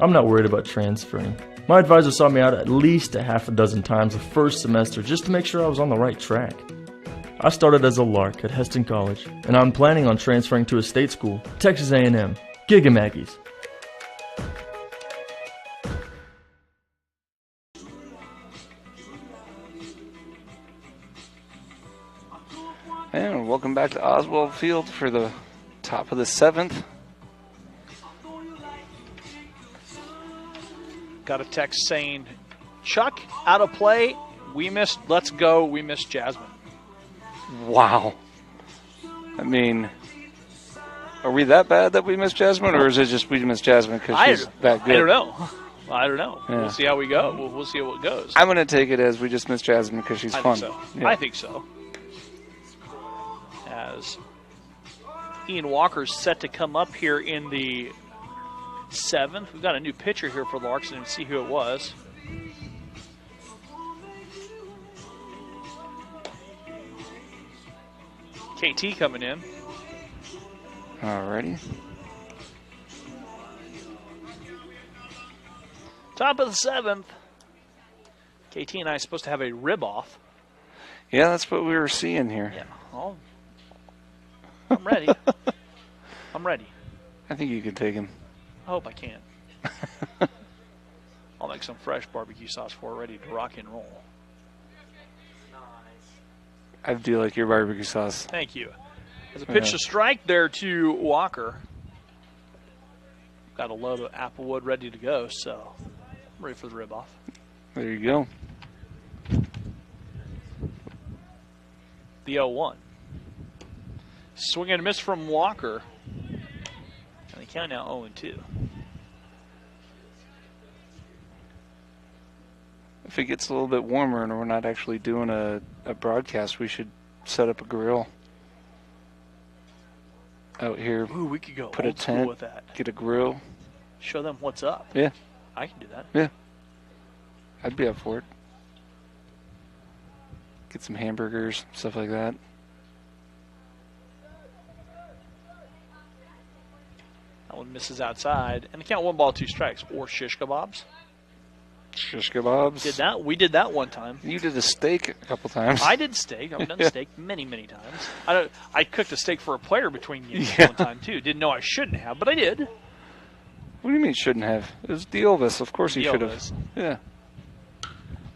I'm not worried about transferring. My advisor saw me out at least a half a dozen times the first semester just to make sure I was on the right track. I started as a Lark at Hesston College, and I'm planning on transferring to a state school, Texas A&M, Giga Maggies. And welcome back to Oswald Field for the top of the 7th. Got a text saying, Chuck, out of play. We missed, let's go. We missed Jasmine. Wow. I mean, are we that bad that we missed Jasmine, or is it just we missed Jasmine because she's that good? I don't know. I don't know. Yeah. We'll see how we go. We'll see how it goes. I'm going to take it as we just missed Jasmine because she's fun. Think so. Yeah. I think so. As Ian Walker's set to come up here in the 7th. We've got a new pitcher here for Larks and see who it was. KT coming in. Alrighty. Top of the 7th. KT and I are supposed to have a rib off. Yeah, that's what we were seeing here. Yeah. Well, I'm ready. I'm ready. I think you can take him. I hope I can. I'll make some fresh barbecue sauce for ready to rock and roll. I do like your barbecue sauce. Thank you. As a pitch to strike there to Walker. Got a load of Applewood ready to go, so I'm ready for the rib off. There you go. The 0-1. Swing and a miss from Walker. And they count now 0-2. If it gets a little bit warmer and we're not actually doing a broadcast, we should set up a grill out here. Ooh, we could go put old a tent, school with that. Get a grill. Show them what's up. Yeah. I can do that. Yeah. I'd be up for it. Get some hamburgers, stuff like that. That one misses outside. And the count 1 ball, 2 strikes. Or shish kebabs. Shish kebabs. Did that? We did that one time. You did a steak a couple times. I did steak. I've done steak many, many times. I cooked a steak for a player between games one time, too. Didn't know I shouldn't have, but I did. What do you mean shouldn't have? It was the Elvis. Of course you should have. Yeah.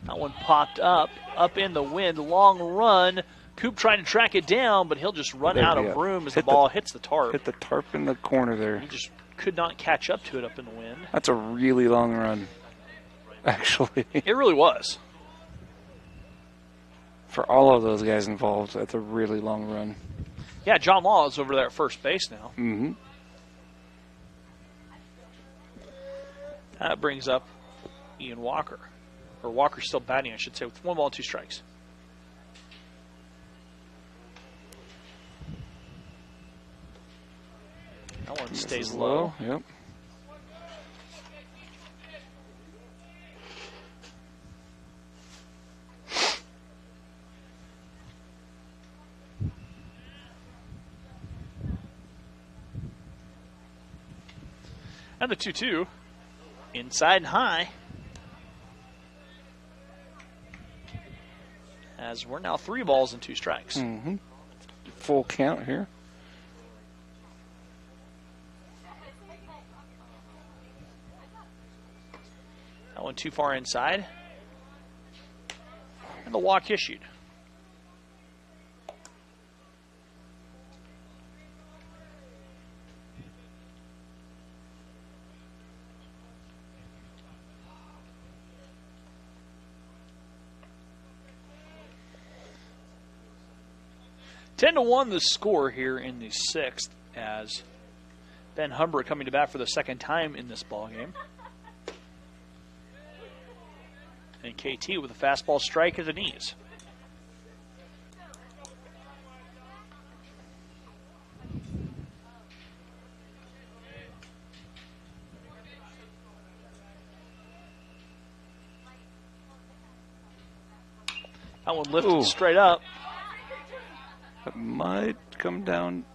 That one popped up in the wind. Long run. Coop trying to track it down, but he'll just run out of room as the ball hits the tarp. Hit the tarp in the corner there. He just could not catch up to it up in the wind. That's a really long run, actually. It really was. For all of those guys involved, that's a really long run. Yeah, John Law is over there at first base now. Mm-hmm. That brings up Ian Walker. Or Walker's still batting, I should say, with 1 ball, 2 strikes. That one stays low. Yep. And the 2-2. Inside and high. As we're now 3 balls and 2 strikes. Full count here. That one too far inside. And the walk issued. Ten to 1 the score here in the 6th as Ben Humbert coming to bat for the second time in this ball game. And KT with a fastball strike at the knees. That one lifted straight up. That might come down.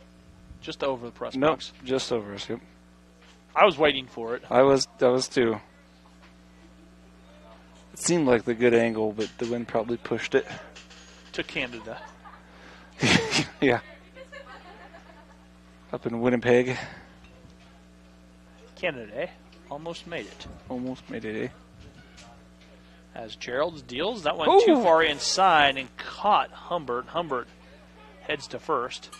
Just over the press nope, box. Just over us, yep. I was waiting for it. I was too. It seemed like the good angle, but the wind probably pushed it. To Canada. Yeah. Up in Winnipeg. Canada, eh? Almost made it. Almost made it, eh? As Gerald's deals, that one too far inside and caught Humbert. Humbert heads to first.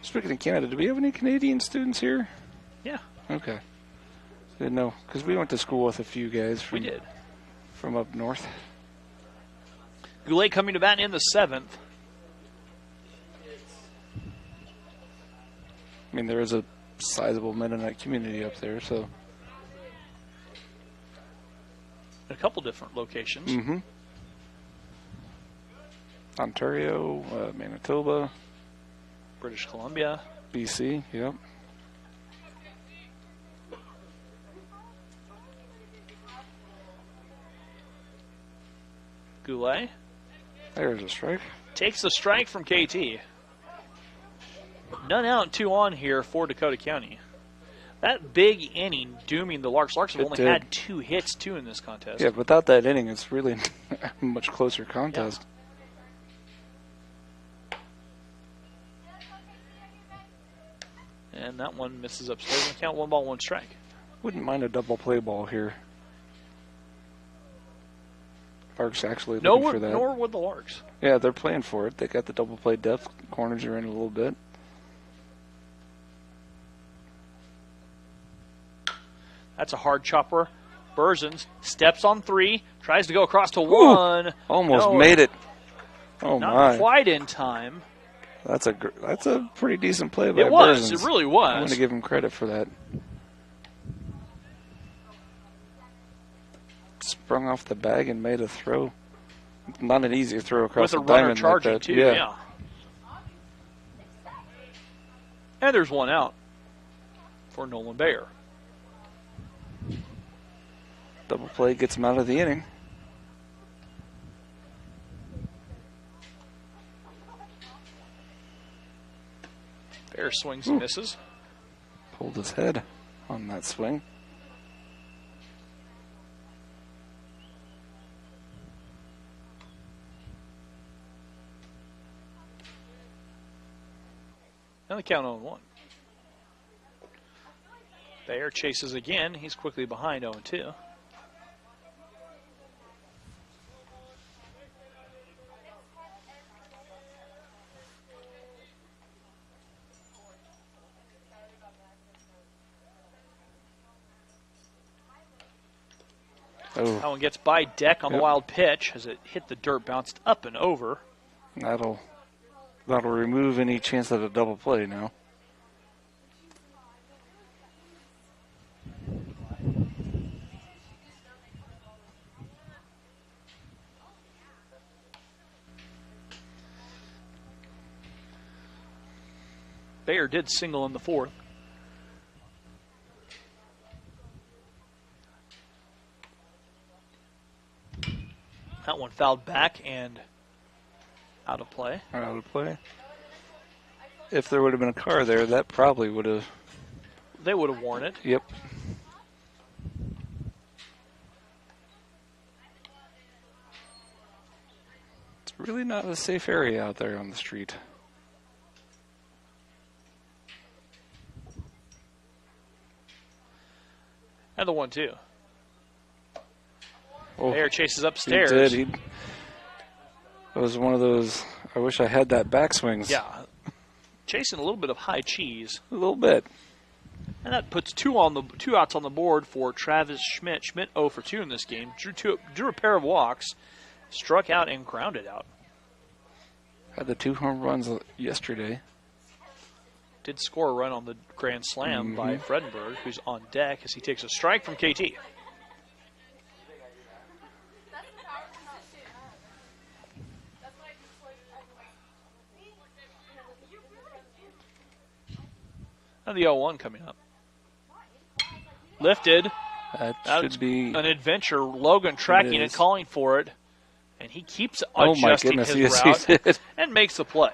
Speaking of Canada, do we have any Canadian students here? Yeah. Okay. Didn't know, because we went to school with a few guys from, we did. From up north. Goulet coming to bat in the 7th. I mean, there is a sizable Mennonite community up there, so. A couple different locations. Mm-hmm. Ontario, Manitoba. British Columbia. BC, yep. Goulet. There's a strike. Takes the strike from KT. None out, 2 on here for Dakota County. That big inning dooming the Larks. Larks have only had 2 hits, too, in this contest. Yeah, without that inning, it's really a much closer contest. Yeah. And that one misses upstairs and count 1 ball, 1 strike. Wouldn't mind a double play ball here. Larks actually no, looking for that. Nor would the Larks. Yeah, they're playing for it. They got the double play depth. Corners are in a little bit. That's a hard chopper. Berzins steps on 3, tries to go across to 1. Almost made it. Oh, not my. Not quite in time. That's a pretty decent play by Berzins. It was. It really was. I want to give him credit for that. Sprung off the bag and made a throw. Not an easy throw across the diamond. With a runner charging, like that. too, yeah. And there's 1 out for Nolan Bayer. Double play gets him out of the inning. Bayer swings and misses. Pulled his head on that swing. And the count 0-1. Bayer chases again. He's quickly behind 0-2. Oh. That one gets by deck on the wild pitch as it hit the dirt, bounced up and over. That'll remove any chance at a double play now. Bayer did single in the 4th. That one fouled back and out of play. Out of play. if there would have been a car there, that probably would have. They would have worn it. Yep. It's really not a safe area out there on the street. And the 1-2. Oh, Bear chases upstairs. He did. It was one of those, I wish I had that backswings. Yeah. Chasing a little bit of high cheese. A little bit. And that puts two outs on the board for Travis Schmidt. Schmidt 0 for 2 in this game. Drew a pair of walks, struck out and grounded out. Had the 2 home runs yesterday. Did score a run on the grand slam by Fredenberg, who's on deck as he takes a strike from KT. And the 0-1 coming up. Lifted. That should be an adventure. Logan tracking it, calling for it. And he keeps adjusting his yes, route and makes the play.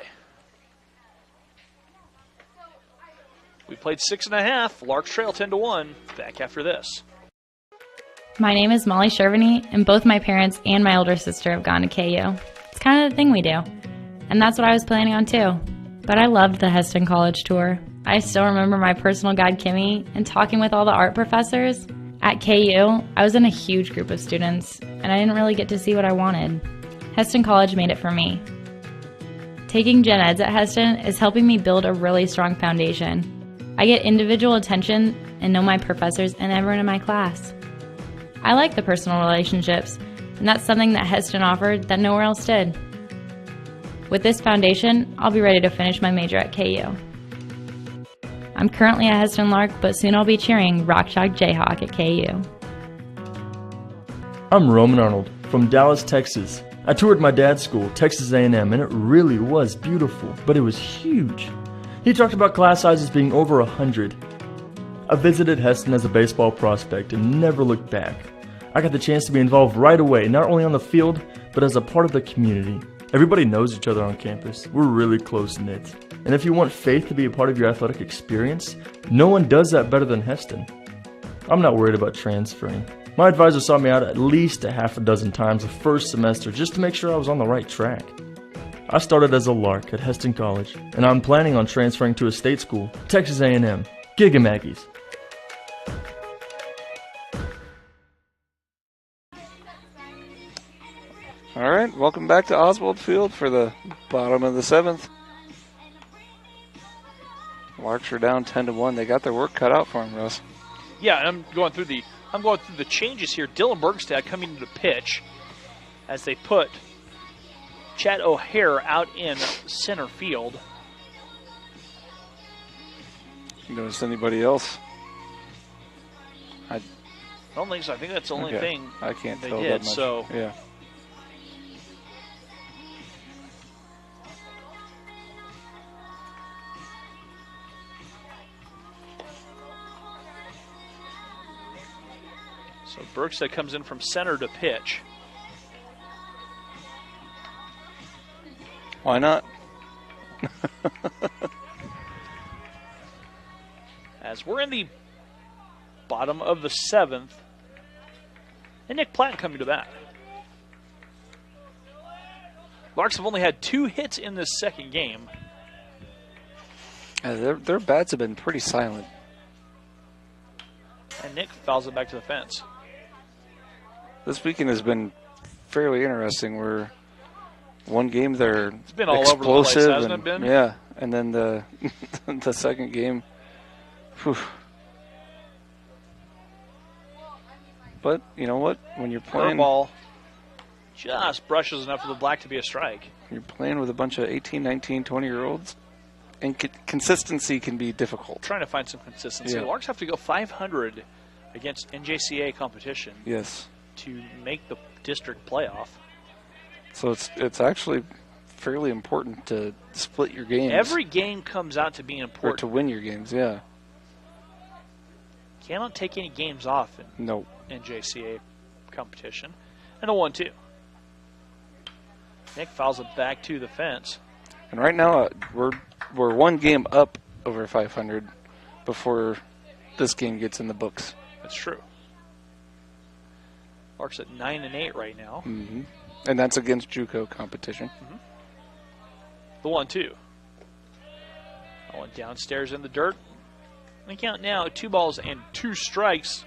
We played 6.5. Larks trail 10-1. Back after this. My name is Molly Shervany, and both my parents and my older sister have gone to KU. It's kind of the thing we do. And that's what I was planning on too. But I loved the Heston College tour. I still remember my personal guide, Kimmy, and talking with all the art professors. At KU, I was in a huge group of students, and I didn't really get to see what I wanted. Heston College made it for me. Taking gen eds at Heston is helping me build a really strong foundation. I get individual attention and know my professors and everyone in my class. I like the personal relationships, and that's something that Heston offered that nowhere else did. With this foundation, I'll be ready to finish my major at KU. I'm currently a Heston Lark, but soon I'll be cheering Rock Chalk Jayhawk at KU. I'm Roman Arnold from Dallas, Texas. I toured my dad's school, Texas A&M, and it really was beautiful, but it was huge. He talked about class sizes being over 100. I visited Heston as a baseball prospect and never looked back. I got the chance to be involved right away, not only on the field, but as a part of the community. Everybody knows each other on campus. We're really close-knit. And if you want faith to be a part of your athletic experience, no one does that better than Heston. I'm not worried about transferring. My advisor saw me out at least a half a dozen times the first semester just to make sure I was on the right track. I started as a Lark at Heston College, and I'm planning on transferring to a state school, Texas A&M. Giga Maggies. All right, welcome back to Oswald Field for the bottom of the 7th. Larks are down 10-1. They got their work cut out for them, Russ. Yeah, I'm going through the changes here. Dylan Bergstad coming to the pitch as they put Chad O'Hare out in center field. You notice anybody else? I don't think so. I think that's the only thing I can't they tell did. that much. So yeah. So Bergstad comes in from center to pitch. Why not? As we're in the bottom of the 7th, and Nick Platt coming to bat. Larks have only had 2 hits in this second game. Their bats have been pretty silent. And Nick fouls it back to the fence. This weekend has been fairly interesting. Where one game they're it's been all over the place, hasn't it been? Yeah, and then the the second game. Whew. But you know what? When you're playing, ball just brushes enough of the black to be a strike. You're playing with a bunch of 18, 19, 20-year-olds, and consistency can be difficult. Trying to find some consistency. Yeah. The Larks have to go 500 against NJCA competition. Yes. To make the district playoff. So it's actually fairly important to split your games. Every game comes out to be important. Or to win your games, yeah. Cannot take any games off in NJCA competition. And the 1-2. Nick fouls it back to the fence. And right now, we're we're one game up over 500 before this game gets in the books. That's true. Lark's at 9-8 right now. Mm-hmm. And that's against JUCO competition. Mm-hmm. The 1-2. That one downstairs in the dirt. We count now 2 balls and 2 strikes.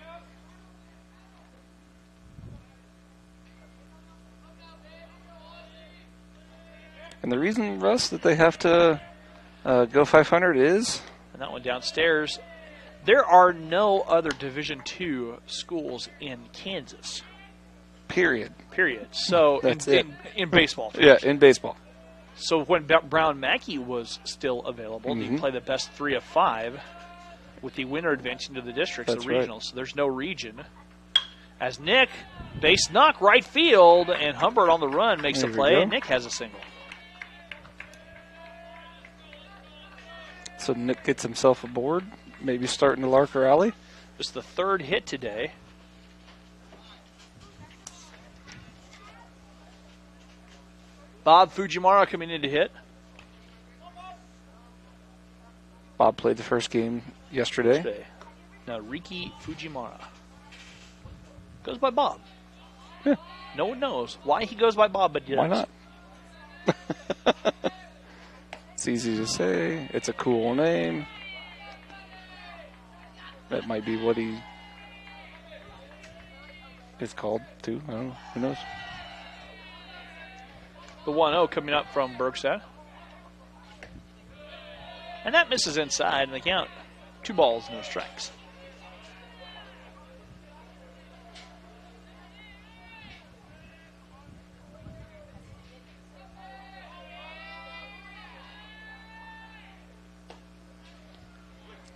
And the reason, Russ, that they have to go 500 is? And that one downstairs. There are no other Division II schools in Kansas. Period. So in baseball. Yeah, in baseball. So when Brown Mackey was still available, they play the best 3 of 5 with the winner advancing to the districts, That's the regionals. Right. So there's no region. As Nick, base knock right field, and Humbert on the run makes a play, and Nick has a single. So Nick gets himself aboard, maybe starting the Larker Alley. Just the 3rd hit today. Bob Fujimura coming in to hit. Bob played the first game yesterday. Now Riki Fujimura goes by Bob. Yeah. No one knows why he goes by Bob, but he does. Why not? It's easy to say. It's a cool name. That might be what he is called, too. I don't know. Who knows? The 1-0 coming up from Bergstad. And that misses inside, and they count 2 balls, no strikes.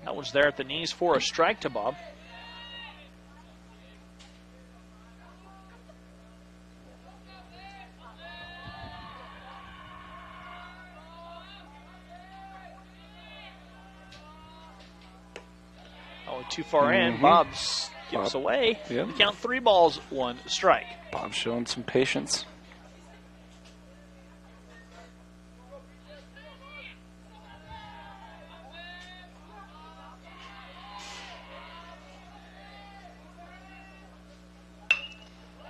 That was there at the knees for a strike to Bob. Oh, too far in. Bob skips away. Yep. Count 3 balls, 1 strike. Bob's showing some patience.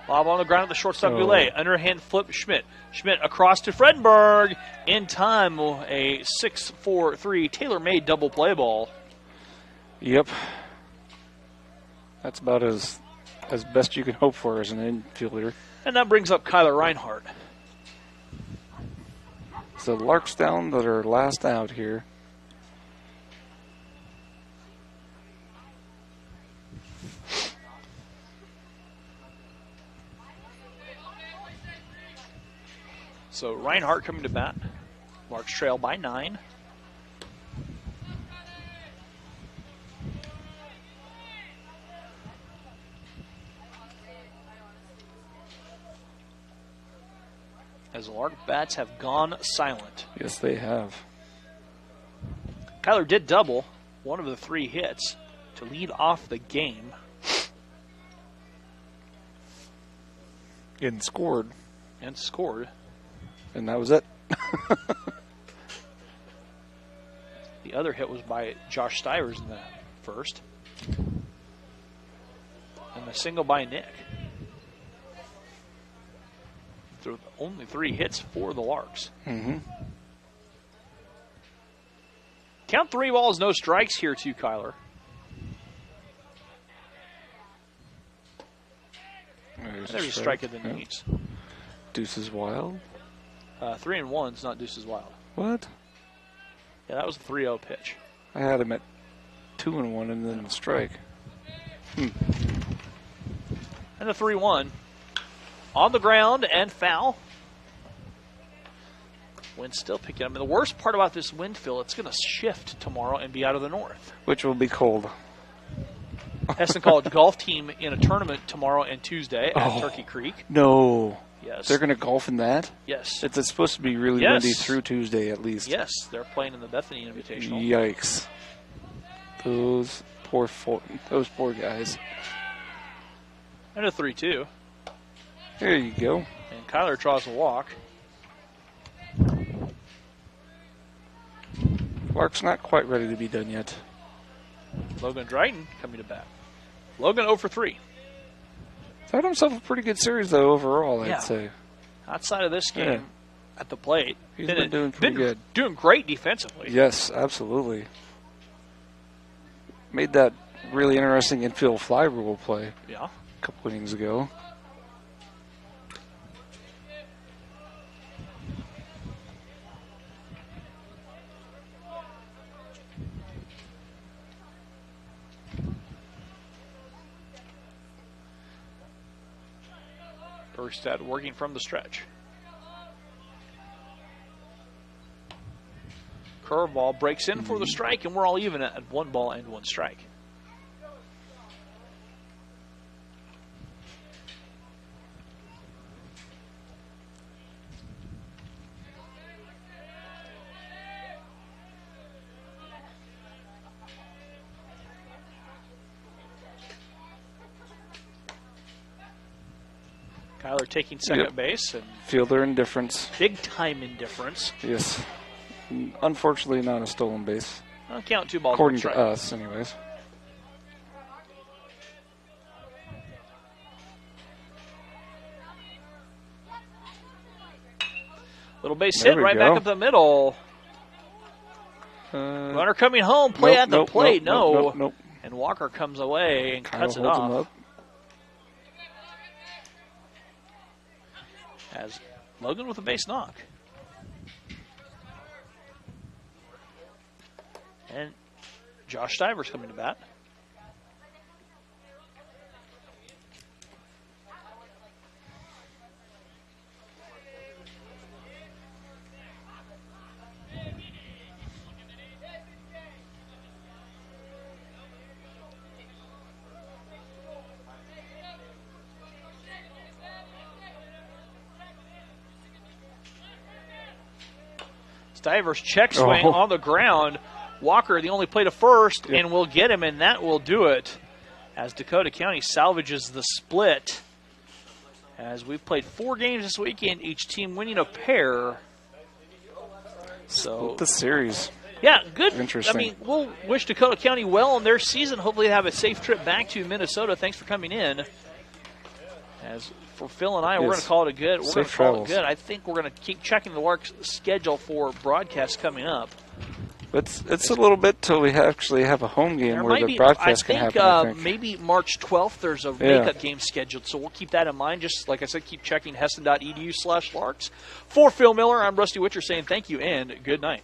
Bob on the ground at the shortstop Goulet. Underhand flip Schmidt. Schmidt across to Fredenberg. In time, a 6-4-3 tailor-made double play ball. Yep. That's about as best you can hope for as an infielder. And that brings up Kyler Reinhardt. So Larks down that are last out here. So Reinhardt coming to bat. Larks trail by 9. As the Lark bats have gone silent. Yes, they have. Kyler did double one of the 3 hits to lead off the game. And scored. And that was it. The other hit was by Josh Stivers in the first. And the single by Nick. Through only 3 hits for the Larks. Count 3 balls, no strikes here to Kyler. There's a strike at the knees. Deuces Wild. 3-1's not Deuces Wild. What? Yeah, that was a 3-0 pitch. I had him at 2-1 and then the strike. And the 3-1 on the ground and foul. Wind still picking up. And the worst part about this wind, Phil, it's going to shift tomorrow and be out of the north. Which will be cold. Heston College golf team in a tournament tomorrow and Tuesday at Turkey Creek. No. Yes. They're going to golf in that? Yes. It's supposed to be really windy through Tuesday at least. Yes, they're playing in the Bethany Invitational. Yikes. Those poor guys. And a 3-2. There you go. And Kyler draws a walk. Clark's not quite ready to be done yet. Logan Dryden coming to bat. Logan 0 for 3. Had himself a pretty good series, though, overall, I'd say. Outside of this game, at the plate, he's been doing pretty good. Doing great defensively. Yes, absolutely. Made that really interesting infield fly rule play a couple innings ago. Bergstad working from the stretch. Curveball breaks in for the strike, and we're all even at 1 ball and 1 strike. Kyler taking second base. And fielder indifference. Big time indifference. Yes. Unfortunately, not a stolen base. I'll count 2 balls. According to us, anyways. Little base hit right back up the middle. Runner coming home. Play at the plate. Nope. And Walker comes away and Kyle cuts it holds off. him up. As Logan with a base knock. And Josh Stivers coming to bat. Stivers check swing on the ground. Walker, the only play to first, and we'll get him, and that will do it. As Dakota County salvages the split. As we've played 4 games this weekend, each team winning a pair. So the series. Yeah, good. Interesting. I mean, we'll wish Dakota County well in their season. Hopefully they have a safe trip back to Minnesota. Thanks for coming in. As for Phil and I, we're going to call it a good. We're going to call it good. I think we're going to keep checking the work schedule for broadcasts coming up. It's a little bit till we actually have a home game where the broadcast can happen. I think maybe March 12th there's a makeup game scheduled, so we'll keep that in mind. Just like I said, keep checking Hessen.edu/Larks. For Phil Miller, I'm Rusty Witcher saying thank you and good night.